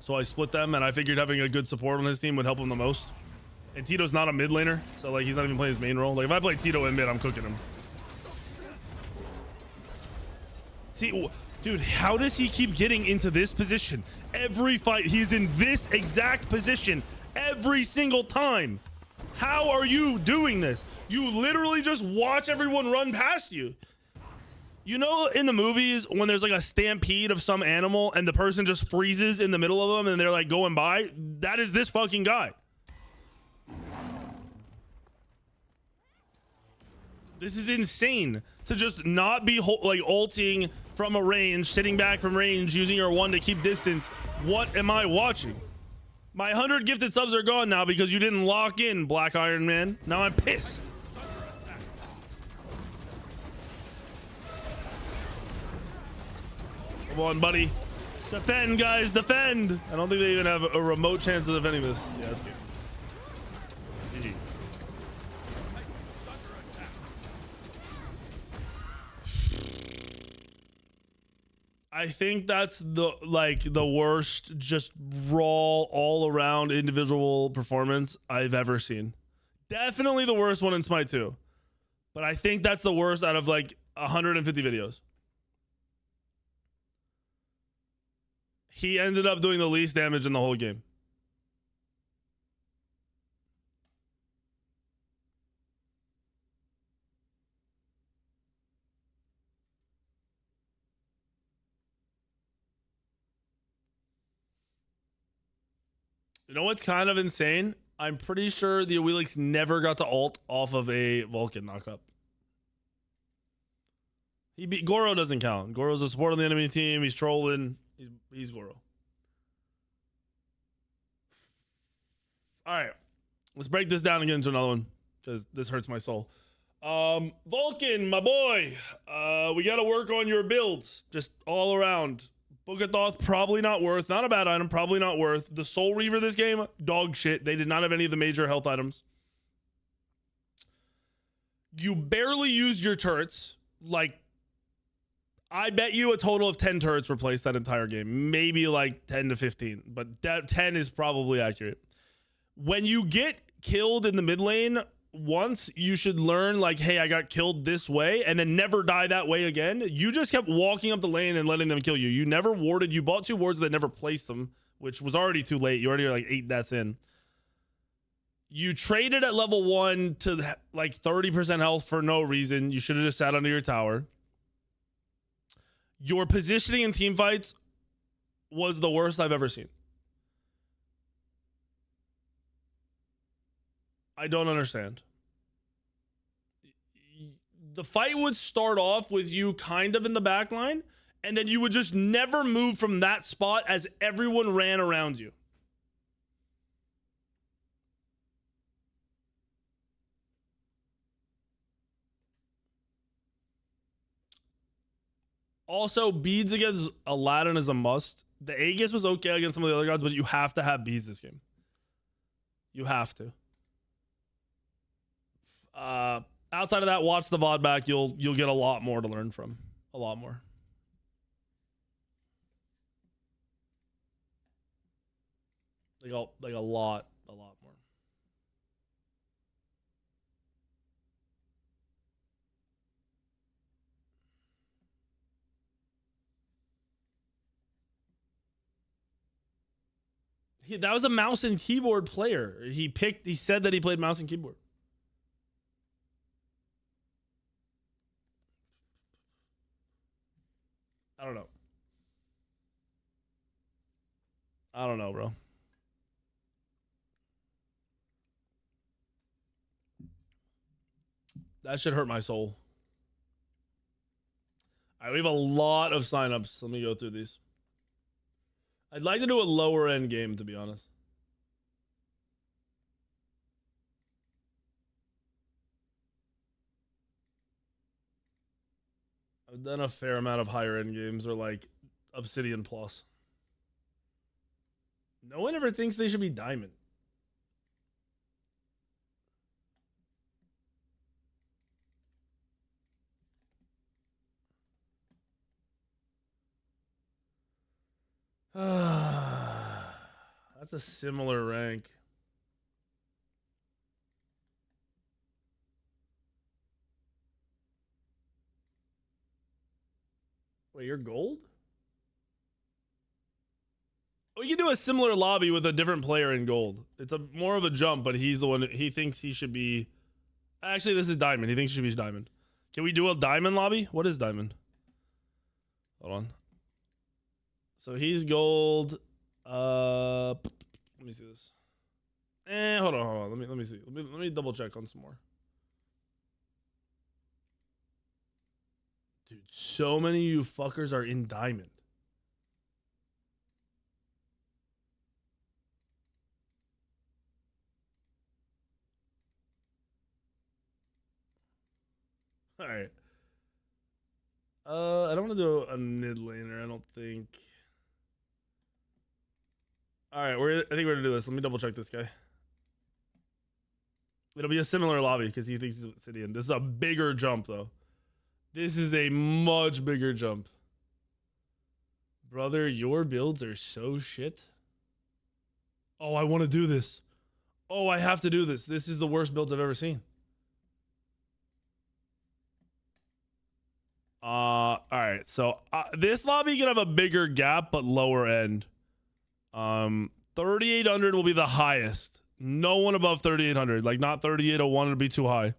So I split them, and I figured having a good support on his team would help him the most. And Tito's not a mid laner, so like he's not even playing his main role. Like if I play Tito in mid, I'm cooking him. See, dude, how does he keep getting into this position? Every fight, he's in this exact position every single time. How are you doing this? You literally just watch everyone run past you. You know, in the movies, when there's like a stampede of some animal and the person just freezes in the middle of them and they're like going by, that is this fucking guy. This is insane to just not be like ulting from a range, sitting back from range, using your 1 to keep distance. What am I watching? My 100 gifted subs are gone now because you didn't lock in, Black Iron Man. Now I'm pissed. Come on, buddy. Defend, guys, defend. I don't think they even have a remote chance of defending this. Yeah, that's good. GG. I think that's the worst, just raw, all around individual performance I've ever seen. Definitely the worst one in Smite 2. But I think that's the worst out of like 150 videos. He ended up doing the least damage in the whole game. You know what's kind of insane? I'm pretty sure the Awilix never got to ult off of a Vulcan knockup. Goro doesn't count. Goro's a support on the enemy team. He's trolling. He's Goro. All right, let's break this down and get into another one because this hurts my soul. Vulcan, my boy, we got to work on your builds just all around. Bookathoth, probably not worth. Not a bad item, probably not worth. The Soul Reaver this game, dog shit. They did not have any of the major health items. You barely used your turrets. Like, I bet you a total of 10 turrets replaced that entire game. Maybe like 10 to 15, but that 10 is probably accurate. When you get killed in the mid lane once, you should learn like, hey, I got killed this way, and then never die that way again. You just kept walking up the lane and letting them kill you. You never warded. You bought 2 wards that never placed them, which was already too late. You already are like 8 deaths in. You traded at level 1 to like 30% health for no reason. You should have just sat under your tower. Your positioning in team fights was the worst I've ever seen. I don't understand. The fight would start off with you kind of in the back line, and then you would just never move from that spot as everyone ran around you. Also, beads against Aladdin is a must. The Aegis was okay against some of the other gods, but you have to have beads this game. You have to. Outside of that, watch the VOD back. You'll get a lot more to learn from. A lot more. Like a lot more. That was a mouse and keyboard player. He said that he played mouse and keyboard. I don't know, bro. That should hurt my soul. All right, we have a lot of signups. Let me go through these. I'd like to do a lower end game, to be honest. I've done a fair amount of higher end games, or like Obsidian Plus. No one ever thinks they should be diamond. That's a similar rank. Wait, you're gold? We can do a similar lobby with a different player in gold. It's a more of a jump, but he's the one he thinks he should be. Actually, this is diamond. He thinks he should be diamond. Can we do a diamond lobby? What is diamond? Hold on. So he's gold. Let me see this. Hold on. Let me see. Let me double check on some more. Dude, so many of you fuckers are in diamond. All right. I don't want to do a mid laner, I don't think. All right, I think we're gonna do this. Let me double check this guy. It'll be a similar lobby because he thinks he's Obsidian. This is a bigger jump, though. This is a much bigger jump. Brother, your builds are so shit. Oh, I want to do this. Oh, I have to do this. This is the worst builds I've ever seen. All right. So this lobby can have a bigger gap, but lower end. 3,800 will be the highest. No one above 3,800. Like, not 3,801 would be too high.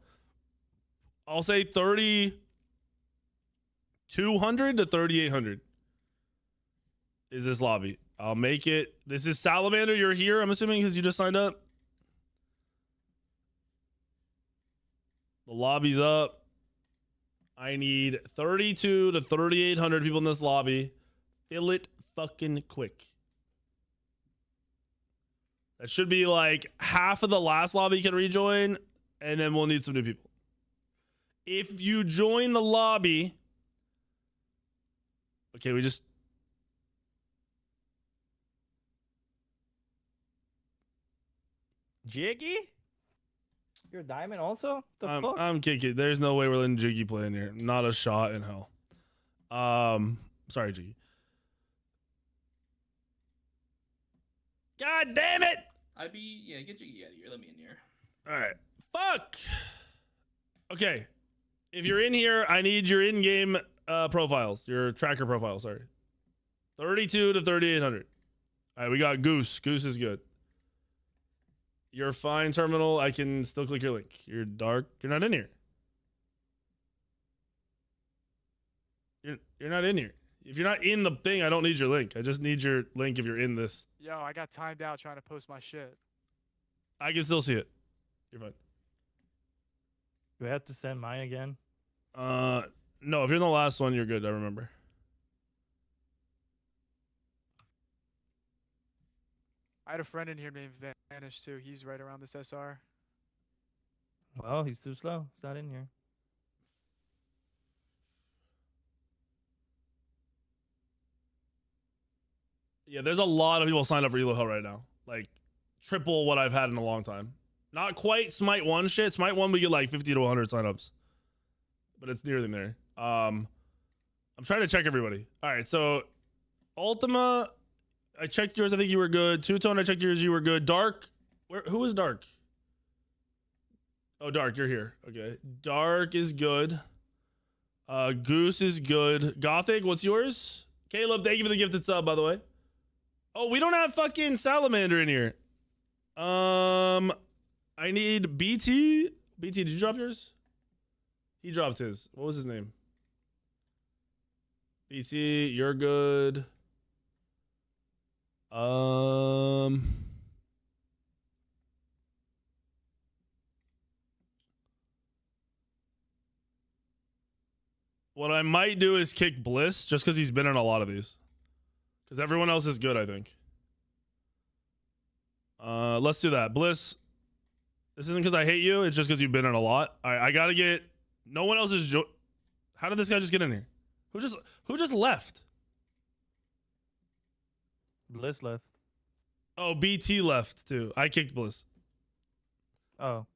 I'll say 3,200 to 3,800 is this lobby. I'll make it. This is Salamander. You're here, I'm assuming, because you just signed up. The lobby's up. I need 32 to 3,800 people in this lobby. Fill it fucking quick. That should be like half of the last lobby can rejoin, and then we'll need some new people. If you join the lobby, okay, we just. Jiggy? You're a diamond also? The fuck? I'm kicking. There's no way we're letting Jiggy play in here. Not a shot in hell. Sorry, Jiggy. God damn it! Yeah, get Jiggy out of here. Let me in here. All right. Fuck. Okay. If you're in here, I need your in-game profiles, your tracker profiles. Sorry. 32 to 3800. All right, we got Goose. Goose is good. You're fine, terminal. I can still click your link. You're dark. You're not in here. You're not in here. If you're not in the thing, I don't need your link. I just need your link if you're in this. Yo, I got timed out trying to post my shit. I can still see it. You're fine. Do I have to send mine again? No, if you're in the last one, you're good. I remember. I had a friend in here named Vanish too. He's right around this SR. Well, he's too slow. He's not in here. Yeah, there's a lot of people signed up for ELO Hell right now. Like, triple what I've had in a long time. Not quite Smite 1 shit. Smite 1, we get like 50 to 100 signups. But it's nearly there. I'm trying to check everybody. All right, so Ultima, I checked yours. I think you were good. Two-Tone, I checked yours. You were good. Dark, who was Dark? Oh, Dark, you're here. Okay. Dark is good. Goose is good. Gothic, what's yours? Caleb, thank you for the gifted sub, by the way. Oh, we don't have fucking Salamander in here. I need BT. BT, did you drop yours? He dropped his. What was his name? BT, you're good. What I might do is kick Bliss just because he's been in a lot of these. Because everyone else is good, I think. Let's do that. Bliss, this isn't because I hate you. It's just because you've been in a lot. All right, I got to get... No one else is... How did this guy just get in here? Who just left? Bliss left. Oh, BT left, too. I kicked Bliss. Oh.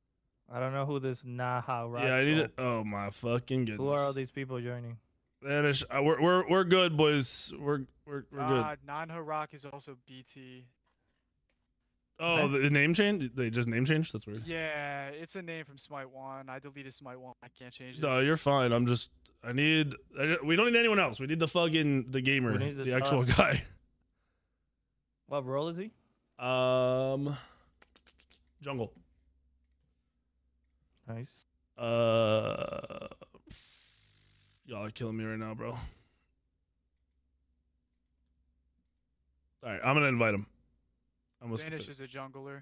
I don't know who this Naha right. Yeah, I need it. Oh, my fucking goodness. Who are all these people joining? Vanish. We're good, boys. We're good. Non-Harak is also BT. Oh, the name change? They just name changed? That's weird. Yeah, it's a name from Smite 1. I deleted Smite 1. I can't change it. No, you're fine. We don't need anyone else. We need the the gamer, the actual guy. What role is he? Jungle. Nice. Y'all are killing me right now, bro. All right, I'm gonna invite him. Vanish is a jungler.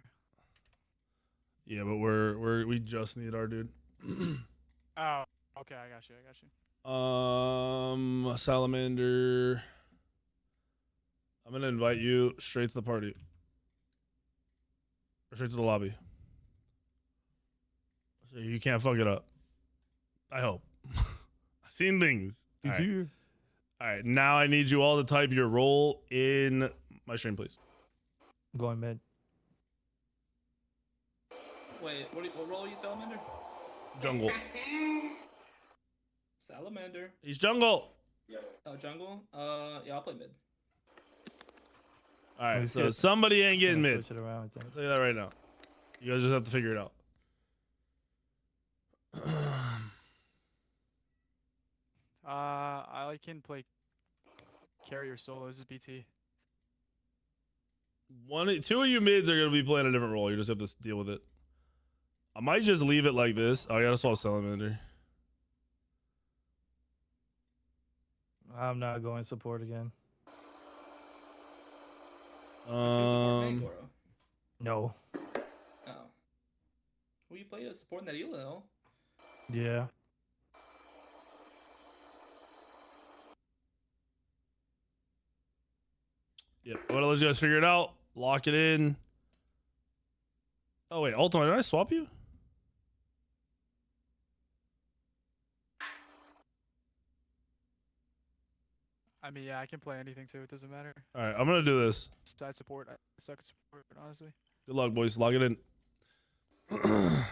Yeah, but we just need our dude. Oh, okay, I got you. Salamander. I'm gonna invite you straight to the party. Or straight to the lobby. So you can't fuck it up. I hope. I've seen things. He's here. All right, now I need you all to type your role in my stream, please. Going mid. Wait, what role are you, Salamander? Jungle. Salamander. He's jungle. Oh, jungle? Yeah, I'll play mid. All right, We so said- somebody ain't getting mid. Switch it around, I think. I'll tell you that right now. You guys just have to figure it out. I can play carrier solo. This is BT. Two of you mids are gonna be playing a different role. You just have to deal with it. I might just leave it like this. Oh, I gotta swap Salamander. I'm not going support again. No. Oh. Well, you played a support in that ELO. Yeah. Yep. I'm gonna let you guys figure it out. Lock it in. Oh wait, Ultima, did I swap you? I mean, yeah, I can play anything too. It doesn't matter. All right, I'm gonna do this. Side support. I suck at support, honestly. Good luck, boys. Log it in. I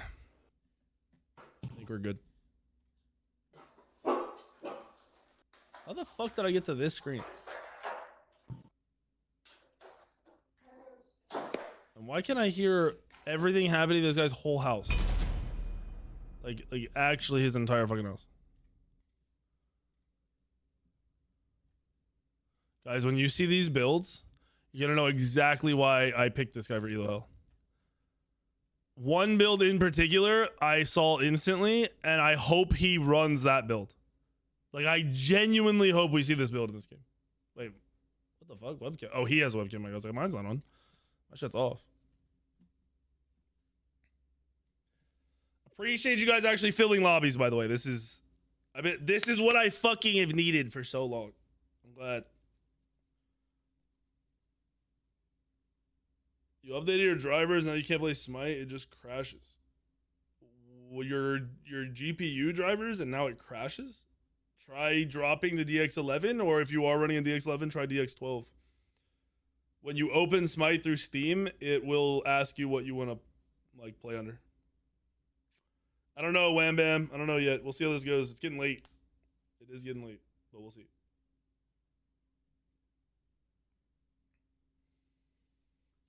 think we're good. How the fuck did I get to this screen? And why can't I hear everything happening to this guy's whole house? Like actually his entire fucking house. Guys, when you see these builds, you're gonna know exactly why I picked this guy for ELO Hell. One build in particular, I saw instantly, and I hope he runs that build. Like, I genuinely hope we see this build in this game. Wait, what the fuck? Webcam? Oh, he has a webcam. I was like, mine's not on. My shit's off. Appreciate you guys actually filling lobbies, by the way. This is what I fucking have needed for so long. I'm glad. You updated your drivers, now you can't play Smite, it just crashes. Well, your GPU drivers and now it crashes? Try dropping the DX11, or if you are running a DX11, try DX12. When you open Smite through Steam, it will ask you what you want to like play under. I don't know, Wham Bam. I don't know yet. We'll see how this goes. It's getting late. It is getting late, but we'll see.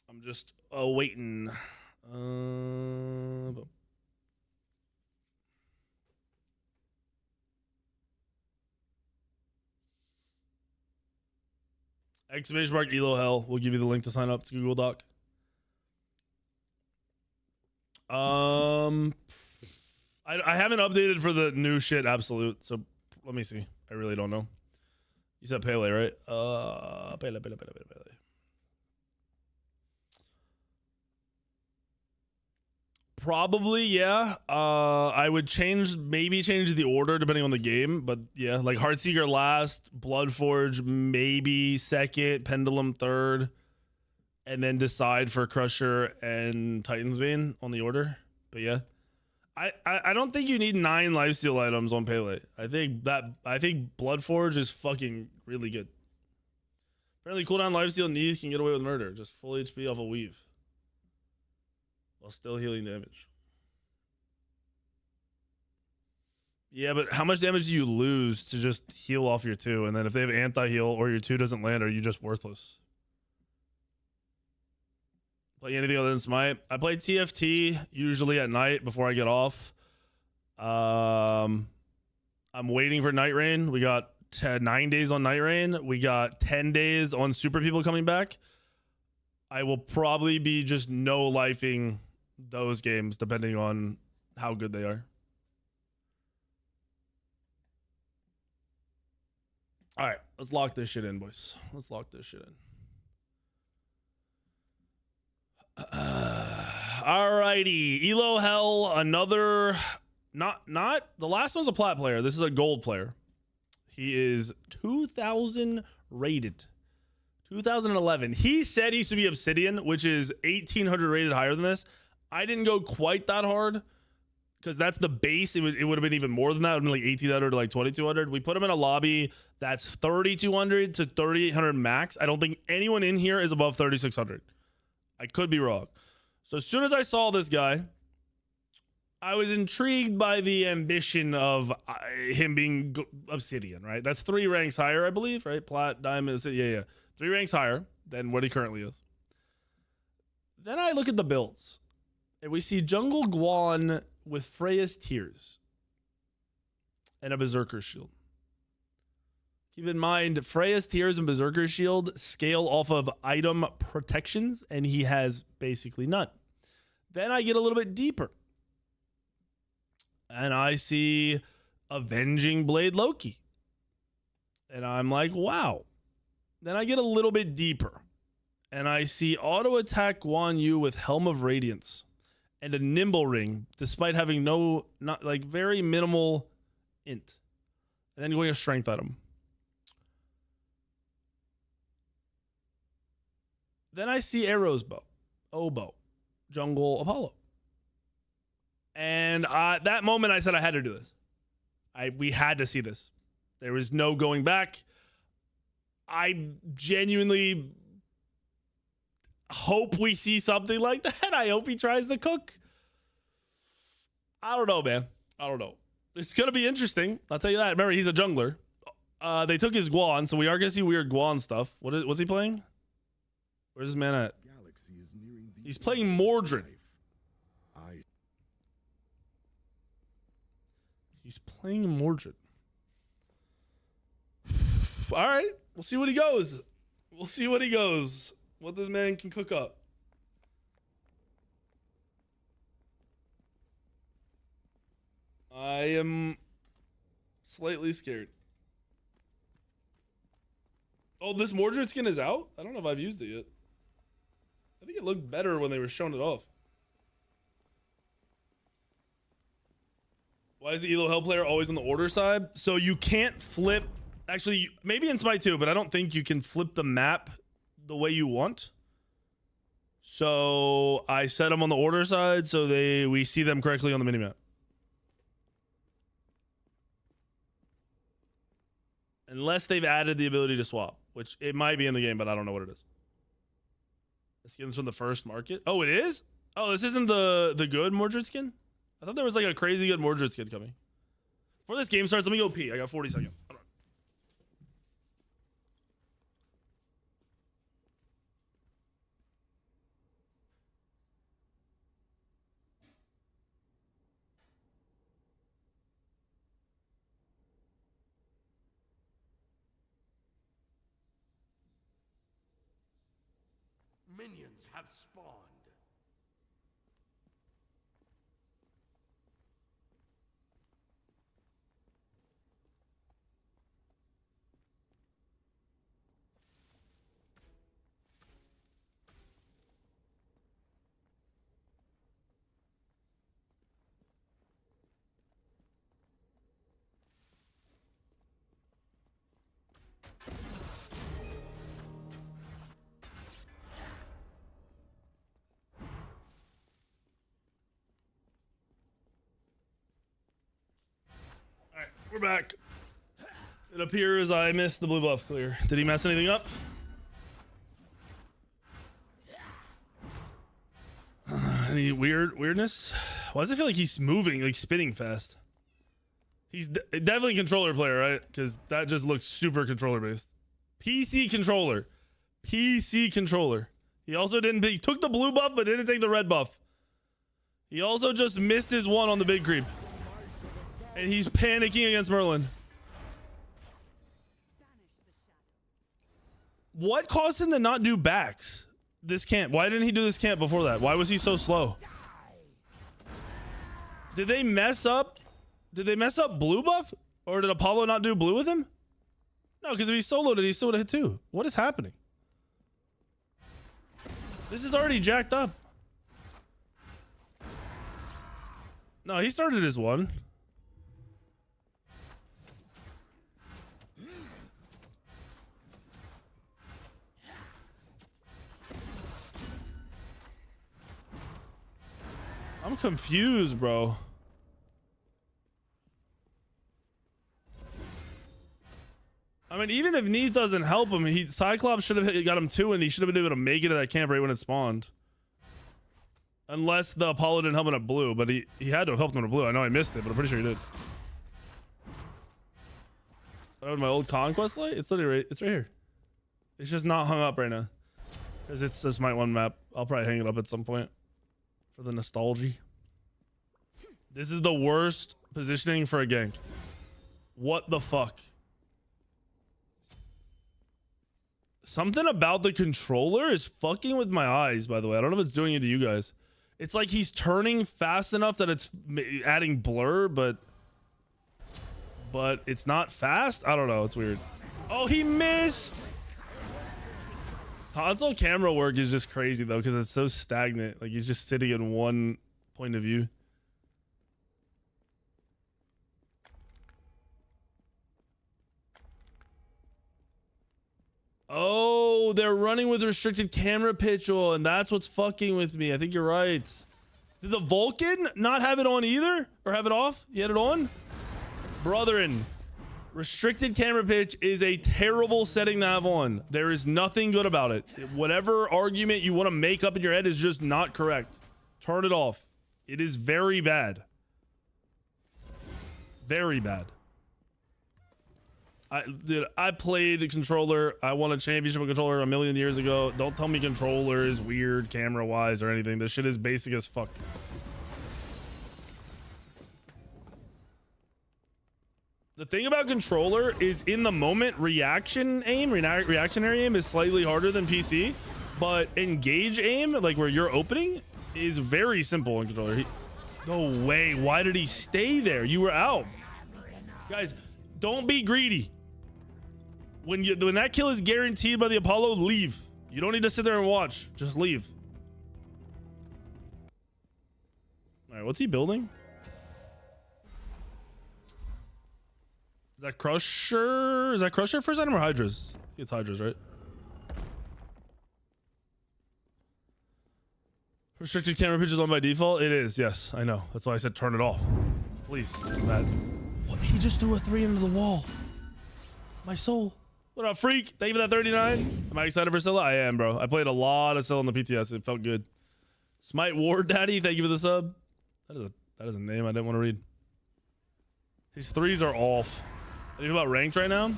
I'm just waiting. Exclamation mark ELO Hell. We'll give you the link to sign up. It's Google Doc. I haven't updated for the new shit absolute, so let me see. I really don't know. You said Pele, right? Pele. Probably, yeah. I would maybe change the order depending on the game, but yeah, like Heartseeker last, Bloodforge maybe second, Pendulum third, and then decide for Crusher and Titan's Bane on the order. But yeah, I don't think you need 9 lifesteal items on Pele. I think Bloodforge is fucking really good. Apparently, cooldown lifesteal knees can get away with murder. Just full HP off a weave while still healing damage. Yeah, but how much damage do you lose to just heal off your 2? And then if they have anti-heal or your 2 doesn't land, are you just worthless? Play anything other than Smite? I play TFT usually at night before I get off. I'm waiting for Night Rain. We got 9 days on Night Rain. We got 10 days on Super People coming back. I will probably be just no-lifing those games depending on how good they are. All right, let's lock this shit in, boys. Let's lock this shit in. Alrighty, ELO Hell, another not the last one's a plat player. This is a gold player. He is 2000 rated. 2011. He said he used to be Obsidian, which is 1800 rated higher than this. I didn't go quite that hard because that's the base. It would have been even more than that. It would have been like 1800 to like 2200. We put him in a lobby that's 3200 to 3800 max. I don't think anyone in here is above 3600. I could be wrong. So as soon as I saw this guy, I was intrigued by the ambition of him being Obsidian, right? That's 3 ranks higher, I believe, right? Plat, Diamond, yeah. 3 ranks higher than what he currently is. Then I look at the builds, and we see Jungle Guan with Freya's Tears and a Berserker Shield. Keep in mind, Freya's Tears and Berserker Shield scale off of item protections, and he has basically none. Then I get a little bit deeper, and I see Avenging Blade Loki. And I'm like, wow. Then I get a little bit deeper, and I see Auto Attack Guan Yu with Helm of Radiance and a Nimble Ring, despite having not very minimal int. And then going a strength item. Then I see Arrow's Bow, Oboe, Jungle Apollo. And that moment I said I had to do this. We had to see this. There was no going back. I genuinely hope we see something like that. I hope he tries to cook. I don't know, man. I don't know. It's gonna be interesting. I'll tell you that. Remember, he's a jungler. They took his Guan, so we are gonna see weird Guan stuff. What's he playing? Where's this man at? He's playing Mordred. He's playing Mordred. All right, we'll see what he goes. We'll see what he goes. What this man can cook up. I am slightly scared. Oh, this Mordred skin is out? I don't know if I've used it yet. I think it looked better when they were showing it off. Why is the ELO Hell player always on the order side? So you can't flip. Actually, maybe in Smite 2, but I don't think you can flip the map the way you want. So I set them on the order side so we see them correctly on the minimap. Unless they've added the ability to swap, which it might be in the game, but I don't know what it is. The skin's from the first market. Oh, it is? Oh, this isn't the good Mordred skin? I thought there was like a crazy good Mordred skin coming. Before this game starts, let me go pee. I got 40 seconds. Hold on. Minions have spawned. We're back. It appears I missed the blue buff clear. Did he mess anything up? Any weirdness? Why does it feel like he's moving, like spinning fast? He's definitely a controller player, right? Because that just looks super controller based. PC controller. PC controller. He also he took the blue buff, but didn't take the red buff. He also just missed his one on the big creep. And he's panicking against Merlin. What caused him to not do backs? This camp. Why didn't he do this camp before that? Why was he so slow? Did they mess up? Did they mess up blue buff? Or did Apollo not do blue with him? No, because if he soloed it, he still would have hit 2. What is happening? This is already jacked up. No, he started his 1. I'm confused, bro. I mean, even if Neith doesn't help him, Cyclops should have got him 2, and he should have been able to make it to that camp right when it spawned. Unless the Apollo didn't help him at blue, but he had to have helped him at blue. I know I missed it, but I'm pretty sure he did. That was my old conquest light. It's literally it's right here. It's just not hung up right now because it's this Smite 1 map. I'll probably hang it up at some point for the nostalgia. This is the worst positioning for a gank. What the fuck? Something about the controller is fucking with my eyes, by the way. I don't know if it's doing it to you guys. It's like he's turning fast enough that it's adding blur, but it's not fast. I don't know. It's weird. Oh, he missed. Console camera work is just crazy, though, because it's so stagnant. Like, he's just sitting in one point of view. Oh, they're running with restricted camera pitch, and that's what's fucking with me. I think you're right. Did the Vulcan not have it on either? Or have it off? You had it on? Brotherin. Restricted camera pitch is a terrible setting to have on. There is nothing good about it. Whatever argument you want to make up in your head is just not correct. Turn it off. It is very bad. Very bad. I played a controller. I won a championship with controller a million years ago. Don't tell me controller is weird camera wise or anything. This shit is basic as fuck. The thing about controller is in the moment reactionary aim is slightly harder than PC, but engage aim, like where you're opening, is very simple in controller. No way. Why did he stay there? You were out. Guys, don't be greedy. When that kill is guaranteed by the Apollo, leave. You don't need to sit there and watch. Just leave. All right, what's he building? Is that Crusher? Is that Crusher first item or Hydras? It's Hydras, right? Restricted camera pitches on by default? It is, yes. I know. That's why I said turn it off. Please. Matt. What? He just threw a 3 into the wall. My soul. What up, freak? Thank you for that 39. Am I excited for Scylla? I am, bro. I played a lot of Scylla on the PTS. It felt good. Smite War Daddy, thank you for the sub. That is a name I didn't want to read. His 3s are off. Anything about ranked right now?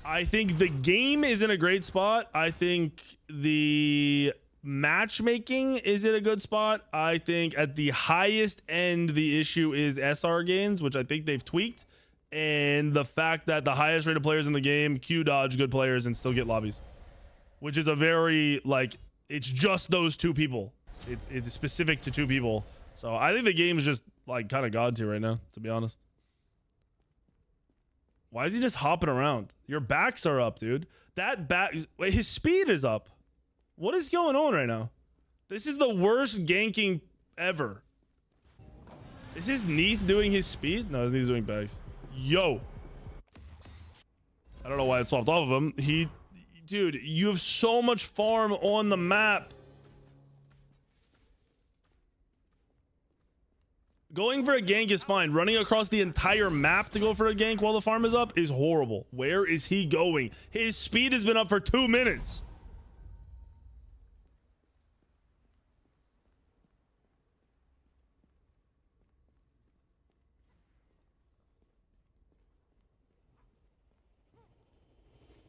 I think the game is in a great spot. I think the matchmaking is in a good spot. I think at the highest end, the issue is SR gains, which I think they've tweaked. And the fact that the highest rated players in the game Q dodge good players and still get lobbies, which is a very, like, it's just those two people. It's specific to two people. So I think the game is just like kind of god tier right now, to be honest. Why is he just hopping around? Your backs are up, dude. That back, his speed is up. What is going on right now? This is the worst ganking ever. Is his Neath doing his speed? No, his Neath's doing bags. Yo. I don't know why it swapped off of him. Dude, you have so much farm on the map. Going for a gank is fine. Running across the entire map to go for a gank while the farm is up is horrible. Where is he going? His speed has been up for 2 minutes.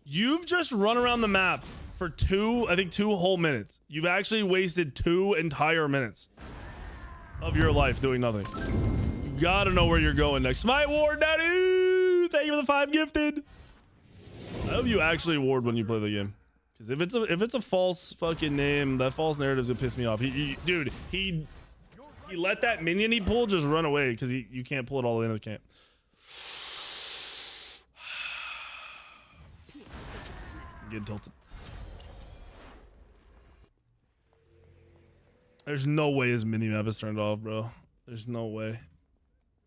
You've just run around the map for two whole minutes. You've actually wasted 2 entire minutes of your life doing nothing. You gotta know where you're going next. Smite Ward Daddy! Thank you for the 5 gifted. I hope you actually ward when you play the game. Because if it's a false fucking name, that false narrative's gonna piss me off. Dude, he let that minion he pulled just run away because you can't pull it all the way into the camp. Getting tilted. There's no way his minimap is turned off, bro. There's no way.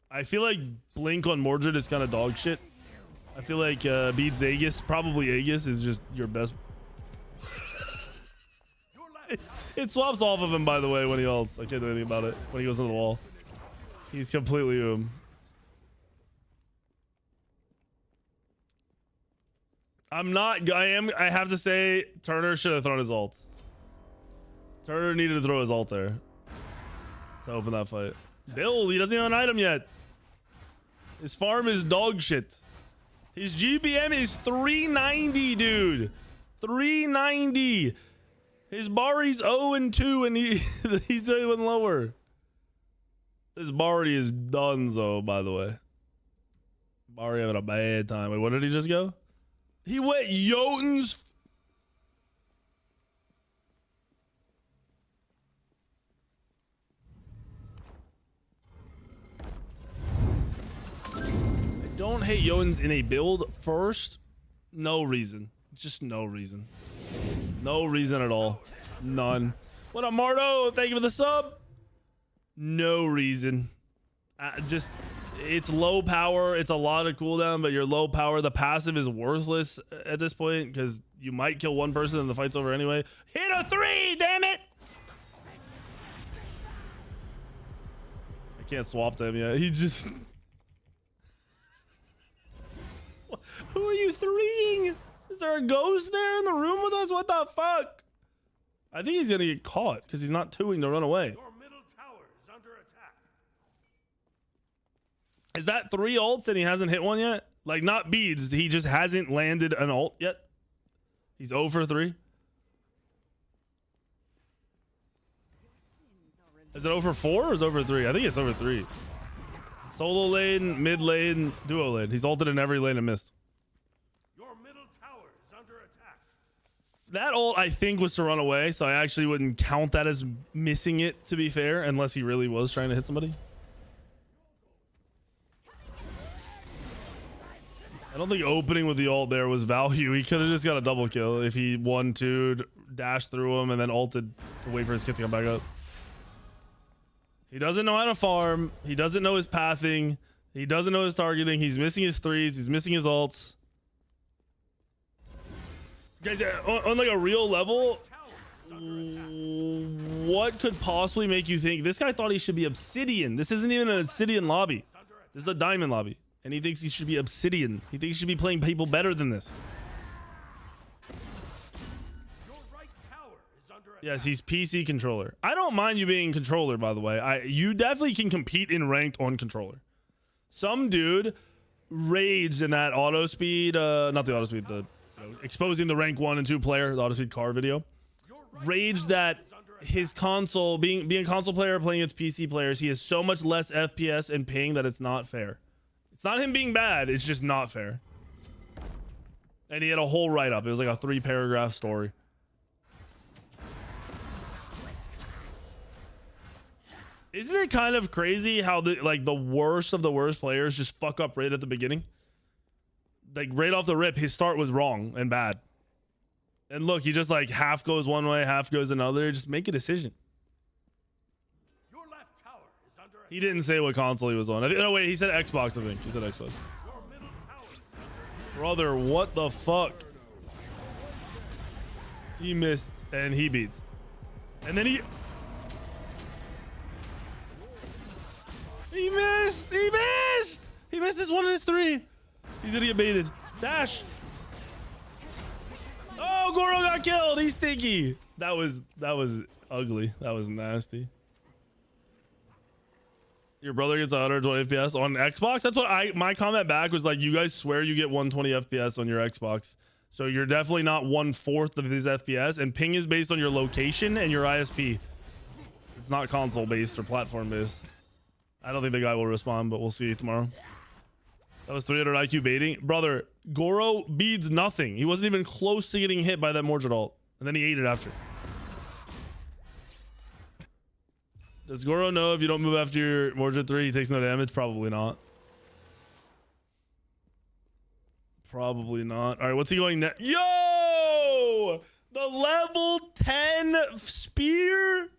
I feel like Blink on Mordred is kind of dog shit. I feel like beats Aegis, probably Aegis, is just your best. It swaps off of him, by the way, when he ults. I can't do anything about it. When he goes into the wall, he's completely I have to say, Turner should have thrown his ult. Turner needed to throw his ult there to open that fight. Bill, he doesn't even have an item yet. His farm is dog shit. His GPM is 390, dude. 390. His Bari's 0-2, and he's even lower. This Bari is donezo, by the way. Bari having a bad time. Wait, what did he just go? He went Jotun's. I don't hate Jotun's in a build first. No reason. Just no reason. No reason at all. None. What up, Marto? Thank you for the sub. No reason. It's low power. It's a lot of cooldown, but you're low power. The passive is worthless at this point because you might kill one person and the fight's over anyway. Hit a 3, damn it! I can't swap them yet. He just... Who are you threeing? Is there a ghost there in the room with us? What the fuck? I think he's gonna get caught because he's not twoing to run away. Your middle tower is under attack. Is that 3 ults and he hasn't hit one yet? Like, not beads. He just hasn't landed an ult yet. He's 0 for 3. Is it 0 for 4 or is it 0 for 3? I think it's 0 for 3. Solo lane, mid lane, duo lane. He's ulted in every lane and missed. Your middle tower is under attack. That ult, I think, was to run away, so I actually wouldn't count that as missing it, to be fair, unless he really was trying to hit somebody. I don't think opening with the ult there was value. He could have just got a double kill if he 1-2'd, dashed through him, and then ulted to wait for his kit to come back up. He doesn't know how to farm. He doesn't know his pathing. He doesn't know his targeting. He's missing his threes. He's missing his ults. Guys, on like a real level, what could possibly make you think this guy thought he should be Obsidian? This isn't even an Obsidian lobby. This is a Diamond lobby. And he thinks he should be Obsidian. He thinks he should be playing people better than this. Your right tower is under attack. Yes, he's PC controller. I don't mind you being controller, by the way. You definitely can compete in ranked on controller. Some dude raged in that auto speed, not the auto speed, the exposing the rank 1 and 2 player, the auto speed car video. Raged that his console, being a console player playing against PC players, he has so much less FPS and ping that it's not fair. It's not him being bad, it's just not fair. And he had a whole write-up. It was like a 3-paragraph story. Isn't it kind of crazy how the worst of the worst players just fuck up right at the beginning? Like right off the rip, his start was wrong and bad. And look, he just like half goes one way, half goes another. Just make a decision. Your left tower is under attack. He didn't say what console he was on. No, wait, he said Xbox, I think. He said Xbox. Your middle tower is under attack. Brother, what the fuck? He missed and he beats. And then he missed! He missed! He missed his 1 and his 3. He's gonna get baited. Dash! Oh, Goro got killed! He's stinky! That was ugly. That was nasty. Your brother gets 120 FPS on Xbox? That's what my comment back was like, you guys swear you get 120 FPS on your Xbox. So you're definitely not 1/4 of his FPS, and ping is based on your location and your ISP. It's not console based or platform based. I don't think the guy will respond, but we'll see tomorrow. That was 300 IQ baiting. Brother, Goro beads nothing. He wasn't even close to getting hit by that Mordred ult. And then he ate it after. Does Goro know if you don't move after your Mordred 3, he takes no damage? Probably not. Probably not. All right, what's he going next? Yo! The level 10 spear?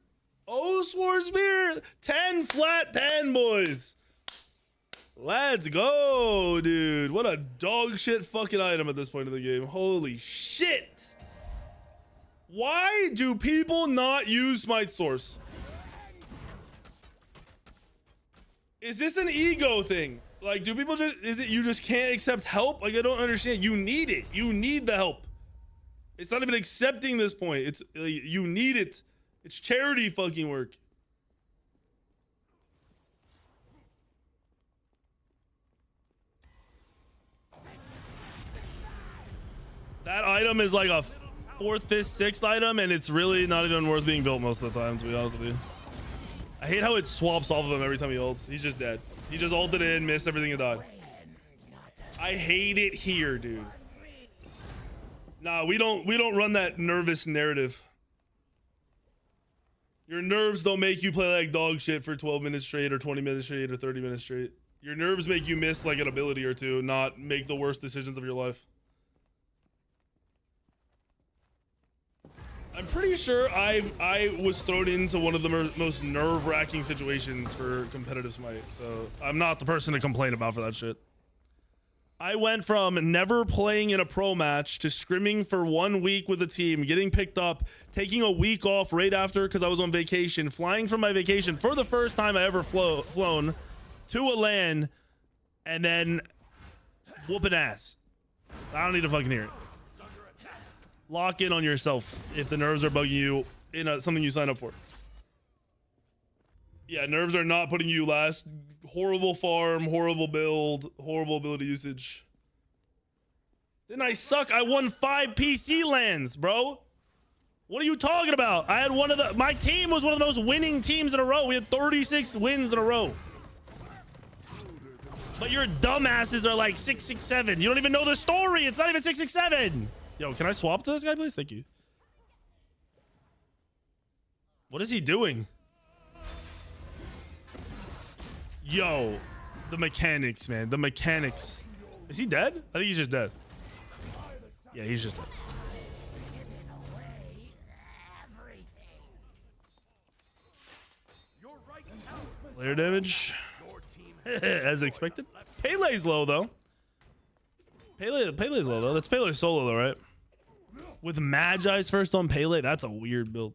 Oh, Sword Spear, 10 flat 10, boys. Let's go, dude. What a dog shit fucking item at this point of the game. Holy shit. Why do people not use Smite Source? Is this an ego thing? Like, do people just, is it you just can't accept help? Like, I don't understand. You need it. You need the help. It's not even accepting this point. It's, you need it. It's charity fucking work. That item is like a 4th, 5th, 6th item, and it's really not even worth being built most of the time, to be honest with you. I hate how it swaps off of him every time he ults. He's just dead. He just ulted in, missed everything, and died. I hate it here, dude. Nah, we don't run that nervous narrative. Your nerves don't make you play like dog shit for 12 minutes straight or 20 minutes straight or 30 minutes straight. Your nerves make you miss like an ability or two, not make the worst decisions of your life. I'm pretty sure I was thrown into one of the most nerve-wracking situations for competitive Smite, so I'm not the person to complain about for that shit. I went from never playing in a pro match to scrimming for 1 week with a team, getting picked up, taking a week off right after because I was on vacation, flying from my vacation for the first time I ever flown to a LAN, and then whooping ass. I don't need to fucking hear it. Lock in on yourself if the nerves are bugging you in something you sign up for. Yeah, nerves are not putting you last. Horrible farm, horrible build, horrible ability usage. Didn't I suck? I won 5 PC lands, bro. What are you talking about? I had my team was one of the most winning teams in a row. We had 36 wins in a row. But your dumbasses are like 667. You don't even know the story. It's not even 667. Yo, can I swap to this guy, please? Thank you. What is he doing? Yo, the mechanics, man. The mechanics. Is he dead? I think he's just dead. Yeah, he's just dead. Player damage. As expected. Pele's low, though. Pele's low, though. That's Pele solo, though, right? With Magi's first on Pele, that's a weird build.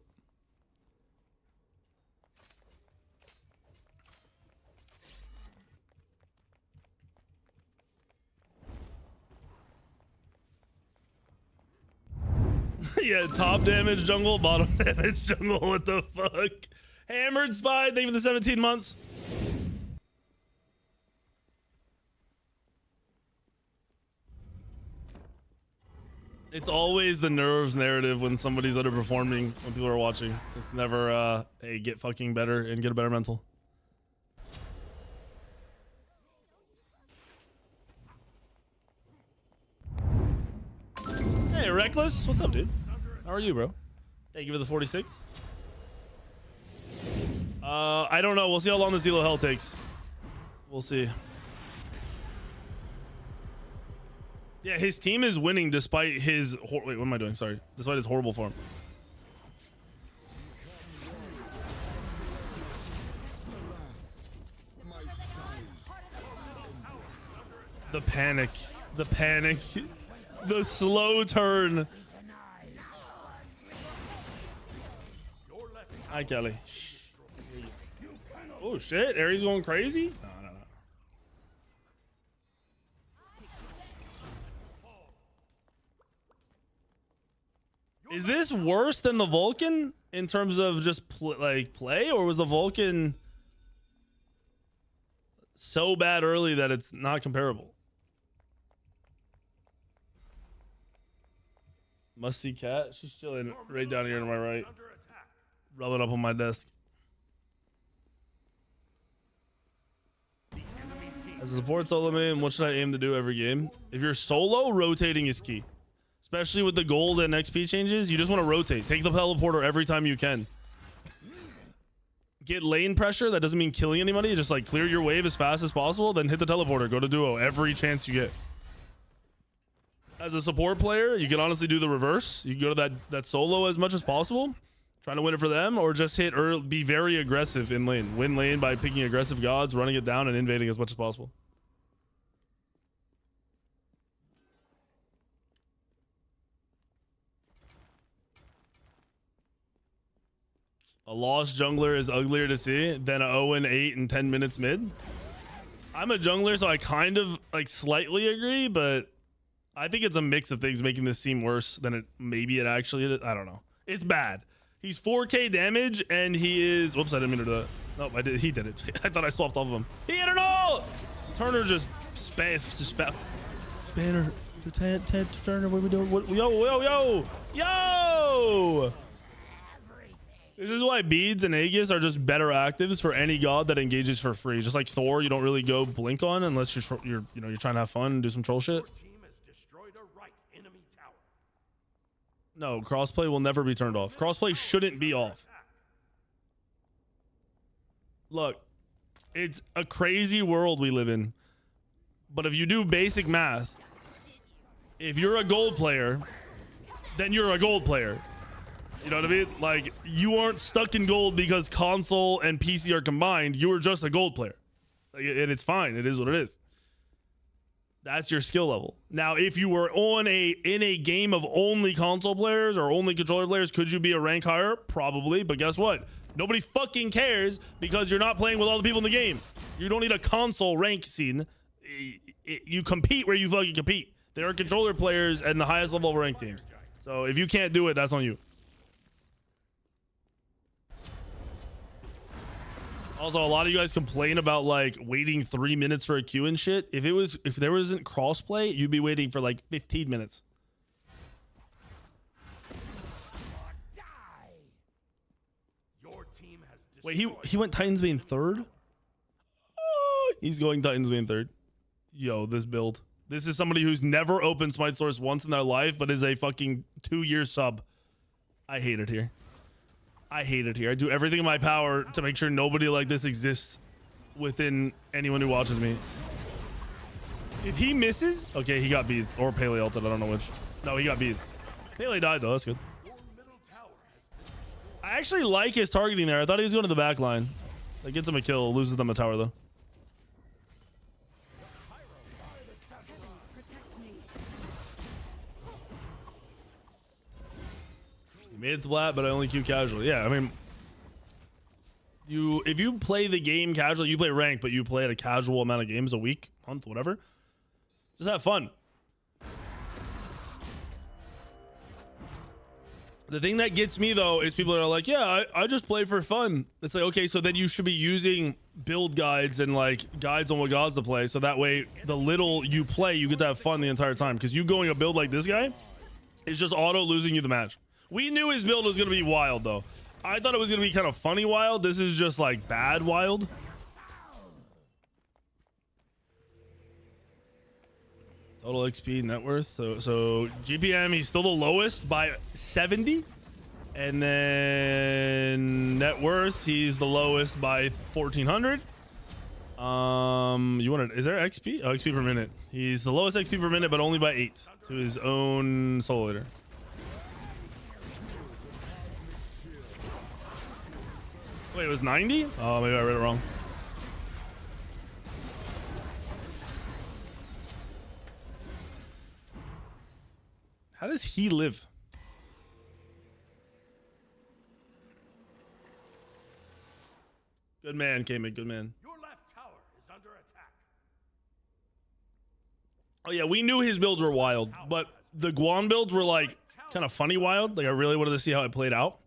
Yeah, top damage jungle, bottom damage jungle. What the fuck? Hammered Spy, thank you for the 17 months. It's always the nerves narrative when somebody's underperforming, when people are watching. It's never, hey, get fucking better and get a better mental. Hey, Reckless, what's up, dude? How are you, bro? Thank you for the 46. I don't know. We'll see how long this ELO Hell takes. We'll see. Yeah, his team is winning despite his... Wait, what am I doing? Sorry. Despite his horrible form. The panic. The panic. The slow turn. Hi, Kelly. Oh, shit. Aries going crazy? No. Is this worse than the Vulcan in terms of just play, or was the Vulcan so bad early that it's not comparable? Must see cat. She's chilling right down here to my right, rubbing up on my desk. As a support solo main, what should I aim to do every game? If you're solo, rotating is key. Especially with the gold and XP changes, you just want to rotate. Take the teleporter every time you can. Get lane pressure. That doesn't mean killing anybody. Just like clear your wave as fast as possible, then hit the teleporter. Go to duo every chance you get. As a support player, you can honestly do the reverse. You can go to that solo as much as possible, trying to win it for them, or just hit or be very aggressive in lane. Win lane by picking aggressive gods, running it down, and invading as much as possible. A lost jungler is uglier to see than a 0-8 in 10 minutes mid. I'm a jungler, so I kind of like slightly agree, but I think it's a mix of things making this seem worse than it actually is. I don't know. It's bad. He's 4k damage and he is... Whoops, I didn't mean to do that. Nope, I did. He did it. I thought I swapped off of him. He hit it all! Turner just Spanner. Turner, what are we doing? Yo! This is why Beads and Aegis are just better actives for any god that engages for free. Just like Thor, you don't really go blink on unless you're trying to have fun and do some troll shit. No, crossplay will never be turned off. Crossplay shouldn't be off. Look, it's a crazy world we live in. But if you do basic math, if you're a gold player, then you're a gold player. You know what I mean? Like, you aren't stuck in gold because console and PC are combined. You are just a gold player. And it's fine. It is what it is. That's your skill level. Now, if you were in a game of only console players or only controller players, could you be a rank higher? Probably. But guess what? Nobody fucking cares because you're not playing with all the people in the game. You don't need a console rank scene. You compete where you fucking compete. They are controller players and the highest level ranked teams. So if you can't do it, that's on you. Also, a lot of you guys complain about like waiting 3 minutes for a queue and shit. If there wasn't crossplay, you'd be waiting for like 15 minutes. Your team has Wait, he went Titans Bane third? Oh, he's going Titans Bane third. Yo, this build. This is somebody who's never opened Smite Source once in their life, but is a fucking 2-year sub. I hate it here. I hate it here. I do everything in my power to make sure nobody like this exists within anyone who watches me. If he misses, okay, he got bees or Pele ulted. I don't know which. No, he got bees. Pele died though. That's good. I actually like his targeting there. I thought he was going to the back line. That gets him a kill. Loses them a tower though. Made it to plat, but I only queue casual. Yeah, I mean, if you play the game casual, you play ranked, but you play at a casual amount of games a week, month, whatever. Just have fun. The thing that gets me though is people that are like, yeah, I just play for fun. It's like, okay, so then you should be using build guides and like guides on what gods to play, so that way the little you play, you get to have fun the entire time. Because you going a build like this guy is just auto losing you the match. We knew his build was going to be wild, though. I thought it was going to be kind of funny wild. This is just, like, bad wild. Total XP, net worth. So GPM, he's still the lowest by 70. And then net worth, he's the lowest by 1,400. You want to... Is there XP? Oh, XP per minute. He's the lowest XP per minute, but only by 8 to his own solo leader. Wait, it was 90? Oh, maybe I read it wrong. How does he live? Good man, K-Mid, good man. Your left tower is under attack. Oh yeah, we knew his builds were wild, but the Guan builds were like kind of funny wild. Like I really wanted to see how it played out.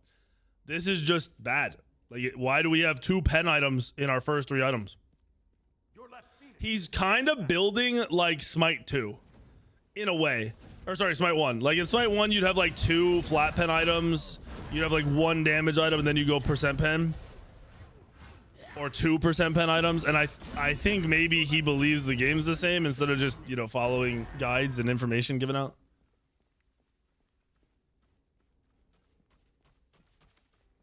This is just bad. Like, why do we have 2 pen items in our first 3 items? He's kind of building like Smite 2 in a way. Or sorry, Smite 1. Like in Smite 1, you'd have like 2 flat pen items. You'd have like 1 damage item and then you go percent pen. Or 2% pen items. And I think maybe he believes the game's the same instead of just, you know, following guides and information given out.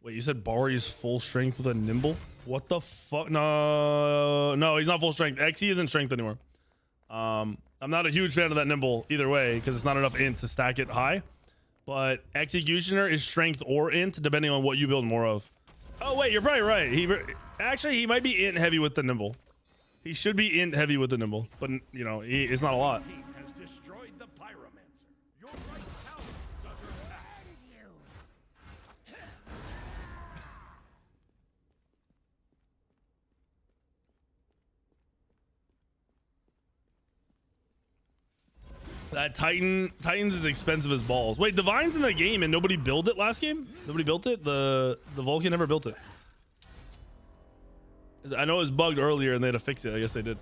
Wait, you said Bari's full strength with a nimble? What the fuck? No, he's not full strength. XE isn't strength anymore. I'm not a huge fan of that nimble either way because it's not enough int to stack it high. But executioner is strength or int depending on what you build more of. Oh wait, you're probably right. He might be int heavy with the nimble. He should be int heavy with the nimble, but you know, it's not a lot. Team has destroyed the pyromancer. Your right tower is under attack. That Titans is expensive as balls. Wait, Divine's in the game and nobody built it last game? Nobody built it? The Vulcan never built it. I know it was bugged earlier and they had to fix it. I guess they did.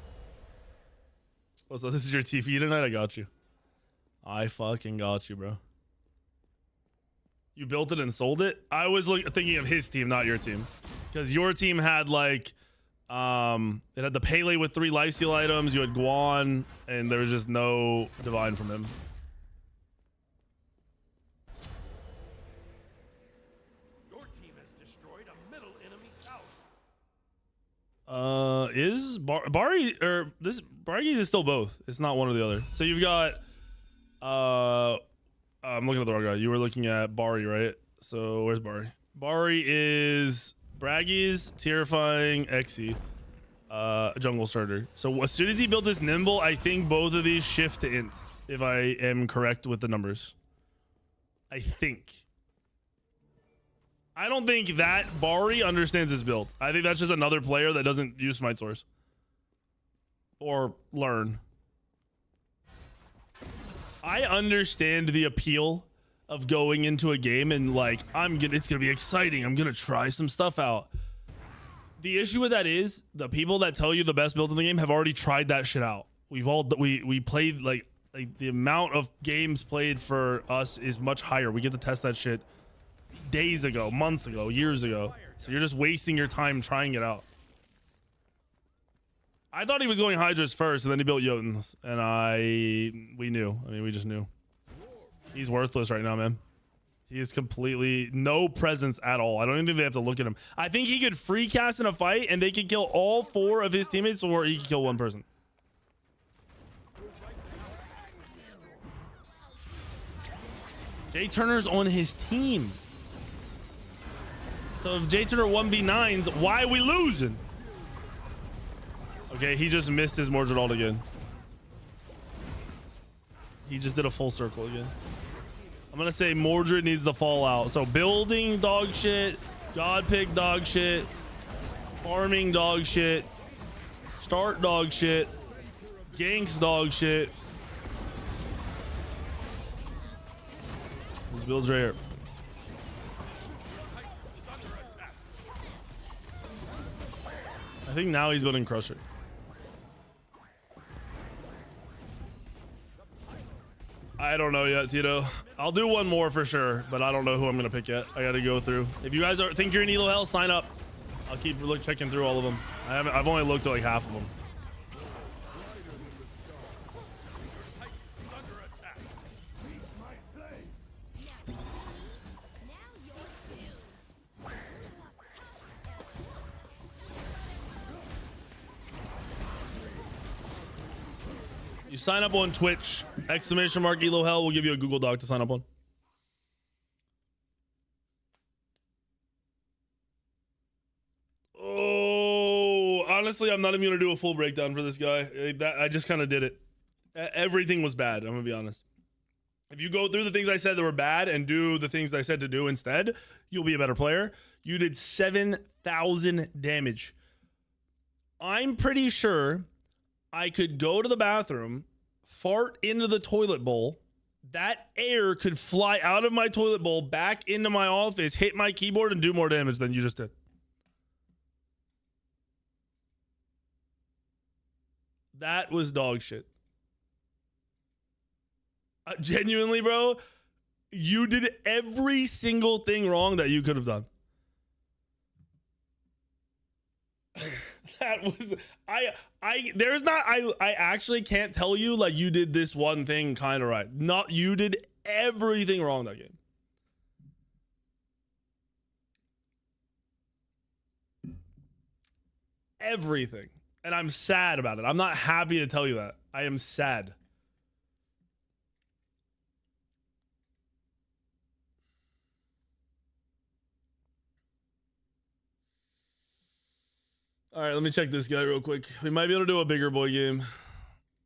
Oh, so this is your TV tonight? I got you. I fucking got you, bro. You built it and sold it? I was thinking of his team, not your team. Because your team had like... it had the Pele with 3 lifesteal items. You had Guan, and there was just no Divine from him. Your team has destroyed a middle enemy tower. Is Bari or this Bargis is still both. It's not one or the other. So you've got I'm looking at the wrong guy. You were looking at Bari, right? So where's Bari? Bari is Braggies, Terrifying, Xe, Jungle Starter. So as soon as he built this Nimble, I think both of these shift to int, if I am correct with the numbers. I think. I don't think that Bari understands his build. I think that's just another player that doesn't use Smite Source. Or learn. I understand the appeal of going into a game and like it's gonna be exciting. I'm gonna try some stuff out. The issue with that is the people that tell you the best builds in the game have already tried that shit out. We played like the amount of games played for us is much higher. We get to test that shit days ago, months ago, years ago. So you're just wasting your time trying it out. I thought he was going Hydras first, and then he built Jotuns, and we knew. I mean, we just knew. He's worthless right now, man. He is completely no presence at all. I don't even think they have to look at him. I think he could free cast in a fight, and they could kill all 4 of his teammates, or he could kill 1 person. Jay Turner's on his team. So if Jay Turner 1v9s, why are we losing? Okay, he just missed his Mordred ult again. He just did a full circle again. I'm gonna say Mordred needs to fall out. So building dog shit, God pick dog shit, farming dog shit, start dog shit, ganks dog shit. This build's right here. I think now he's building Crusher. I don't know yet, Tito. I'll do one more for sure, but I don't know who I'm gonna pick yet. I gotta go through. If you guys think you're in ELO Hell, sign up. I'll keep checking through all of them. I've only looked at like half of them. You sign up on Twitch, !ELO Hell will give you a Google Doc to sign up on. Oh, honestly, I'm not even gonna do a full breakdown for this guy. I just kind of did it. Everything was bad. I'm gonna be honest. If you go through the things I said that were bad and do the things I said to do instead, you'll be a better player. You did 7,000 damage. I'm pretty sure I could go to the bathroom, fart into the toilet bowl. That air could fly out of my toilet bowl back into my office, hit my keyboard, and do more damage than you just did. That was dog shit. Genuinely, bro, you did every single thing wrong that you could have done. That was I actually can't tell you like you did this one thing kind of right. Not you did everything wrong that game. Everything. And I'm sad about it. I'm not happy to tell you that. I am sad. All right, let me check this guy real quick. We might be able to do a bigger boy game.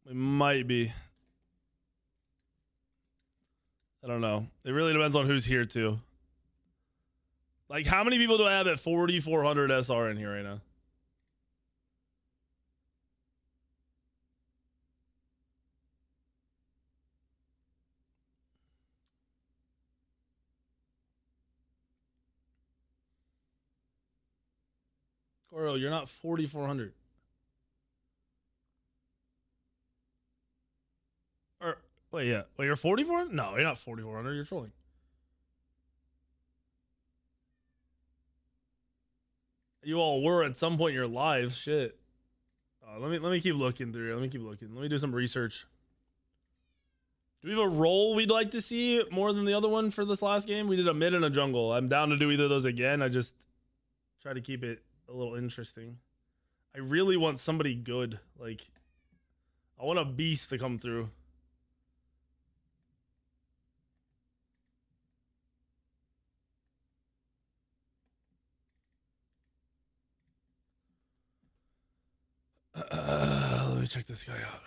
We might be. I don't know. It really depends on who's here too. Like, how many people do I have at 4,400 SR in here right now? Coro, you're not 4,400. Or wait, yeah. Wait, you're 4,400? No, you're not 4,400. You're trolling. You all were at some point in your lives. Shit. Let me keep looking through. Let me keep looking. Let me do some research. Do we have a role we'd like to see more than the other one for this last game? We did a mid and a jungle. I'm down to do either of those again. I just try to keep it a little interesting. I really want somebody good. Like, I want a beast to come through. Let me check this guy out.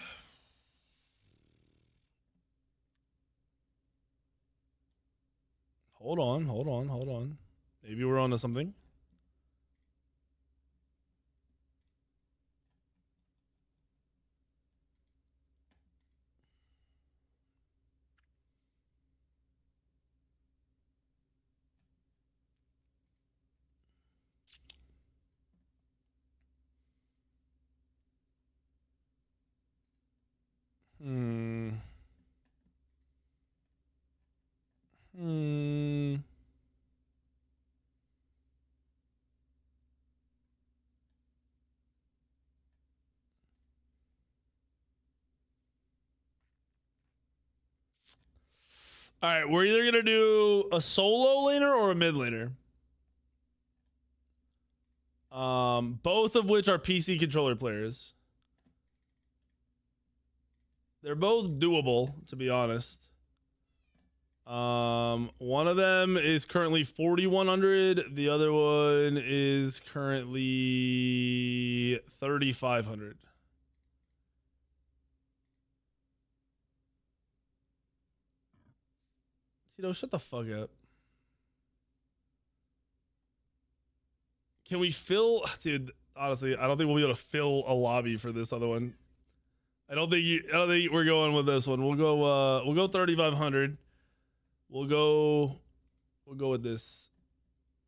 Hold on. Maybe we're onto something. Hmm. All right, we're either gonna do a solo laner or a mid laner. Both of which are PC controller players. They're both doable, to be honest. One of them is currently 4,100. The other one is currently 3,500. Tito, shut the fuck up. Can we fill, dude? Honestly, I don't think we'll be able to fill a lobby for this other one. I don't think we're going with this one. We'll go 3,500. We'll go with this.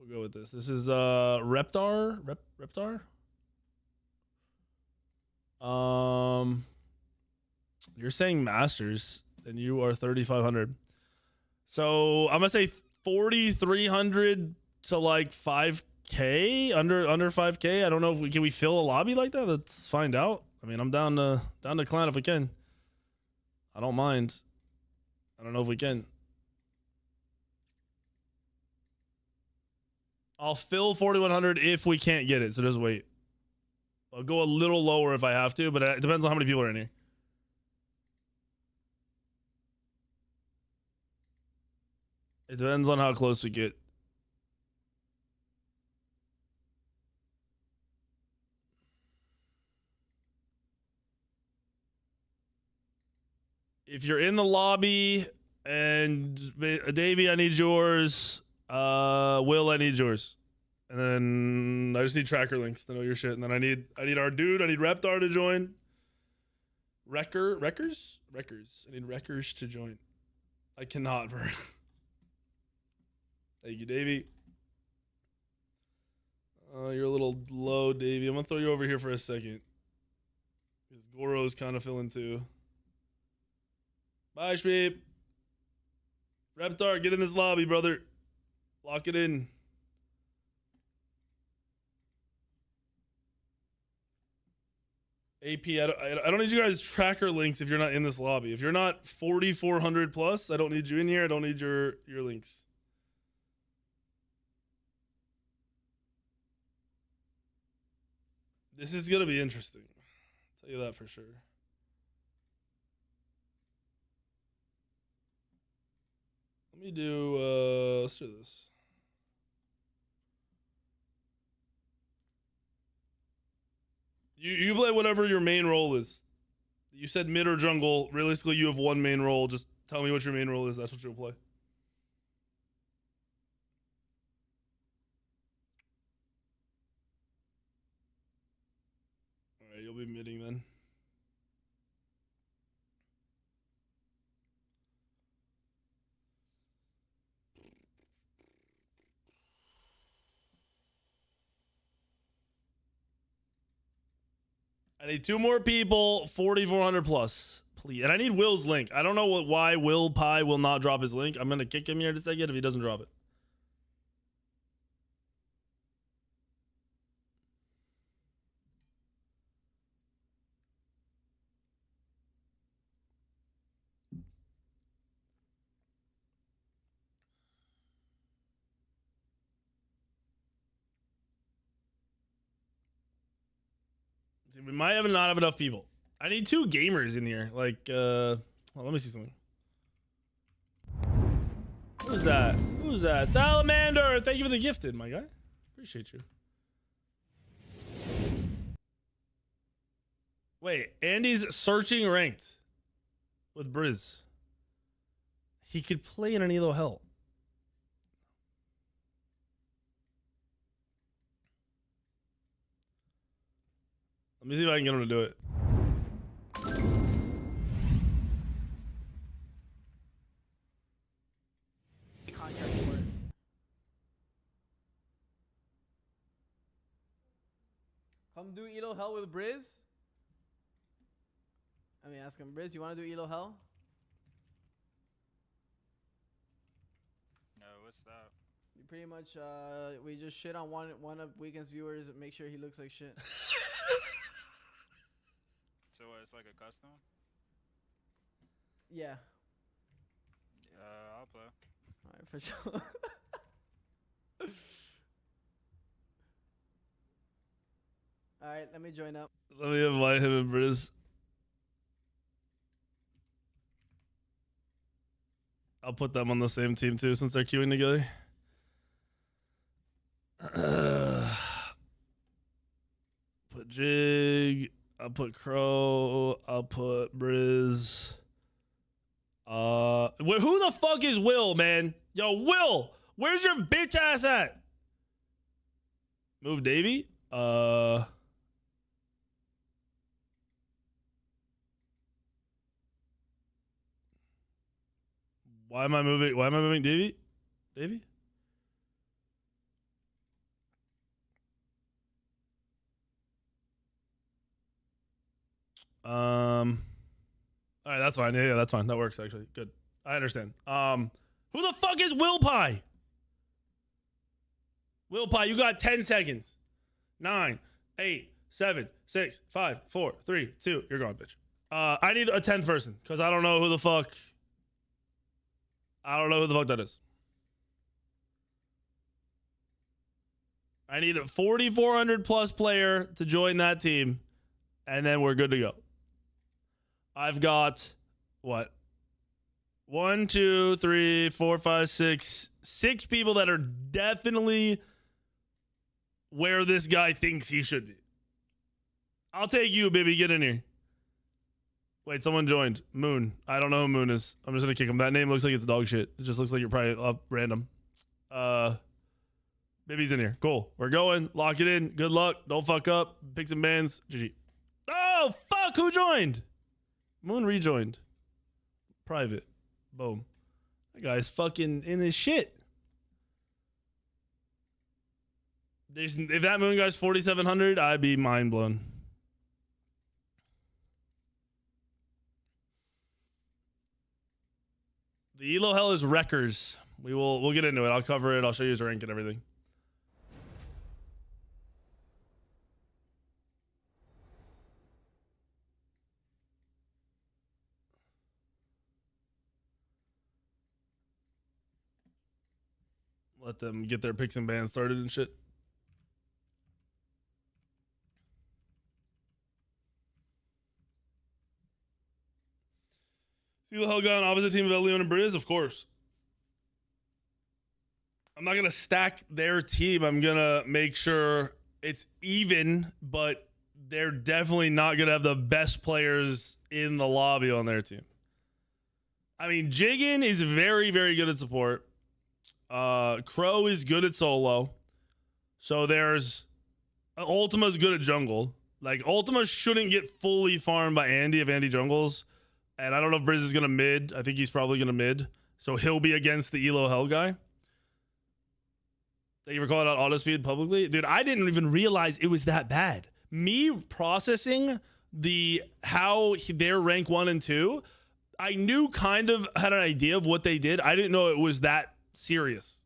We'll go with this. This is Reptar. Reptar. You're saying Masters, and you are 3,500. So I'm gonna say 4,300 to like 5K, under 5K. I don't know if can we fill a lobby like that. Let's find out. I mean, I'm down to clan if we can. I don't mind. I don't know if we can. I'll fill 4,100 if we can't get it. So just wait. I'll go a little lower if I have to, but it depends on how many people are in here. It depends on how close we get. If you're in the lobby and Davey, I need yours. Will, I need yours. And then I just need tracker links to know your shit. And then I need our dude. I need Reptar to join. Wreckers. I need Wreckers to join. I cannot, Vern. Thank you, Davey. You're a little low, Davey. I'm gonna throw you over here for a second. Because Goro's kind of filling too. Bye, Shmeep. Reptar, get in this lobby, brother. Lock it in. AP, I don't need you guys tracker links if you're not in this lobby. If you're not 4,400 plus, I don't need you in here. I don't need your links. This is gonna be interesting. I'll tell you that for sure. Let me do let's do this. You play whatever your main role is. You said mid or jungle. Realistically, you have one main role. Just tell me what your main role is. That's what you'll play. Alright, you'll be midding then. I need 2 more people, 4,400 plus, please. And I need Will's link. I don't know why Will Pie will not drop his link. I'm gonna kick him here in a second if he doesn't drop it. We might not have enough people. I need 2 gamers in here. Like, well, let me see something. Who's that? Who's that? Salamander! Thank you for the gifted, my guy. Appreciate you. Wait, Andy's searching ranked with Briz. He could play in an ELO Hell. Let me see if I can get him to do it. Come do ELO Hell with Briz? I mean, ask him, Briz, you want to do ELO Hell? what's that? You pretty much we just shit on one of Weekend's viewers and make sure he looks like shit. So what, it's like a custom? Yeah. I'll play. Alright, for sure. Alright, let me join up. Let me invite him and Briz. I'll put them on the same team too since they're queuing together. Put Jig. I'll put Crow. I'll put Briz. Who the fuck is Will, man? Yo, Will, where's your bitch ass at? Move Davey. Why am I moving? Why am I moving Davey? Davey? All right, that's fine. Yeah, that's fine. That works actually. Good. I understand. Who the fuck is Will Pie? Will Pie, you got 10 seconds. 9, 8, 7, 6, 5, 4, 3, 2. You're gone, bitch. I need a 10th person because I don't know who the fuck. I don't know who the fuck that is. I need a 4,400 plus player to join that team, and then we're good to go. I've got what? 1, 2, 3, 4, 5, 6. 6 people that are definitely where this guy thinks he should be. I'll take you, baby. Get in here. Wait, someone joined. Moon. I don't know who Moon is. I'm just gonna kick him. That name looks like it's dog shit. It just looks like you're probably up random. Baby's in here. Cool. We're going. Lock it in. Good luck. Don't fuck up. Pick some bands. GG. Oh, fuck. Who joined? Moon rejoined. Private. Boom. That guy's fucking in his shit. If that Moon guy's 4,700, I'd be mind blown. The ELO Hell is Wreckers. We'll get into it. I'll cover it. I'll show you his rank and everything. Let them get their picks and bans started and shit. See the Hell gone opposite team of Leon and Briz? Of course. I'm not going to stack their team. I'm going to make sure it's even, but they're definitely not going to have the best players in the lobby on their team. I mean, Jiggin is very, very good at support. Crow is good at solo. So there's Ultima's good at jungle. Like Ultima shouldn't get fully farmed by Andy if Andy jungles. And I don't know if Briz is gonna mid. I think he's probably gonna mid. So he'll be against the ELO Hell guy. Thank you for calling out autospeed publicly. Dude, I didn't even realize it was that bad. Me processing how their rank 1 and 2, I knew kind of had an idea of what they did. I didn't know it was that serious.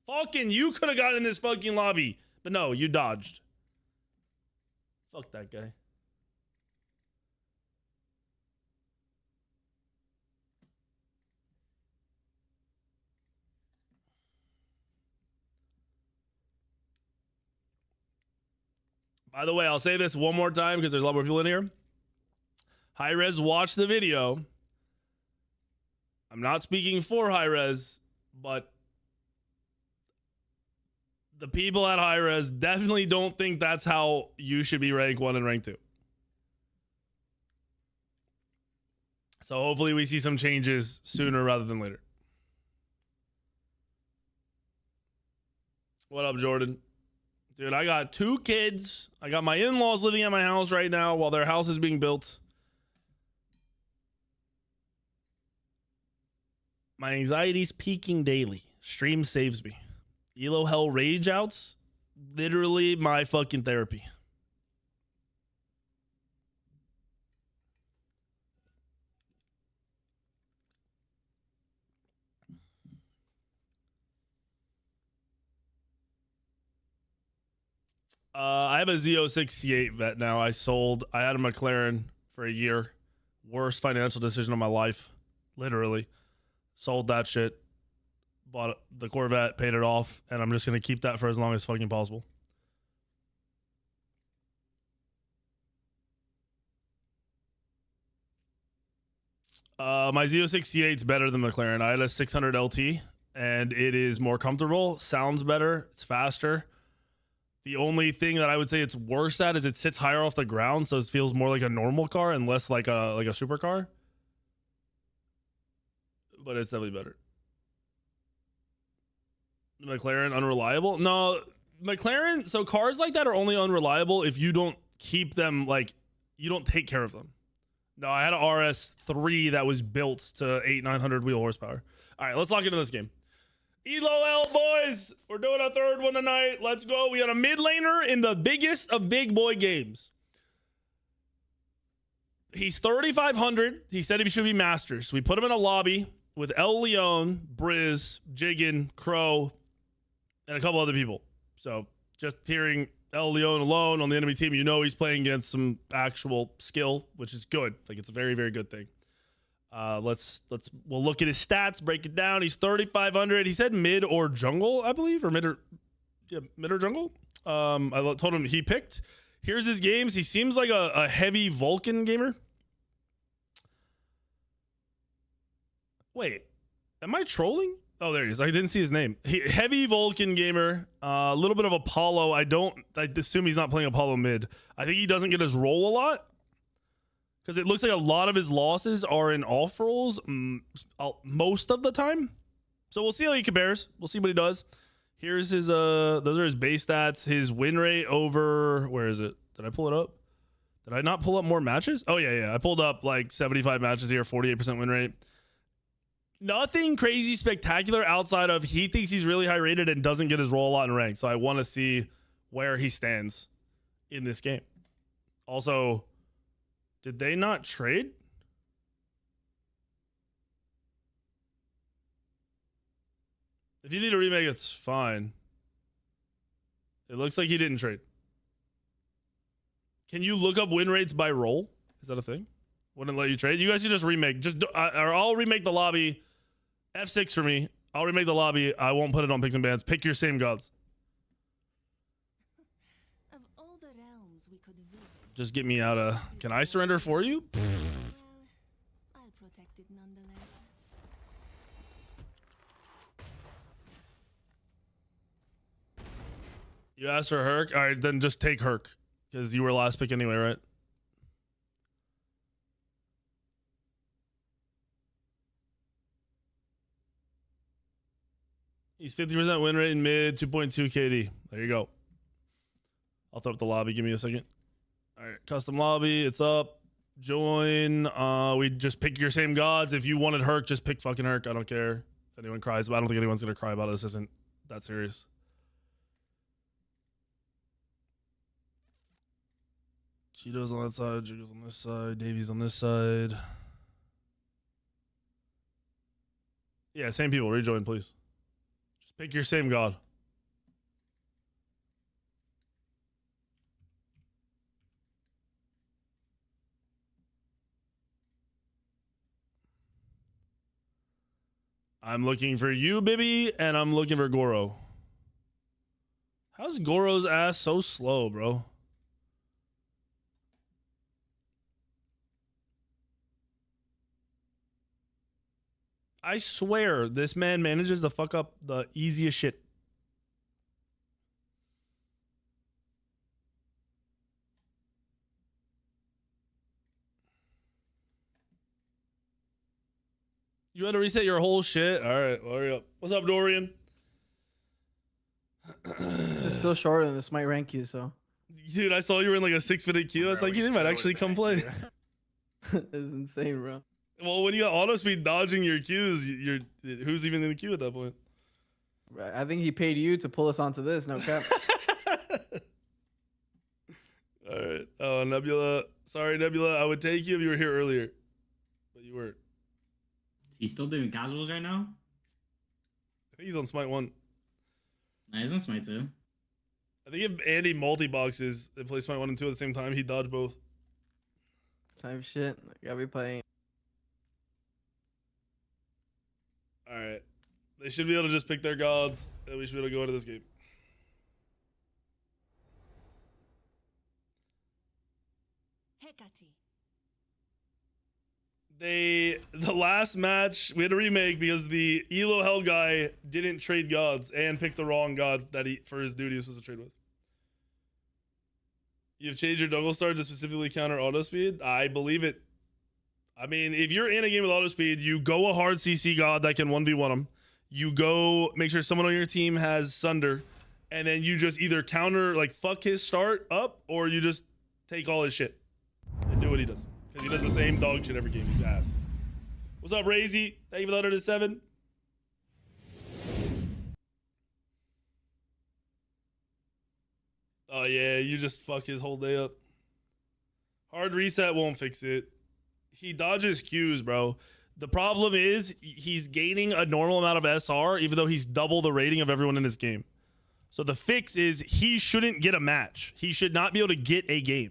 Fucking, you could have gotten in this fucking lobby. But no, you dodged. Fuck that guy. By the way, I'll say this one more time because there's a lot more people in here. High Res, watch the video. I'm not speaking for High Res, but the people at High Res definitely don't think that's how you should be rank 1 and rank 2. So hopefully we see some changes sooner rather than later. What up, Jordan? Dude, I got 2 kids. I got my in-laws living at my house right now while their house is being built. My anxiety's peaking daily. Stream saves me. ELO Hell rage outs, literally my fucking therapy. I have a Z06C8 vet now. I had a McLaren for a year. Worst financial decision of my life. Literally. Sold that shit. Bought the Corvette, paid it off, and I'm just going to keep that for as long as fucking possible. My Z06C8 is better than McLaren. I had a 600 LT, and it is more comfortable, sounds better, it's faster. The only thing that I would say it's worse at is it sits higher off the ground, so it feels more like a normal car and less like a supercar. But it's definitely better. McLaren unreliable? No, McLaren. So cars like that are only unreliable if you don't keep them, like you don't take care of them. No, I had an RS3 that was built to 800-900 wheel horsepower. All right, let's lock into this game. ELO Hell, boys. We're doing a third one tonight. Let's go. We got a mid laner in the biggest of big boy games. He's 3,500. He said he should be Masters. So we put him in a lobby with El Leon, Briz, Jiggin, Crow, and a couple other people. So just hearing El Leon alone on the enemy team, you know he's playing against some actual skill, which is good. Like, it's a very, very good thing. We'll look at his stats, break it down. He's 3,500. He said mid or jungle, I believe, or mid or jungle. I told him he picked. Here's his games. He seems like a heavy Vulcan gamer. Wait, am I trolling? Oh, there he is. I didn't see his name. Heavy Vulcan gamer. A little bit of Apollo. I assume he's not playing Apollo mid. I think he doesn't get his roll a lot, because it looks like a lot of his losses are in off rolls most of the time. So we'll see how he compares. We'll see what he does. Here's his those are his base stats. His win rate over, where is it? Did I pull it up? Did I not pull up more matches? Oh yeah. I pulled up like 75 matches here, 48% win rate. Nothing crazy spectacular outside of he thinks he's really high rated and doesn't get his roll a lot in rank. So I want to see where he stands in this game. Also, did they not trade? If you need a remake, it's fine. It looks like he didn't trade. Can you look up win rates by role? Is that a thing? Wouldn't let you trade. You guys should just remake. Or I'll remake the lobby. F6 for me. I'll remake the lobby. I won't put it on picks and bans. Pick your same gods. Of all the realms we could visit, Just get me out of. Can I surrender for you? well, I'll protect it nonetheless. You asked for Herc? All right, then just take Herc, because you were last pick anyway, right? He's 50% win rate in mid, 2.2 KD. There you go. I'll throw up the lobby. Give me a second. All right, custom lobby. It's up. Join. We just pick your same gods. If you wanted Herc, just pick fucking Herc. I don't care if anyone cries, but I don't think anyone's gonna cry about it. This isn't that serious. Cheeto's on that side. Jiggle's on this side. Davies on this side. Yeah, same people. Rejoin, please. Just pick your same god. I'm looking for you, Bibby, and I'm looking for Goro. How's Goro's ass so slow, bro? I swear this man manages to fuck up the easiest shit. You had to reset your whole shit? All right, hurry up. What's up, Dorian? It's still shorter than this might rank you, so. Dude, I saw you were in like a 6-minute queue. I was like, you might actually come play. It's insane, bro. Well, when you got auto speed dodging your queues, who's even in the queue at that point? Right. I think he paid you to pull us onto this, no cap. All right. Oh, Nebula. Sorry, Nebula. I would take you if you were here earlier, but you weren't. He's still doing casuals right now? I think he's on Smite 1. Nah, he's on Smite 2. I think if Andy multi-boxes and plays Smite 1 and 2 at the same time, he dodge both. Type shit. Gotta be playing. Alright. They should be able to just pick their gods, and we should be able to go into this game. Hecate. The last match, we had to remake because the ELO Hell guy didn't trade gods and picked the wrong god that he, for his duty, he was supposed to trade with. You've changed your Double Star to specifically counter auto speed? I believe it. I mean, if you're in a game with auto speed, you go a hard CC god that can 1v1 them. You go make sure someone on your team has Sunder, and then you just either counter, like, fuck his start up, or you just take all his shit and do what he does. Because he does the same dog shit every game. He's ass. What's up, Razy? Thank you for the 107. Oh, yeah, you just fuck his whole day up. Hard reset won't fix it. He dodges Qs, bro. The problem is he's gaining a normal amount of SR, even though he's double the rating of everyone in his game. So the fix is he shouldn't get a match. He should not be able to get a game.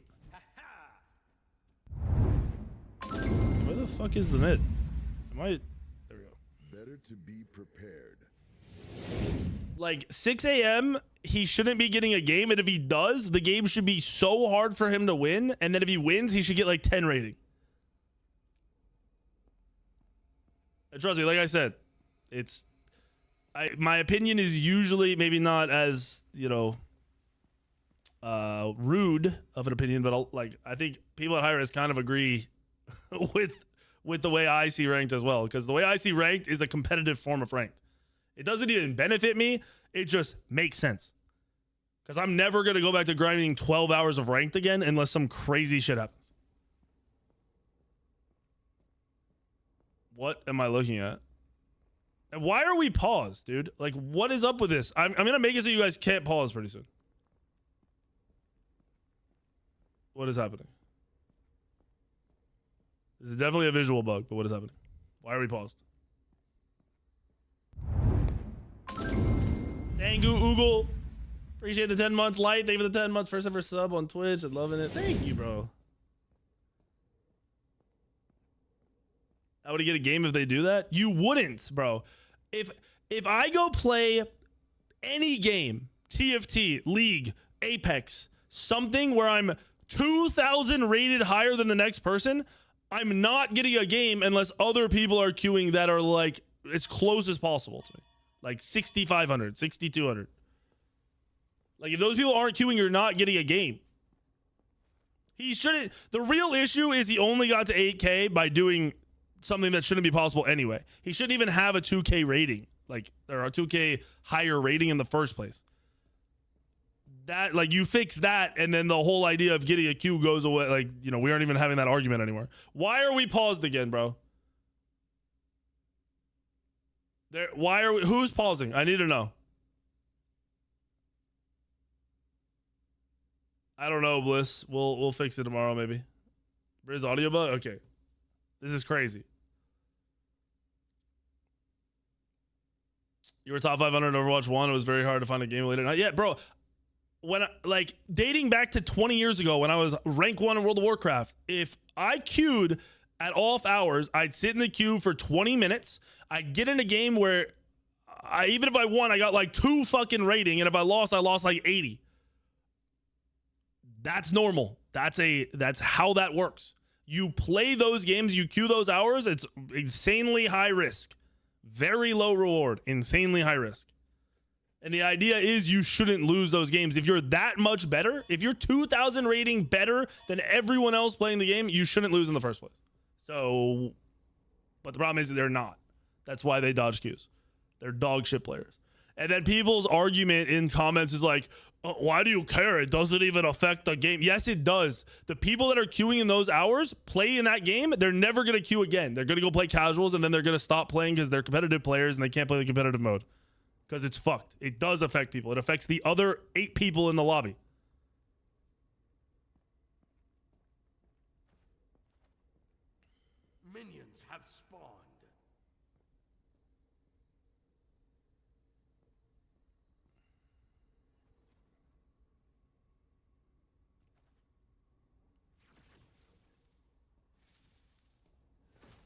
Where the fuck is the mid? Am I... There we go. Better to be prepared. Like 6 a.m., he shouldn't be getting a game, and if he does, the game should be so hard for him to win, and then if he wins, he should get like 10 rating. And trust me, like I said, it's... my opinion is usually maybe not as, you know, rude of an opinion, but like I think people at high risk kind of agree with the way I see ranked as well, because the way I see ranked is a competitive form of ranked. It doesn't even benefit me. It just makes sense. Because I'm never going to go back to grinding 12 hours of ranked again unless some crazy shit happens. What am I looking at? And why are we paused, dude? Like, what is up with this? I'm going to make it so you guys can't pause pretty soon. What is happening? This is definitely a visual bug, but what is happening? Why are we paused? Thank you, Oogle. Appreciate the 10 months. Light, thank you for the 10 months. First ever sub on Twitch. I'm loving it. Thank you, bro. I would get a game if they do that. You wouldn't, bro. If I go play any game, TFT, League, Apex, something where I'm 2,000 rated higher than the next person, I'm not getting a game unless other people are queuing that are like as close as possible to me. Like 6,500, 6,200. Like if those people aren't queuing, you're not getting a game. He shouldn't. The real issue is he only got to 8K by doing something that shouldn't be possible anyway. He shouldn't even have a 2K rating, like, or a 2K higher rating in the first place. That, like, you fix that, and then the whole idea of getting a Q goes away. Like, you know, we aren't even having that argument anymore. Why are we paused again, bro? Why are we? Who's pausing? I need to know. I don't know, Bliss. We'll fix it tomorrow, maybe. Briz audio bug? Okay. This is crazy. You were top 500 in Overwatch 1. It was very hard to find a game later. Not yet, bro. When like dating back to 20 years ago when I was rank 1 in World of Warcraft, if I queued at off hours, I'd sit in the queue for 20 minutes. I'd get in a game where even if I won, I got like 2 fucking rating, and if I lost like 80. That's normal. That's how that works. You play those games, you queue those hours, it's insanely high risk. Very low reward, insanely high risk. And the idea is you shouldn't lose those games. If you're that much better, if you're 2,000 rating better than everyone else playing the game, you shouldn't lose in the first place. So, but the problem is that they're not. That's why they dodge queues. They're dog shit players. And then people's argument in comments is like, why do you care? It doesn't even affect the game. Yes, it does. The people that are queuing in those hours play in that game. They're never going to queue again. They're going to go play casuals, and then they're going to stop playing because they're competitive players and they can't play the competitive mode. Because it's fucked. It does affect people. It affects the other 8 people in the lobby. Minions have spawned.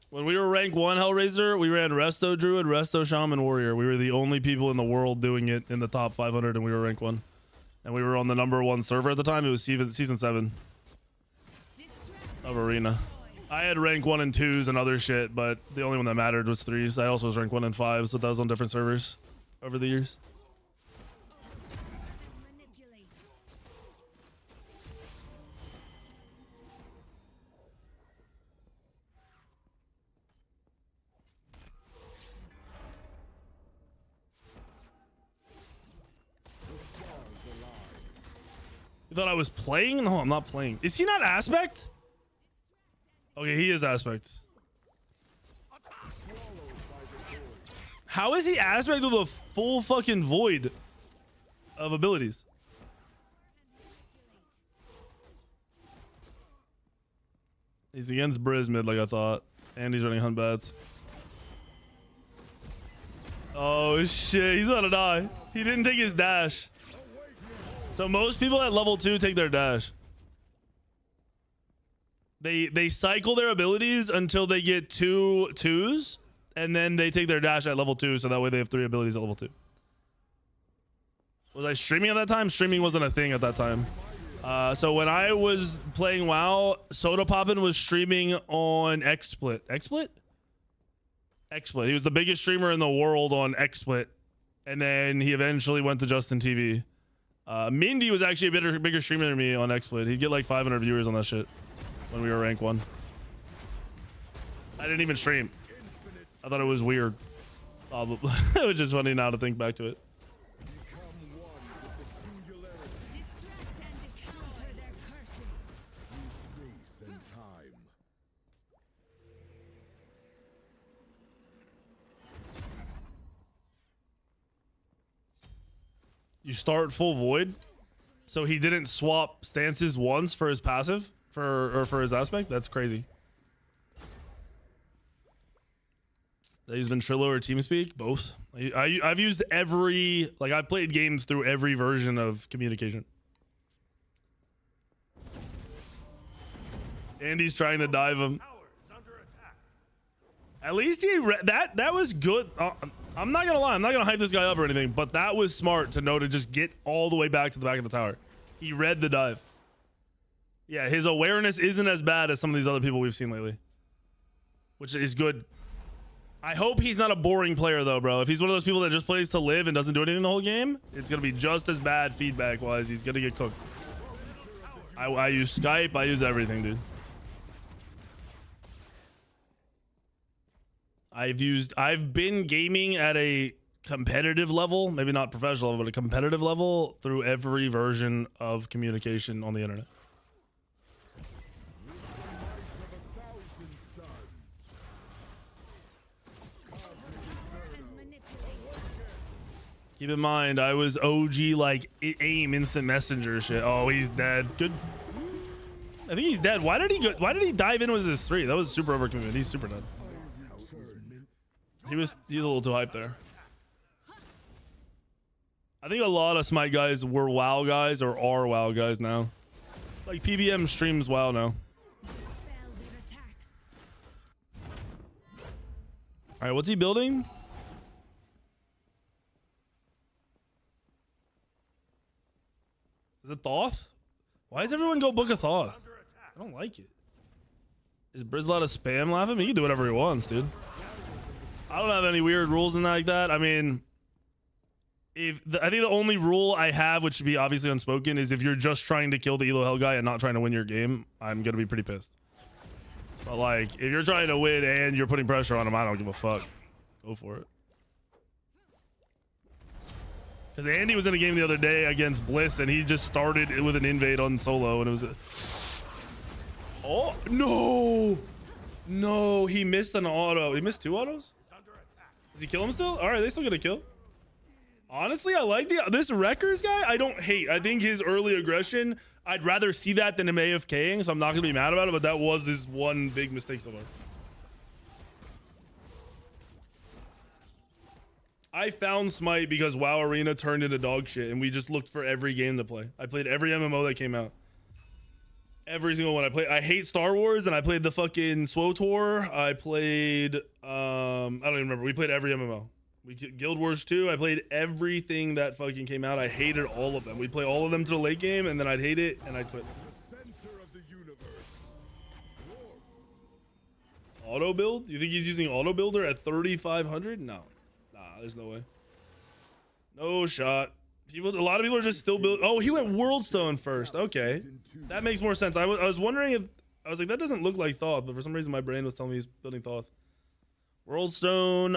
When we were rank 1 Hellraiser, we ran Resto Druid, Resto Shaman Warrior. We were the only people in the world doing it in the top 500, and we were rank 1. And we were on the #1 server at the time. It was season 7 of Arena. I had rank 1 and 2s and other shit, but the only one that mattered was 3s. I also was rank 1 and 5, so that was on different servers over the years. You thought I was playing? No, I'm not playing. Is he not Aspect? Okay, he is Aspect. How is he Aspect with a full fucking void of abilities? He's against Briz mid like I thought. And he's running Hunt Bats. Oh shit, he's gonna die. He didn't take his dash. So most people at level 2 take their dash. They cycle their abilities until they get 2 2s, and then they take their dash at level 2, so that way they have 3 abilities at level 2. Was I streaming at that time? Streaming wasn't a thing at that time. So when I was playing WoW, Soda Poppin was streaming on XSplit. XSplit? XSplit. He was the biggest streamer in the world on XSplit, and then he eventually went to Justin TV. Mindy was actually a bigger streamer than me on XSplit. He'd get like 500 viewers on that shit when we were rank 1. I didn't even stream. I thought it was weird. It was just funny now to think back to it. You start full void, so he didn't swap stances once for his passive for his aspect. That's crazy. They use Ventrilo or TeamSpeak, both. I've used every, like I've played games through every version of communication. Andy's trying to dive him. At least he that was good. I'm not gonna lie, I'm not gonna hype this guy up or anything, but that was smart to know to just get all the way back to the back of the tower. He read the dive. Yeah, his awareness isn't as bad as some of these other people we've seen lately, which is good. I hope he's not a boring player though, bro. If he's one of those people that just plays to live and doesn't do anything the whole game, it's gonna be just as bad feedback wise. He's gonna get cooked. I use Skype, I use everything, dude. I've been gaming at a competitive level, maybe not professional level, but a competitive level through every version of communication on the internet. Keep in mind, I was OG like AIM instant messenger shit. Oh, he's dead. Good. I think he's dead. Why did he dive in with his 3? That was super overcommitted. He's super dead. He's a little too hyped there. I think a lot of Smite guys were WoW guys or are WoW guys now. Like PBM streams WoW now. All right, what's he building? Is it Thoth? Why does everyone go book a Thoth? I don't like it. Is Brizzle a spam laughing? He can do whatever he wants, dude. I don't have any weird rules in like that. I mean, I think the only rule I have, which should be obviously unspoken, is if you're just trying to kill the ELO Hell guy and not trying to win your game, I'm gonna be pretty pissed. But like, if you're trying to win and you're putting pressure on him, I don't give a fuck. Go for it. Because Andy was in a game the other day against Bliss, and he just started with an invade on solo, and it was oh no, no, he missed an auto. He missed 2 autos. Does he kill him still? All right, they still get a kill. Honestly, I like this Wreckers guy. I don't hate. I think his early aggression, I'd rather see that than him AFKing, so I'm not gonna be mad about it. But that was his one big mistake so far. I found Smite because WoW Arena turned into dog shit, and we just looked for every game to play. I played every MMO that came out. Every single one I played. I hate Star Wars, and I played the fucking SWTOR. I played I don't even remember. We played every MMO. Guild Wars 2. I played everything that fucking came out. I hated all of them. We'd play all of them to the late game, and then I'd hate it, and I'd quit. Auto build? You think he's using auto builder at 3,500? No. Nah, there's no way. No shot. A lot of people are just still building. Oh, he went Worldstone first. Okay. That makes more sense. I was wondering if, I was like, that doesn't look like Thoth, but for some reason my brain was telling me he's building Thoth. Worldstone,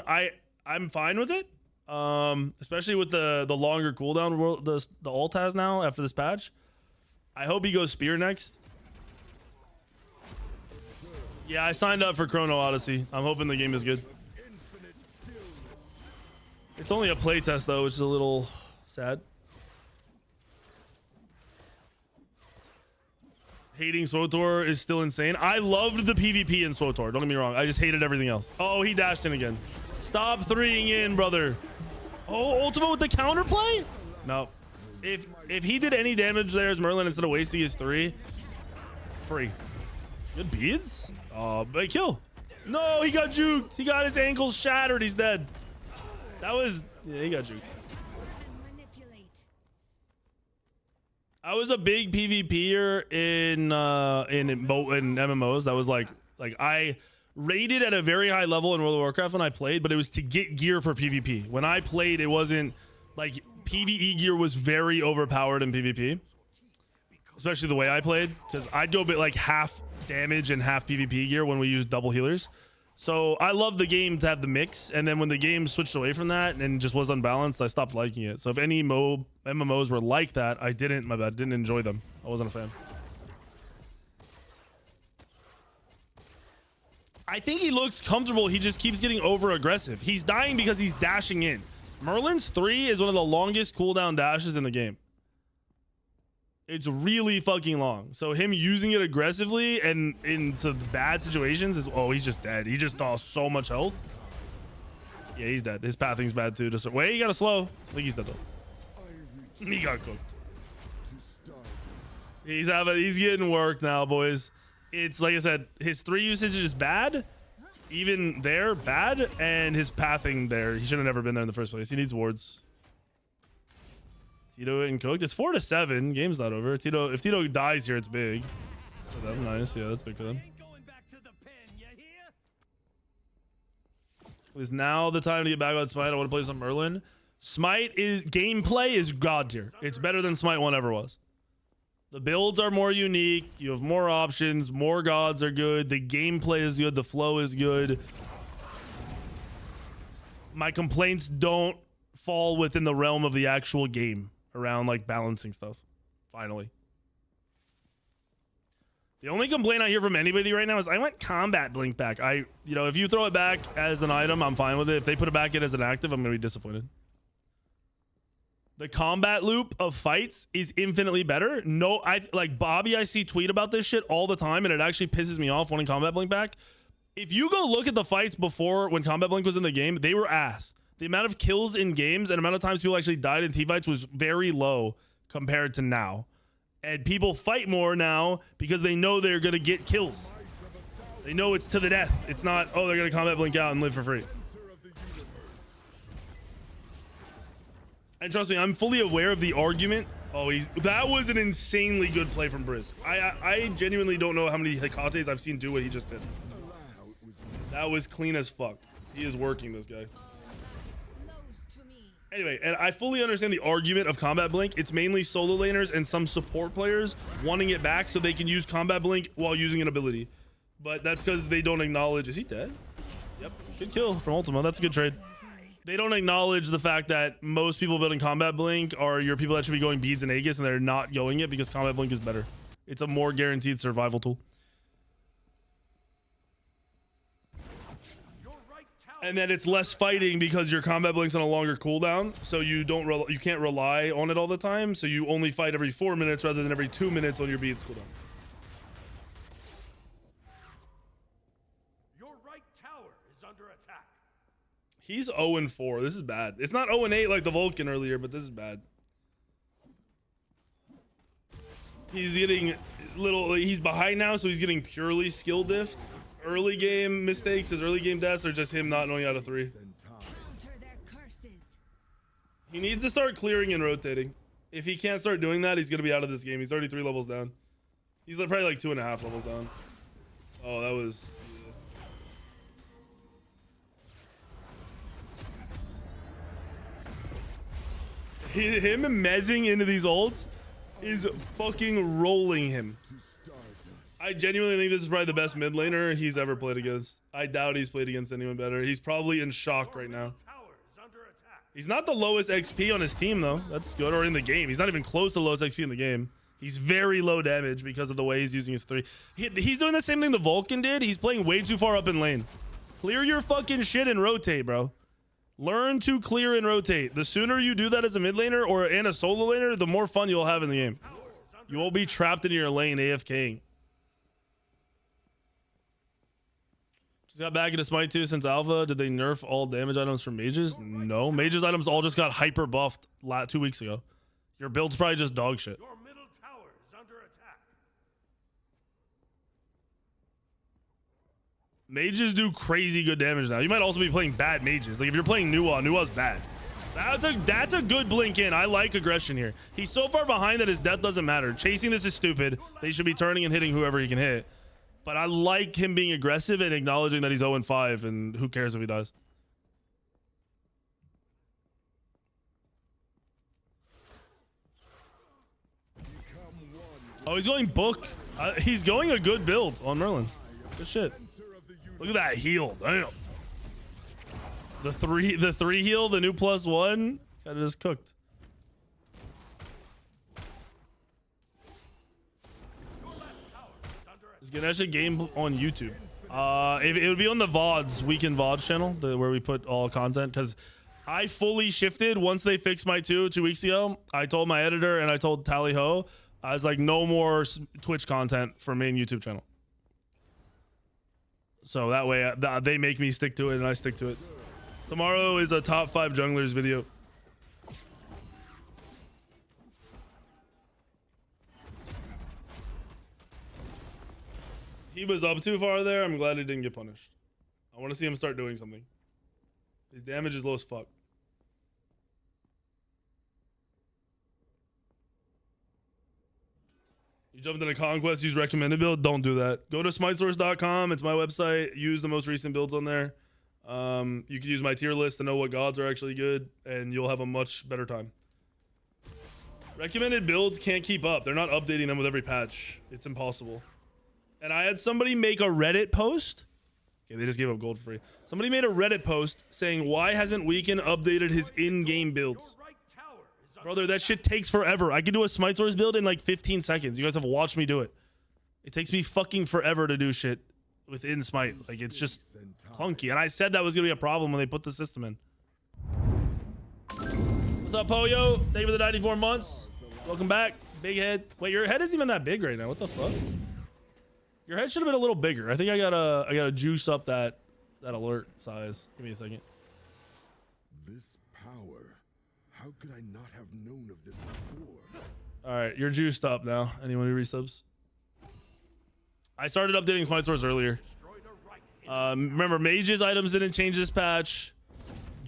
I'm fine with it. Especially with the longer cooldown the ult has now after this patch. I hope he goes Spear next. Yeah, I signed up for Chrono Odyssey. I'm hoping the game is good. It's only a playtest though, which is a little sad. Hating SWTOR is still insane. I loved the PvP in SWTOR. Don't get me wrong. I just hated everything else. Oh, he dashed in again. Stop 3ing in, brother. Oh, ultimate with the counterplay? No. If he did any damage there as Merlin instead of wasting his 3, free. Good beads? Oh, big kill. No, he got juked. He got his ankles shattered. He's dead. That was, yeah, he got juked. I was a big PvPer in MMOs. That was like I rated at a very high level in World of Warcraft when I played, but it was to get gear for PvP. When I played, it wasn't like PvE gear was very overpowered in PvP, especially the way I played, because I'd go a bit like half damage and half PvP gear when we used double healers. So I love the game to have the mix, and then when the game switched away from that and just was unbalanced, I stopped liking it. So if any MMOs were like that, I didn't, my bad, didn't enjoy them. I wasn't a fan. I think he looks comfortable. He just keeps getting over aggressive. He's dying because he's dashing in. Merlin's 3 is one of the longest cooldown dashes in the game. It's really fucking long. So him using it aggressively and into bad situations is, oh, he's just dead. He just lost so much health. Yeah, he's dead. His pathing's bad too. Just wait, you gotta slow. I think he's dead though. He got cooked. He's getting worked now, boys. It's like I said, his 3 usage is bad. Even there, bad, and his pathing there. He should have never been there in the first place. He needs wards. Tito and cooked. It's 4-7. Game's not over. Tito, if Tito dies here, it's big. So that's nice. Yeah, that's big for them. Is now the time to get back on Smite? I want to play some Merlin. Smite is gameplay is god tier. It's better than Smite 1 ever was. The builds are more unique. You have more options. More gods are good. The gameplay is good. The flow is good. My complaints don't fall within the realm of the actual game around like balancing stuff. Finally. The only complaint I hear from anybody right now is I want combat blink back. You know, if you throw it back as an item, I'm fine with it. If they put it back in as an active, I'm going to be disappointed. The combat loop of fights is infinitely better. No, like Bobby, I see tweet about this shit all the time, and it actually pisses me off wanting combat blink back. If you go look at the fights before when combat blink was in the game, they were ass. The amount of kills in games and amount of times people actually died in T-fights was very low compared to now. And people fight more now because they know they're going to get kills. They know it's to the death. It's not, oh, they're going to combat blink out and live for free. And trust me, I'm fully aware of the argument. Oh, that was an insanely good play from Briz. I genuinely don't know how many Hekates I've seen do what he just did. That was clean as fuck. He is working, this guy. Anyway, and I fully understand the argument of combat blink. It's mainly solo laners and some support players wanting it back so they can use combat blink while using an ability. But that's because they don't acknowledge. Is he dead? Yep. Good kill from Ultima. That's a good trade. They don't acknowledge the fact that most people building combat blink are your people that should be going beads and Aegis, and they're not going it because combat blink is better. It's a more guaranteed survival tool. And then it's less fighting because your combat blink's on a longer cooldown, so you can't rely on it all the time. So you only fight every 4 minutes rather than every 2 minutes on your beads cooldown. Your right tower is under attack. He's 0-4. This is bad. It's not 0-8 like the Vulcan earlier, but this is bad. He's getting he's behind now, so he's getting purely skill diffed. Early game mistakes, his early game deaths are just him not knowing how to 3. He needs to start clearing and rotating. If he can't start doing that, he's gonna be out of this game. He's already 3 levels down. He's probably like 2.5 levels down. Oh, that was. Him mezzing into these ults is fucking rolling him. I genuinely think this is probably the best mid laner he's ever played against. I doubt he's played against anyone better. He's probably in shock right now. He's not the lowest XP on his team though. That's good. Or in the game. He's not even close to the lowest XP in the game. He's very low damage because of the way he's using his 3. He's doing the same thing the Vulcan did. He's playing way too far up in lane. Clear your fucking shit and rotate, bro. Learn to clear and rotate. The sooner you do that as a mid laner or and a solo laner, the more fun you'll have in the game. You won't be trapped in your lane AFKing. Just got back into Smite 2 since Alpha. Did they nerf all damage items for mages? No. Mages items all just got hyper buffed 2 weeks ago. Your build's probably just dog shit. Your middle tower is under attack. Mages do crazy good damage now. You might also be playing bad mages. Like if you're playing Nua's bad. That's a good blink in. I like aggression here. He's so far behind that his death doesn't matter. Chasing this is stupid. They should be turning and hitting whoever he can hit. But I like him being aggressive and acknowledging that he's 0-5 and who cares if he dies. Oh, he's going book. He's going a good build on Merlin. Good shit. Look at that heal. Damn. The three heal, the new +1. Got it just cooked. Is Ganesh a game on YouTube? It would be on the VODs, Weekend VODs channel, where we put all content, because I fully shifted once they fixed my 2 weeks ago. I told my editor and I told Tally Ho, I was like, no more Twitch content for main YouTube channel. So that way they make me stick to it and I stick to it. Tomorrow is a top 5 junglers video. He was up too far there. I'm glad he didn't get punished. I want to see him start doing something. His damage is low as fuck. You jumped into Conquest, use recommended build. Don't do that. Go to smitesource.com. It's my website. Use the most recent builds on there. You can use my tier list to know what gods are actually good, and you'll have a much better time. Recommended builds can't keep up. They're not updating them with every patch. It's impossible. And I had somebody make a Reddit post. Okay, they just gave up gold free. Somebody made a Reddit post saying, why hasn't Weekend updated his in-game builds? Brother, that shit takes forever. I can do a Smite Source build in like 15 seconds. You guys have watched me do it. It takes me fucking forever to do shit within Smite. Like, it's just clunky. And I said that was going to be a problem when they put the system in. What's up, Poyo? Thank you for the 94 months. Welcome back. Big head. Wait, your head isn't even that big right now. What the fuck? Your head should have been a little bigger. I think I gotta juice up that alert size. Give me a second. This power. How could I not have known of this before? All right, you're juiced up now. Anyone who resubs? I started updating Smite Source earlier. Remember, mages items didn't change this patch.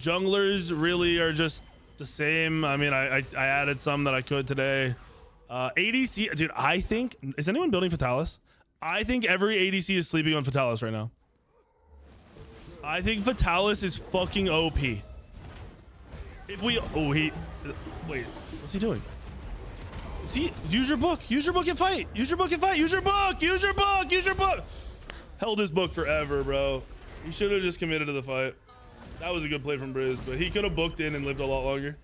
Junglers really are just the same. I mean, I added some that I could today. ADC, dude, I think, is anyone building Fatalis? I think every ADC is sleeping on Fatalis right now. I think Fatalis is fucking OP. If we, wait, what's he doing? See, use your book and fight. Use your book and fight. Use your book. Use your book. Use your book. Held his book forever, bro. He should have just committed to the fight. That was a good play from Briz, but he could have booked in and lived a lot longer.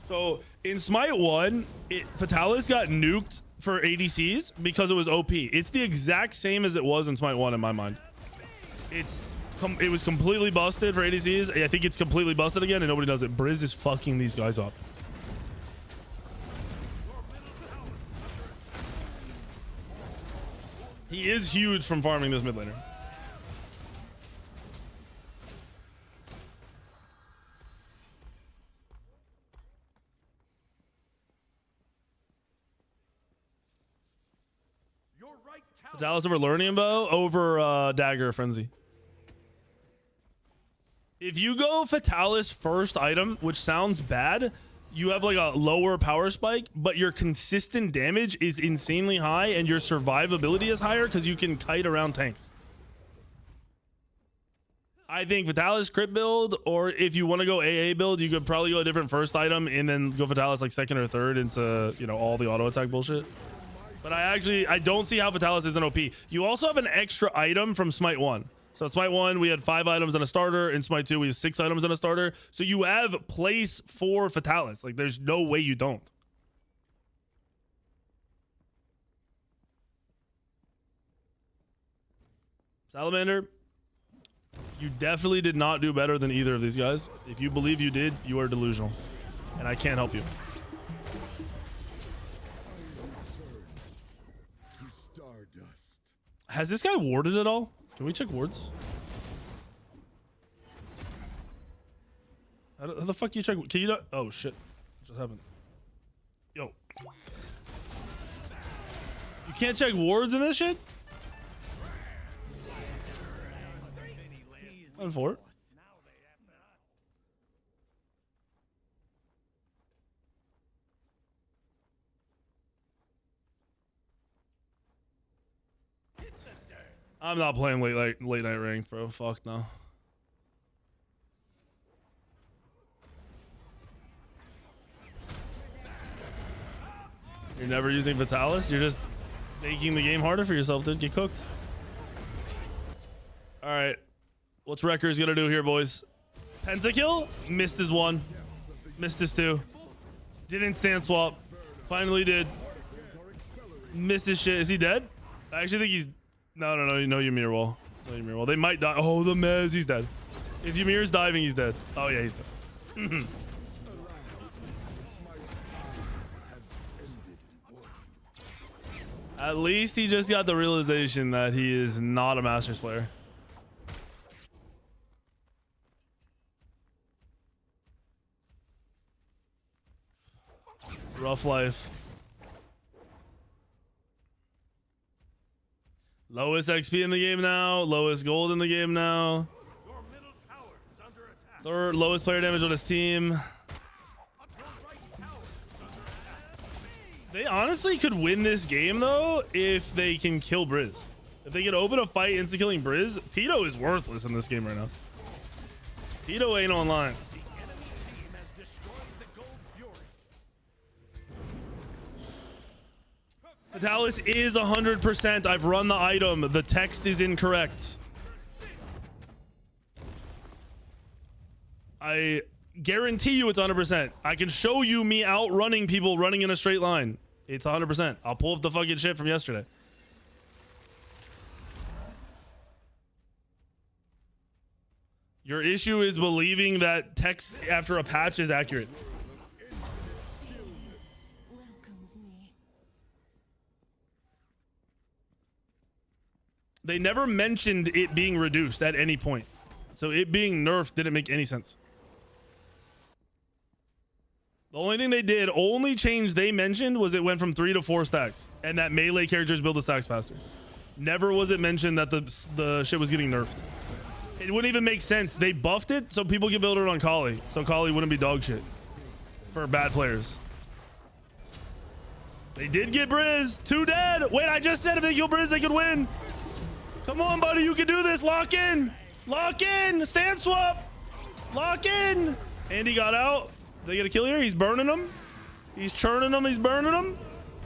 So in Smite 1, Fatalis got nuked for ADCs because it was OP. It's the exact same as it was in Smite 1 in my mind. It was completely busted for ADCs. I think it's completely busted again and nobody does it. Briz is fucking these guys up. He is huge from farming this mid laner. right tower. Dallas over Learning Bow over Dagger Frenzy. If you go Fatalis first item, which sounds bad, you have like a lower power spike, but your consistent damage is insanely high and your survivability is higher because you can kite around tanks. I think Fatalis crit build, or if you want to go AA build, you could probably go a different first item and then go Fatalis like second or third into, you know, all the auto attack bullshit. But I don't see how Fatalis isn't OP. You also have an extra item from Smite 1. So at Smite 1, we had 5 items in a starter. In Smite 2, we have 6 items in a starter. So you have place for Fatalis. Like, there's no way you don't. Salamander, you definitely did not do better than either of these guys. If you believe you did, you are delusional. And I can't help you. Has this guy warded at all? Can we check wards? How the fuck you check? Can you not? Oh shit. What just happened? Yo. You can't check wards in this shit? 1-4. I'm not playing late night ranked, bro. Fuck no. You're never using Vitalis? You're just making the game harder for yourself, dude. Get cooked. All right. What's Wrecker's gonna do here, boys? Pentakill? Missed his 1. Missed his 2. Didn't stand swap. Finally did. Missed his shit. Is he dead? I actually think he's... No, Ymir wall. No Ymir wall. They might die. Oh, the Mez. He's dead. If Ymir's diving, he's dead. Oh, yeah, he's dead. At least he just got the realization that he is not a Masters player. Rough life. Lowest XP in the game now. Lowest gold in the game now. Your middle tower is under attack. Third lowest player damage on his team. Your right tower is under attack. They honestly could win this game though if they can kill Briz. If they can open a fight insta-killing Briz, Tito is worthless in this game right now. Tito ain't online. The enemy team has destroyed the gold fury. Fatalis is 100%. I've run the item. The text is incorrect. I guarantee you it's 100%. I can show you me outrunning people running in a straight line. It's 100%. I'll pull up the fucking shit from yesterday. Your issue is believing that text after a patch is accurate. Welcomes me. They never mentioned it being reduced at any point. So it being nerfed didn't make any sense. The only thing they did, only change they mentioned was it went from 3 to 4 stacks. And that melee characters build the stacks faster. Never was it mentioned that the shit was getting nerfed. It wouldn't even make sense. They buffed it so people could build it on Kali. So Kali wouldn't be dog shit for bad players. They did get Briz. 2 dead. Wait, I just said if they kill Briz, they could win. Come on, buddy. You can do this. Lock in. Lock in. Stand swap. Lock in. Andy got out. They get a kill here. He's burning them. He's churning them. He's burning them.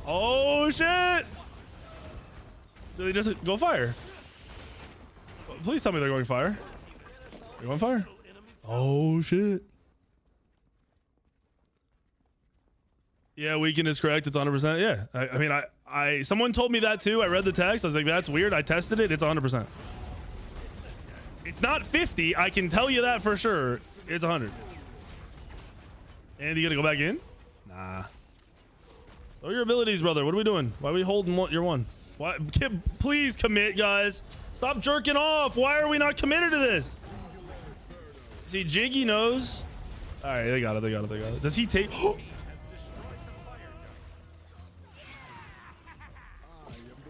Oh, shit. Did they just go fire? Please tell me they're going fire. They're going fire. Oh, shit. Yeah, weekend is correct. It's 100%. Yeah. I mean, someone told me that too. I read the text. I was like, that's weird. I tested it. It's 100%. It's not 50. I can tell you that for sure. It's 100. And you gonna go back in? Nah. Throw your abilities, brother. What are we doing? Why are we holding your 1? Why? Please commit, guys. Stop jerking off. Why are we not committed to this? See, Jiggy knows. All right, they got it. They got it. They got it. Does he take?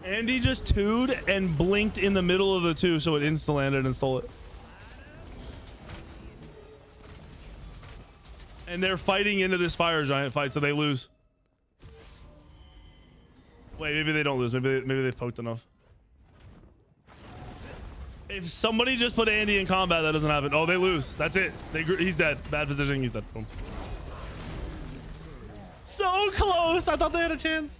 Andy just 2'd and blinked in the middle of the 2, so it insta-landed and stole it. And they're fighting into this fire giant fight, so they lose. Wait, maybe they don't lose. Maybe they poked enough. If somebody just put Andy in combat, that doesn't happen. Oh, they lose. That's it. He's dead. Bad positioning. He's dead. Boom. So close. I thought they had a chance.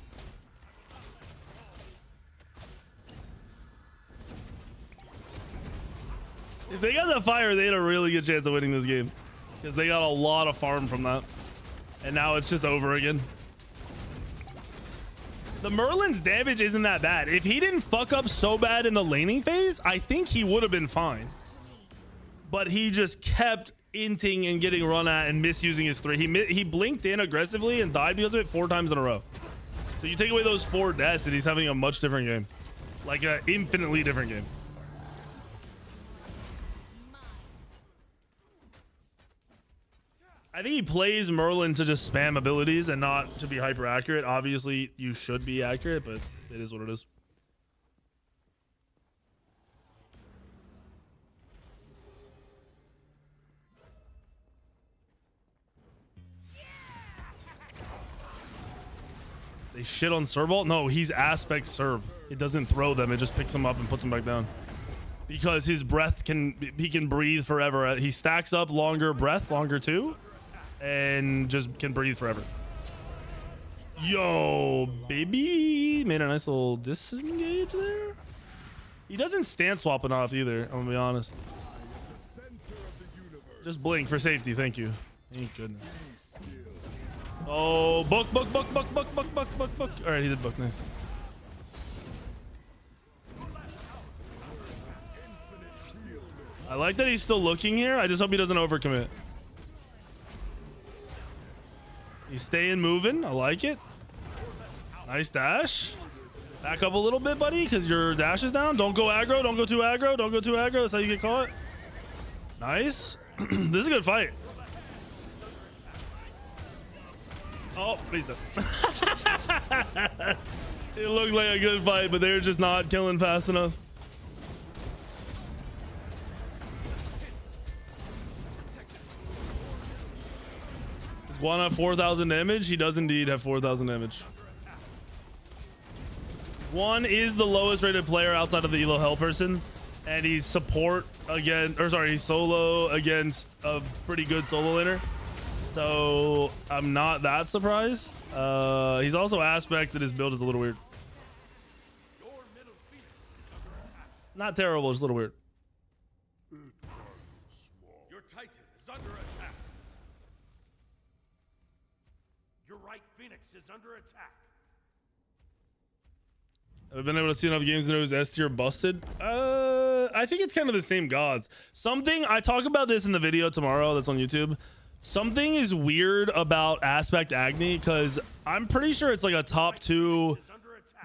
If they got the fire, they had a really good chance of winning this game. Because they got a lot of farm from that. And now it's just over again. The Merlin's damage isn't that bad. If he didn't fuck up so bad in the laning phase, I think he would have been fine. But he just kept inting and getting run at and misusing his 3. He blinked in aggressively and died because of it 4 times in a row. So you take away those 4 deaths and he's having a much different game. Like an infinitely different game. I think he plays Merlin to just spam abilities and not to be hyper accurate. Obviously, you should be accurate, but it is what it is. They shit on Serval? No, he's aspect serve. It doesn't throw them. It just picks them up and puts them back down. Because his breath he can breathe forever. He stacks up longer breath, longer too. And just can breathe forever. Yo, baby. Made a nice little disengage there. He doesn't stance swap enough either, I'm gonna be honest. Just blink for safety, thank you. Thank goodness. Oh, book. Alright, he did book, nice. I like that he's still looking here. I just hope he doesn't overcommit. He's staying moving. I like it. Nice dash. Back up a little bit, buddy, because your dash is down. Don't go aggro. Don't go too aggro. Don't go too aggro. That's how you get caught. Nice. This is a good fight. Oh, he's dead. It looked like a good fight, but they're just not killing fast enough. Does Guan have 4,000 damage? He does indeed have 4,000 damage. Guan is the lowest rated player outside of the ELO Hell person, and he's support again, or sorry, he's solo against a pretty good solo laner. So I'm not that surprised. He's also aspect that his build is a little weird. Not terrible, just a little weird. Your Titan is under attack. Your right Phoenix is under attack. I've been able to see enough games to know who's S tier busted. I think it's kind of the same gods. Something I talk about this in the video tomorrow that's on YouTube. Something is weird about Aspect Agni because I'm pretty sure it's like a top 2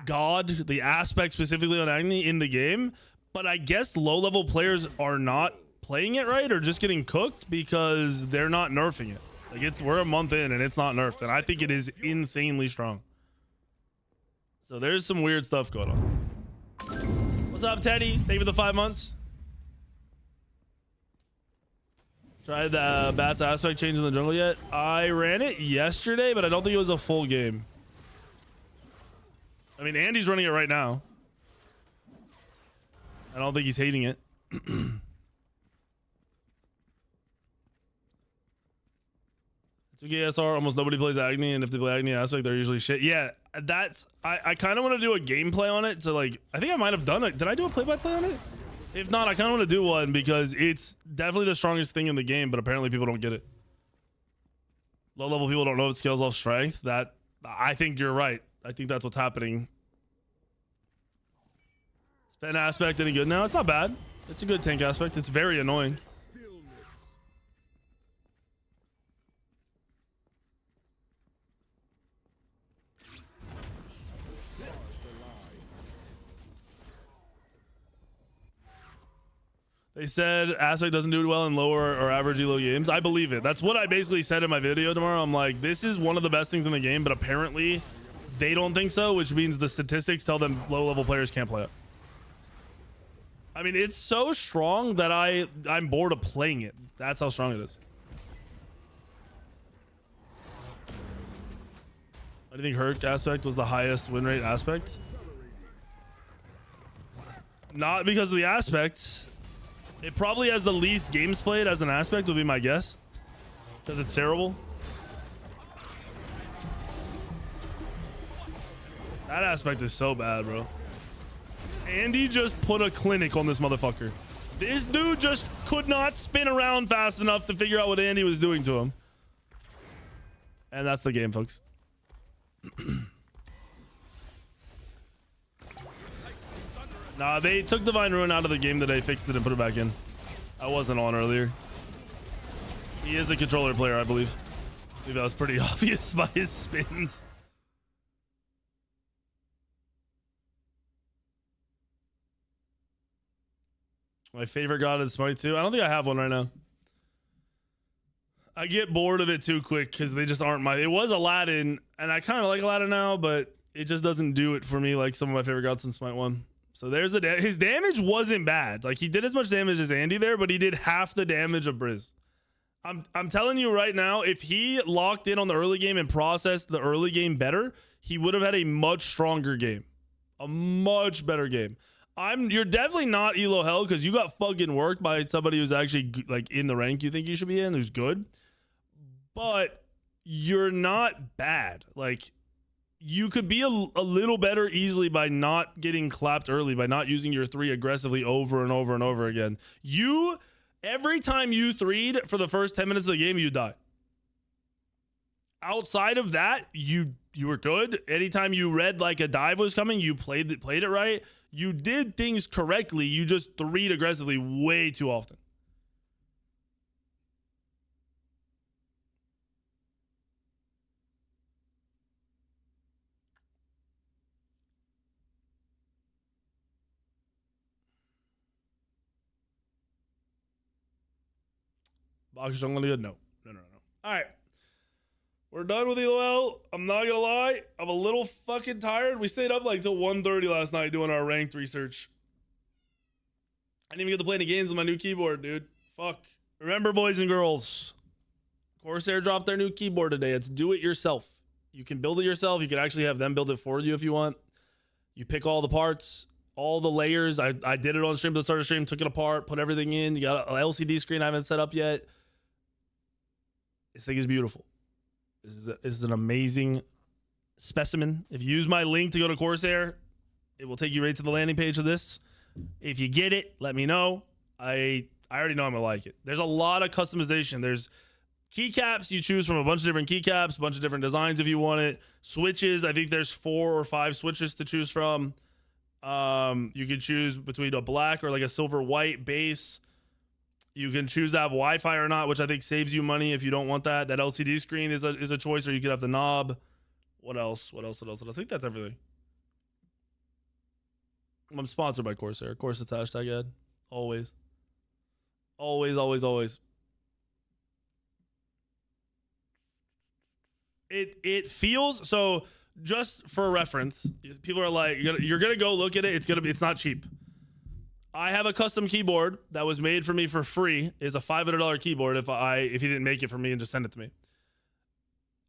god, the Aspect specifically on Agni in the game. But I guess low-level players are not playing it right or just getting cooked because they're not nerfing it. Like we're a month in and it's not nerfed, and I think it is insanely strong. So there's some weird stuff going on. What's up, Teddy? Thank you for the 5 months. Tried the Bats aspect change in the jungle yet? I ran it yesterday, but I don't think it was a full game. I mean, Andy's running it right now. I don't think he's hating it. 2K SR, almost nobody plays Agni, and if they play Agni aspect, they're usually shit. Yeah, that's... I kind of want to do a gameplay on it to like... I think I might have done it. Did I do a play-by-play on it? If not, I kind of want to do one because it's definitely the strongest thing in the game, but apparently people don't get it. Low-level people don't know it scales off strength. That... I think you're right. I think that's what's happening. Spin aspect any good now? It's not bad. It's a good tank aspect. It's very annoying. They said aspect doesn't do well in lower or average elo games. I believe it. That's what I basically said in my video tomorrow. I'm like, this is one of the best things in the game, but apparently they don't think so, which means the statistics tell them low-level players can't play it. I mean, it's so strong that I'm bored of playing it. That's how strong it is. I think Herc aspect was the highest win rate aspect. Not because of the aspect. It probably has the least games played as an aspect would be my guess. Because it's terrible. That aspect is so bad, bro. Andy just put a clinic on this motherfucker. This dude just could not spin around fast enough to figure out what Andy was doing to him. And that's the game, folks. Nah, they took Divine Ruin out of the game today, fixed it, and put it back in. I wasn't on earlier. He is a controller player, I believe. I think that was pretty obvious by his spins. My favorite god is Smite 2. I don't think I have one right now. I get bored of it too quick because they just aren't my... It was Aladdin, and I kind of like Aladdin now, but it just doesn't do it for me like some of my favorite gods in Smite 1. So there's the... His damage wasn't bad. Like, he did as much damage as Andy there, but he did half the damage of Briz. I'm telling you right now, if he locked in on the early game and processed the early game better, he would have had a much stronger game. A much better game. You're definitely not ELO Hell because you got fucking worked by somebody who's actually like in the rank you think you should be in, who's good. But you're not bad. Like, you could be a little better easily by not getting clapped early, by not using your 3 aggressively over and over and over again. Every time you 3'd for the first 10 minutes of the game, you die. Outside of that, you were good. Anytime you read like a dive was coming, you played it right. You did things correctly. You just 3'd aggressively way too often. Box jungle good? No. All right. We're done with ELO. I'm not gonna lie. I'm a little fucking tired. We stayed up like till 1:30 last night doing our ranked research. I didn't even get to play any games with my new keyboard, dude. Fuck. Remember, boys and girls, Corsair dropped their new keyboard today. It's do it yourself. You can build it yourself. You can actually have them build it for you if you want. You pick all the parts, all the layers. I did it on stream at the start of stream, took it apart, put everything in. You got an LCD screen I haven't set up yet. This thing is beautiful. This is an amazing specimen. If you use my link to go to Corsair, it will take you right to the landing page of this. If you get it, let me know. I already know I'm gonna like it. There's a lot of customization. There's keycaps. You choose from a bunch of different keycaps, a bunch of different designs if you want it. Switches. I think there's 4 or 5 switches to choose from. You can choose between a black or like a silver white base. You can choose to have Wi-Fi or not, which I think saves you money if you don't want that. That LCD screen is a choice, or you could have the knob. What else? I think that's everything. I'm sponsored by Corsair. Of course, it's hashtag ad. Always. It feels so. Just for reference, people are like, you're gonna go look at it. It's not cheap. I have a custom keyboard that was made for me for free. It's a $500 keyboard if he didn't make it for me and just send it to me.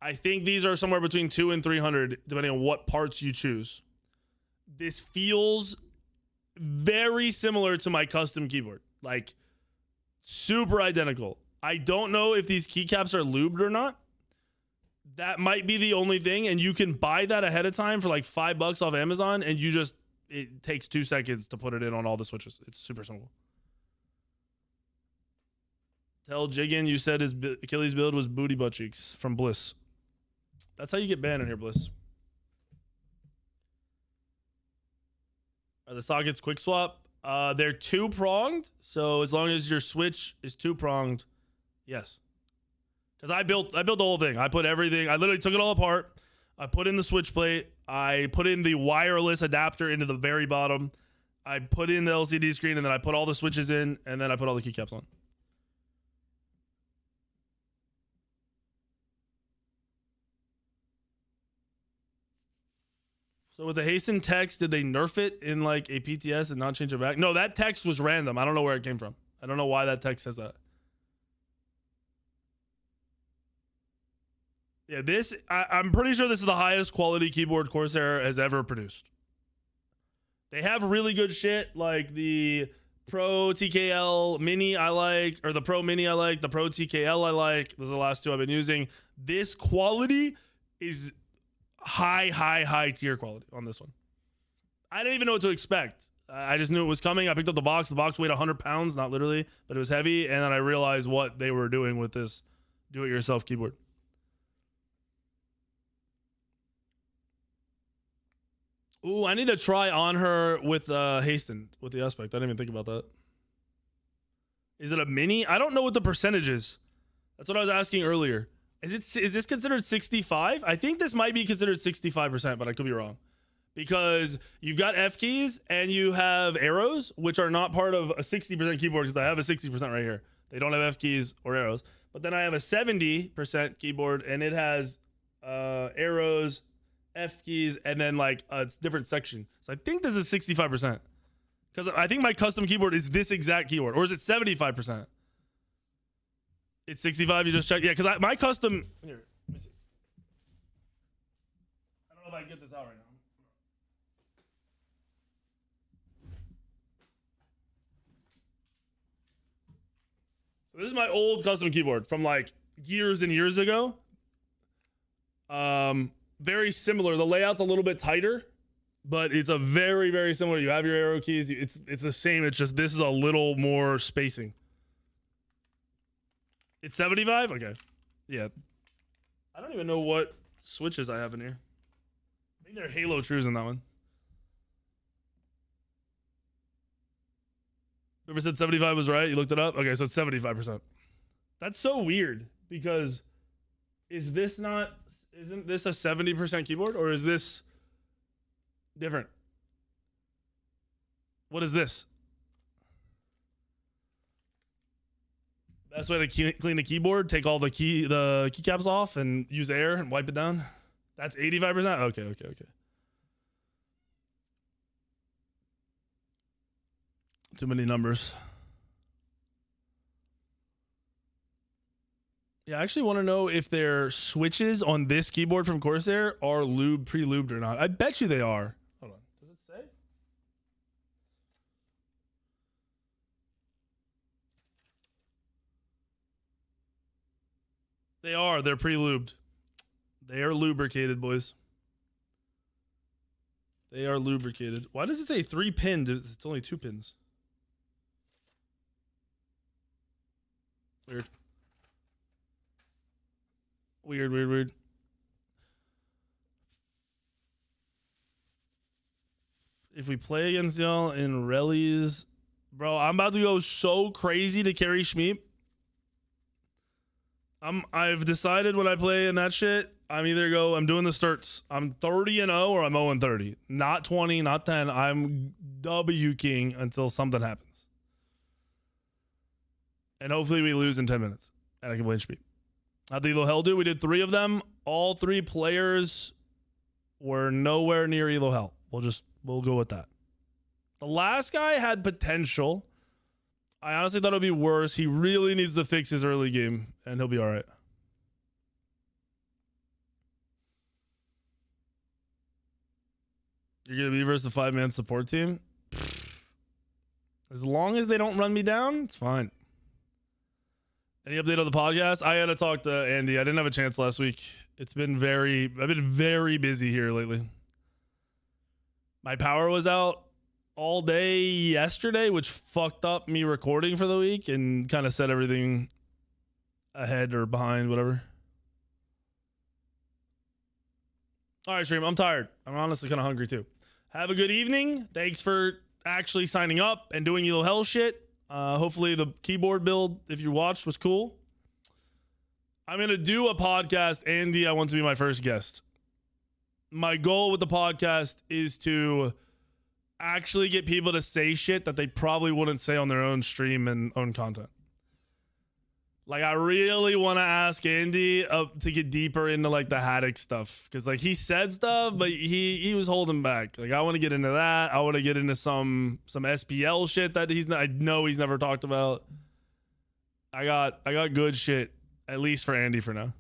I think these are somewhere between $200 and $300 depending on what parts you choose. This feels very similar to my custom keyboard, like super identical. I don't know if these keycaps are lubed or not. That might be the only thing, and you can buy that ahead of time for like $5 off Amazon, and it takes 2 seconds to put it in on all the switches. It's super simple. Tell Jiggin you said his Achilles build was booty butt cheeks from Bliss. That's how you get banned in here, Bliss. Are the sockets quick swap? They're 2-pronged, so as long as your switch is 2-pronged, yes. Because I built the whole thing. I put everything. I literally took it all apart. I put in the switch plate. I put in the wireless adapter into the very bottom. I put in the LCD screen, and then I put all the switches in, and then I put all the keycaps on. So with the hasten text, did they nerf it in like a PTS and not change it back? No, that text was random. I don't know where it came from. I don't know why that text says that. Yeah, this, I'm pretty sure this is the highest quality keyboard Corsair has ever produced. They have really good shit like the Pro TKL Mini I like, or the Pro Mini I like, the Pro TKL I like. Those are the last two I've been using. This quality is high tier quality on this one. I didn't even know what to expect. I just knew it was coming. I picked up the box. The box weighed 100 pounds, not literally, but it was heavy. And then I realized what they were doing with this do-it-yourself keyboard. Ooh, I need to try on her with hastened with the aspect. I didn't even think about that. Is it a mini? I don't know what the percentage is. That's what I was asking earlier. Is this considered 65? I think this might be considered 65%, but I could be wrong. Because you've got F keys and you have arrows, which are not part of a 60% keyboard, because I have a 60% right here. They don't have F keys or arrows. But then I have a 70% keyboard and it has arrows, F keys, and then like a different section. So I think this is 65%. Because I think my custom keyboard is this exact keyboard. Or is it 75%? It's 65, you just check. Yeah, because my custom... Here, let me see. I don't know if I can get this out right now. This is my old custom keyboard from like years and years ago. Very similar. The layout's a little bit tighter, but it's a very similar. You have your arrow keys. It's the same. It's just this is a little more spacing. It's 75? Okay. Yeah. I don't even know what switches I have in here. I think they're Halo Trues in that one. Whoever said 75 was right, you looked it up? Okay, so it's 75%. That's so weird because isn't this a 70% keyboard or is this different? What is this? Best way to clean the keyboard, take all the keycaps off and use air and wipe it down. That's 85%? Okay. Too many numbers. Yeah, I actually want to know if their switches on this keyboard from Corsair are pre-lubed or not. I bet you they are. Hold on. Does it say? They are. They're pre-lubed. They are lubricated, boys. They are lubricated. Why does it say 3 pins? It's only 2 pins. Weird. If we play against y'all in rallies, bro, I'm about to go so crazy to carry Schmeep. I've decided when I play in that shit, I'm doing the starts. I'm 30-0 or I'm 0-30. Not 20, not 10. I'm W king until something happens. And hopefully we lose in 10 minutes. And I can play Schmeep. How'd the ELO Hell do? We did 3 of them. All 3 players were nowhere near ELO Hell. We'll go with that. The last guy had potential. I honestly thought it would be worse. He really needs to fix his early game, and he'll be all right. You're going to be versus the 5-man support team? As long as they don't run me down, it's fine. Any update on the podcast? I had to talk to Andy. I didn't have a chance last week. I've been very busy here lately. My power was out all day yesterday, which fucked up me recording for the week and kind of set everything ahead or behind, whatever. All right, stream. I'm tired. I'm honestly kind of hungry too. Have a good evening. Thanks for actually signing up and doing ELO Hell shit. Hopefully the keyboard build, if you watched, was cool. I'm going to do a podcast. Andy, I want to be my first guest. My goal with the podcast is to actually get people to say shit that they probably wouldn't say on their own stream and own content. Like, I really want to ask Andy to get deeper into like the Haddock stuff, because like he said stuff, but he was holding back. Like, I want to get into that. I want to get into some SPL shit that I know he's never talked about. I got good shit, at least for Andy for now.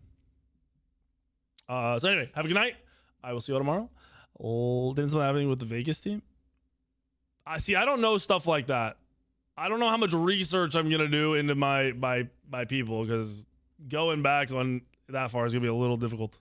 So anyway, have a good night. I will see you all tomorrow. Didn't something happening with the Vegas team? I don't know stuff like that. I don't know how much research I'm gonna do into my people, because going back on that far is gonna be a little difficult.